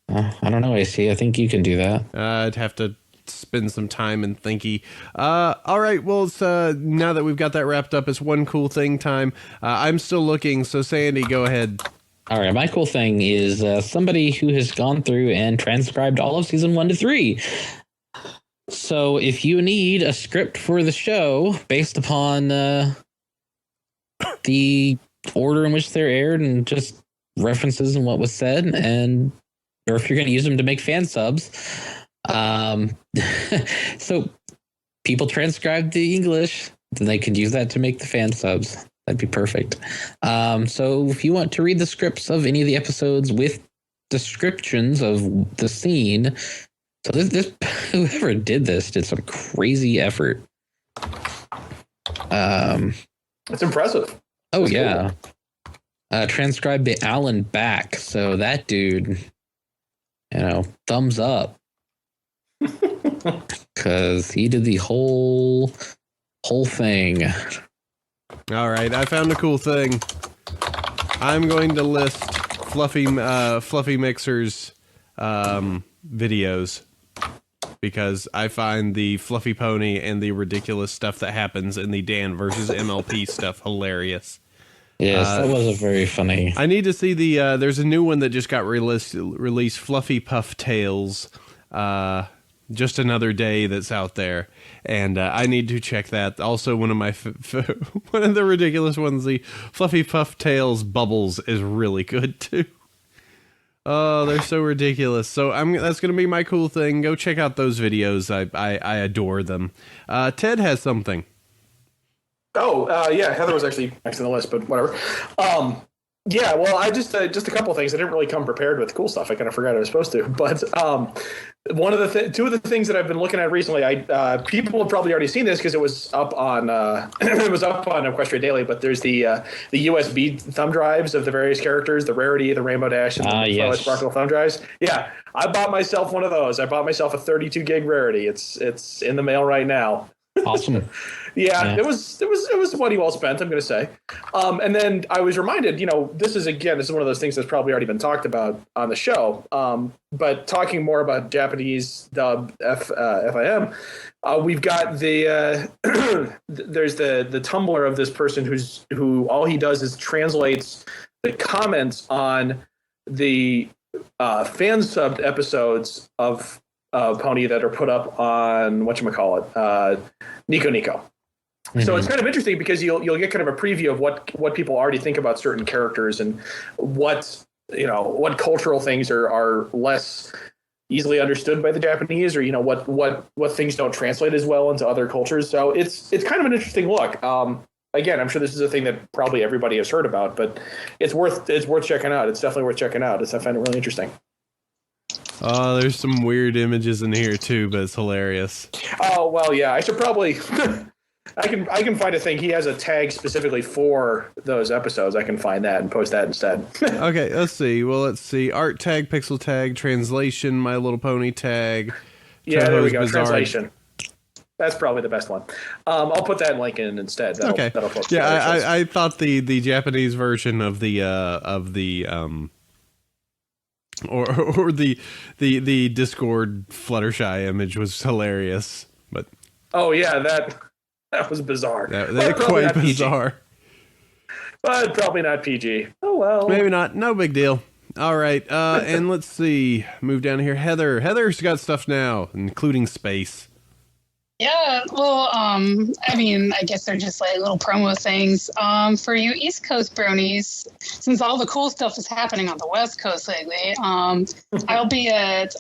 I don't know, AC. I think you can do that. I'd have to spend some time and thinky. All right, well, it's, now that we've got that wrapped up, it's one cool thing time. I'm still looking, so Sandy, go ahead. All right, my cool thing is somebody who has gone through and transcribed all of season 1 to 3. So if you need a script for the show based upon the order in which they're aired and just references and what was said, or if you're going to use them to make fan subs, so people transcribe the English, then they could use that to make the fan subs. That'd be perfect. So if you want to read the scripts of any of the episodes with descriptions of the scene, so this whoever did this did some crazy effort. It's impressive. Oh, that's yeah. Cool. Transcribed by Alan Back. So that dude, thumbs up. Because he did the whole thing. All right, I found a cool thing. I'm going to list Fluffy Mixer's videos because I find the Fluffy Pony and the ridiculous stuff that happens in the Dan versus MLP stuff hilarious. Yes, that was a very funny. I need to see the. There's a new one that just got released. Fluffy Puff Tales. Just Another Day that's out there, and I need to check that. Also, one of my one of the ridiculous ones, the Fluffy Puff Tales Bubbles, is really good too. Oh, they're so ridiculous. So that's going to be my cool thing. Go check out those videos. I adore them. Ted has something. Oh, yeah, Heather was actually next on the list, but whatever. Yeah, well, I just a couple of things. I didn't really come prepared with cool stuff. I kind of forgot I was supposed to. But two of the things that I've been looking at recently, people have probably already seen this because it was up on Equestria Daily. But there's the USB thumb drives of the various characters, the Rarity, the Rainbow Dash, and the Twilight Sparkle thumb drives. Yeah, I bought myself one of those. I bought myself a 32 gig Rarity. It's in the mail right now. Awesome. Yeah, it was money well spent, I'm going to say. And then I was reminded, this is one of those things that's probably already been talked about on the show. But talking more about Japanese dub FIM, we've got the there's the Tumblr of this person who all he does is translates the comments on the fan subbed episodes of Pony that are put up on whatchamacallit, Nico Nico. Mm-hmm. So it's kind of interesting because you'll get kind of a preview of what people already think about certain characters and what cultural things are less easily understood by the Japanese, or what things don't translate as well into other cultures. So it's kind of an interesting look. Again, I'm sure this is a thing that probably everybody has heard about, but it's worth checking out. It's definitely worth checking out. I find it really interesting. Oh, there's some weird images in here too, but it's hilarious. Oh well, yeah. I should probably. I can find a thing. He has a tag specifically for those episodes. I can find that and post that instead. Okay, let's see. Well, let's see. Art tag, pixel tag, translation, My Little Pony tag. Yeah, there we go. Bizarre. Translation. That's probably the best one. I'll put that link in instead. Okay. Yeah, I thought the Japanese version of the or the Discord Fluttershy image was hilarious. But oh yeah, that was bizarre. That's quite bizarre. But probably not PG. Oh well. Maybe not. No big deal. All right, and let's see. Move down here. Heather's got stuff now, including space. Yeah, well, I guess they're just like little promo things. For you East Coast bronies, since all the cool stuff is happening on the West Coast lately, I'll be at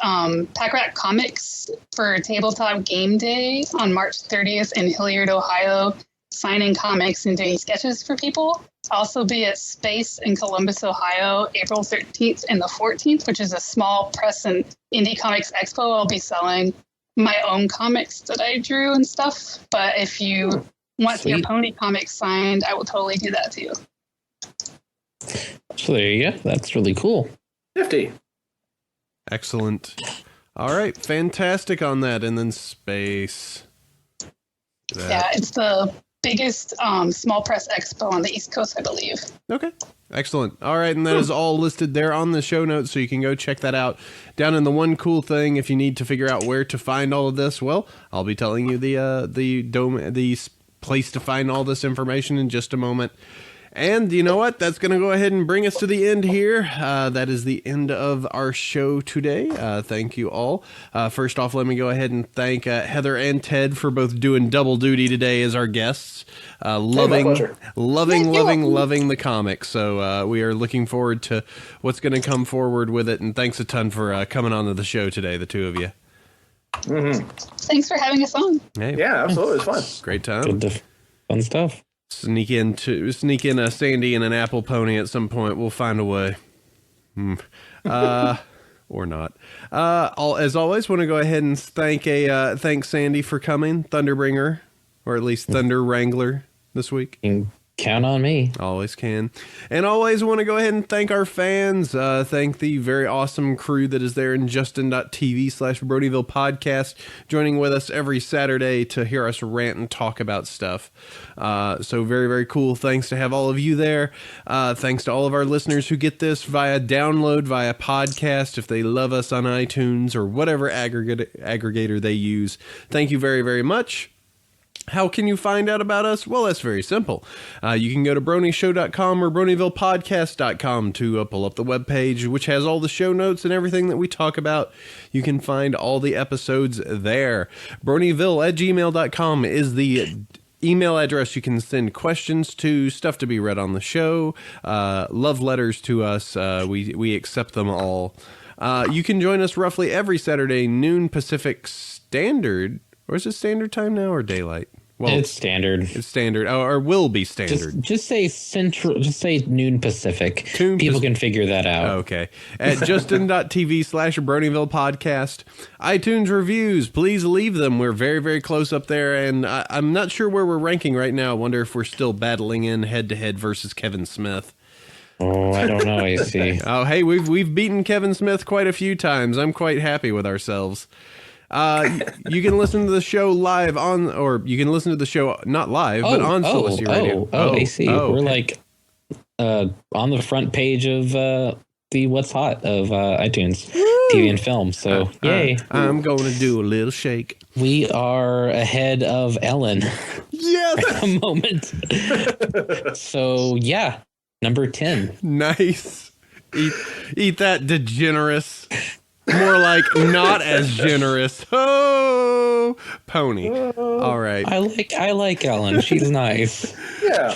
Pack Rat Comics for Tabletop Game Day on March 30th in Hilliard, Ohio, signing comics and doing sketches for people. I'll also be at Space in Columbus, Ohio, April 13th and the 14th, which is a small press and indie comics expo. I'll be selling my own comics that I drew and stuff. But if you want your Pony comics signed, I will totally do that too. So there you go. That's really cool. 50. Excellent. All right. Fantastic on that. And then Space. Yeah, it's the biggest small press expo on the East Coast, I believe. Okay. Excellent. All right, and that is all listed there on the show notes, so you can go check that out. Down in the one cool thing, if you need to figure out where to find all of this, well, I'll be telling you the place to find all this information in just a moment. And you know what? That's going to go ahead and bring us to the end here. That is the end of our show today. Thank you all. First off, let me go ahead and thank Heather and Ted for both doing double duty today as our guests. Loving the comics. So we are looking forward to what's going to come forward with it. And thanks a ton for coming on to the show today, the two of you. Mm-hmm. Thanks for having us on. Hey, yeah, absolutely. It's fun. Great time. Fun stuff. Sneak in a Sandy and an Apple Pony at some point. We'll find a way. Or not. As always, want to go ahead and thank Sandy for coming, Thunderbringer, or at least Thunder Wrangler this week. Count on me. Always can. And always want to go ahead and thank our fans. Thank the very awesome crew that is there in justin.tv/Bronyville podcast, joining with us every Saturday to hear us rant and talk about stuff. So very, very cool. Thanks to have all of you there. Thanks to all of our listeners who get this via download, via podcast, if they love us on iTunes or whatever aggregator they use. Thank you very, very much. How can you find out about us? Well, that's very simple. You can go to bronieshow.com or bronyvillepodcast.com to pull up the webpage, which has all the show notes and everything that we talk about. You can find all the episodes there. bronyville@gmail.com is the email address you can send questions to, stuff to be read on the show, love letters to us. We accept them all. You can join us roughly every Saturday, noon Pacific Standard. Or is it standard time now or daylight? Well, it's standard. It's standard, or will be standard. Just say central. Just say noon Pacific. People can figure that out. Okay. At justin.tv/Bronyville podcast. iTunes reviews, please leave them. We're very, very close up there, and I'm not sure where we're ranking right now. I wonder if we're still battling in head-to-head versus Kevin Smith. Oh, I don't know. I see. Oh, hey, we've beaten Kevin Smith quite a few times. I'm quite happy with ourselves. You can listen to the show live or you can listen to the show not live, but on Celestia Radio. I see. We're like on the front page of the What's Hot of iTunes TV and film. So yay! I'm going to do a little shake. We are ahead of Ellen. Yes, at the moment. So yeah, number 10. Nice. Eat that, degenerous. More like not as generous. Oh, pony. All right. I like Ellen. She's nice. Yeah.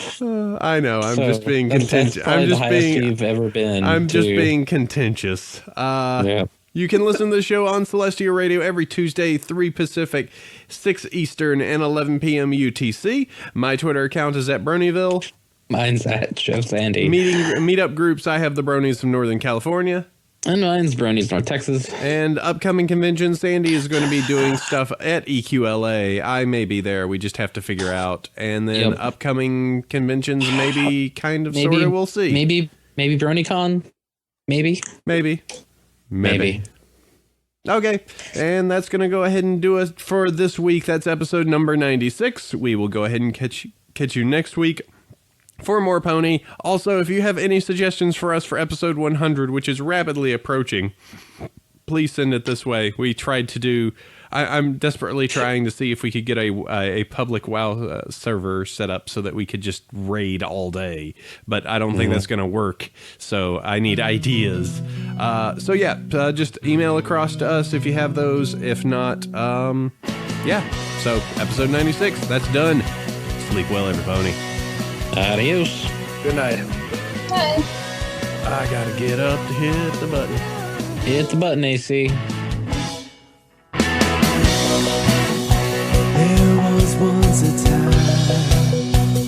I know. I'm So, just being that's contentious. probably I'm the just highest being. you've ever been. I'm just too. being contentious. Yeah. You can listen to the show on Celestia Radio every Tuesday, 3 Pacific, 6 Eastern, and 11 p.m. UTC. My Twitter account is at Bronyville. Mine's at Chef Sandy. Meetup groups, I have the Bronies from Northern California. And mine's Brony's North Texas. And upcoming conventions, Sandy is going to be doing stuff at EQLA. I may be there. We just have to figure out. And then upcoming conventions, maybe, kind of, sort of, we'll see. Maybe BronyCon? Maybe. Okay, and that's going to go ahead and do it for this week. That's episode number 96. We will go ahead and catch you next week for more Pony. Also, if you have any suggestions for us for episode 100, which is rapidly approaching, please send it this way. We tried to do... I'm desperately trying to see if we could get a public WoW server set up so that we could just raid all day. But I don't think that's going to work. So I need ideas. Just email across to us if you have those. If not, So episode 96, that's done. Sleep well, everybody. Adios. Good night. Bye. I gotta get up to hit the button. Hit the button, AC. There was once a time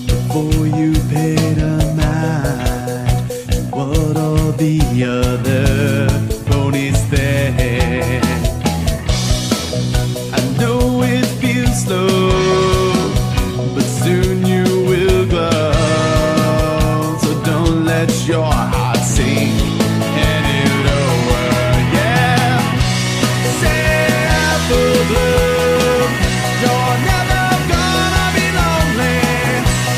before you paid a mind. What all the other ponies there? I know it feels slow, but soon you will glow. So don't let your heart sink any lower. Yeah, say apple bloom. You're never gonna be lonely.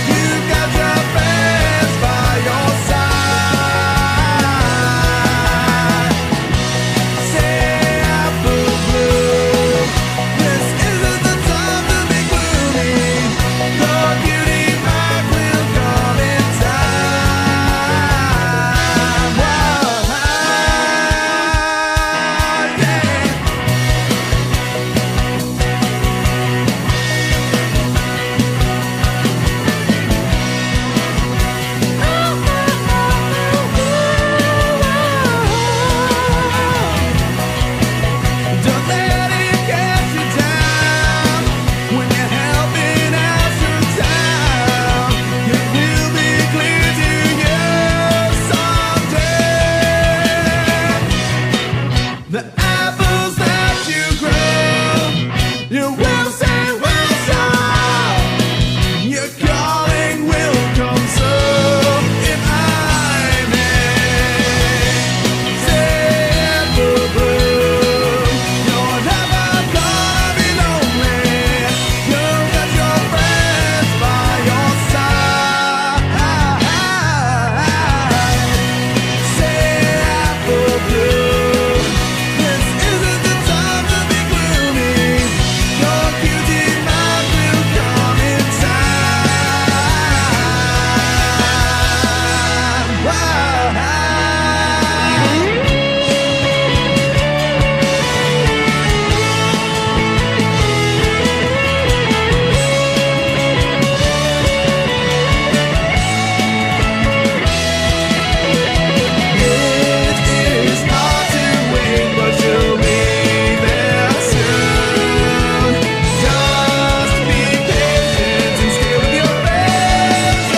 You've got your friends by your side. Say apple bloom. This isn't the time to be gloomy. The beauty mark will come in time. Whoa, yeah. Don't let it get you down when you're helping out your town. It will be clear to you someday. The apples that you grow, you will say, will sow. Your calling will come so if I may say apple bloom. You're never gonna be lonely. You've got your friends by your side. Say apple bloom. This isn't the time to be gloomy. Your cutie mark will come in time. It is hard to wait, but you'll be there soon. Just be patient and stay with your friends.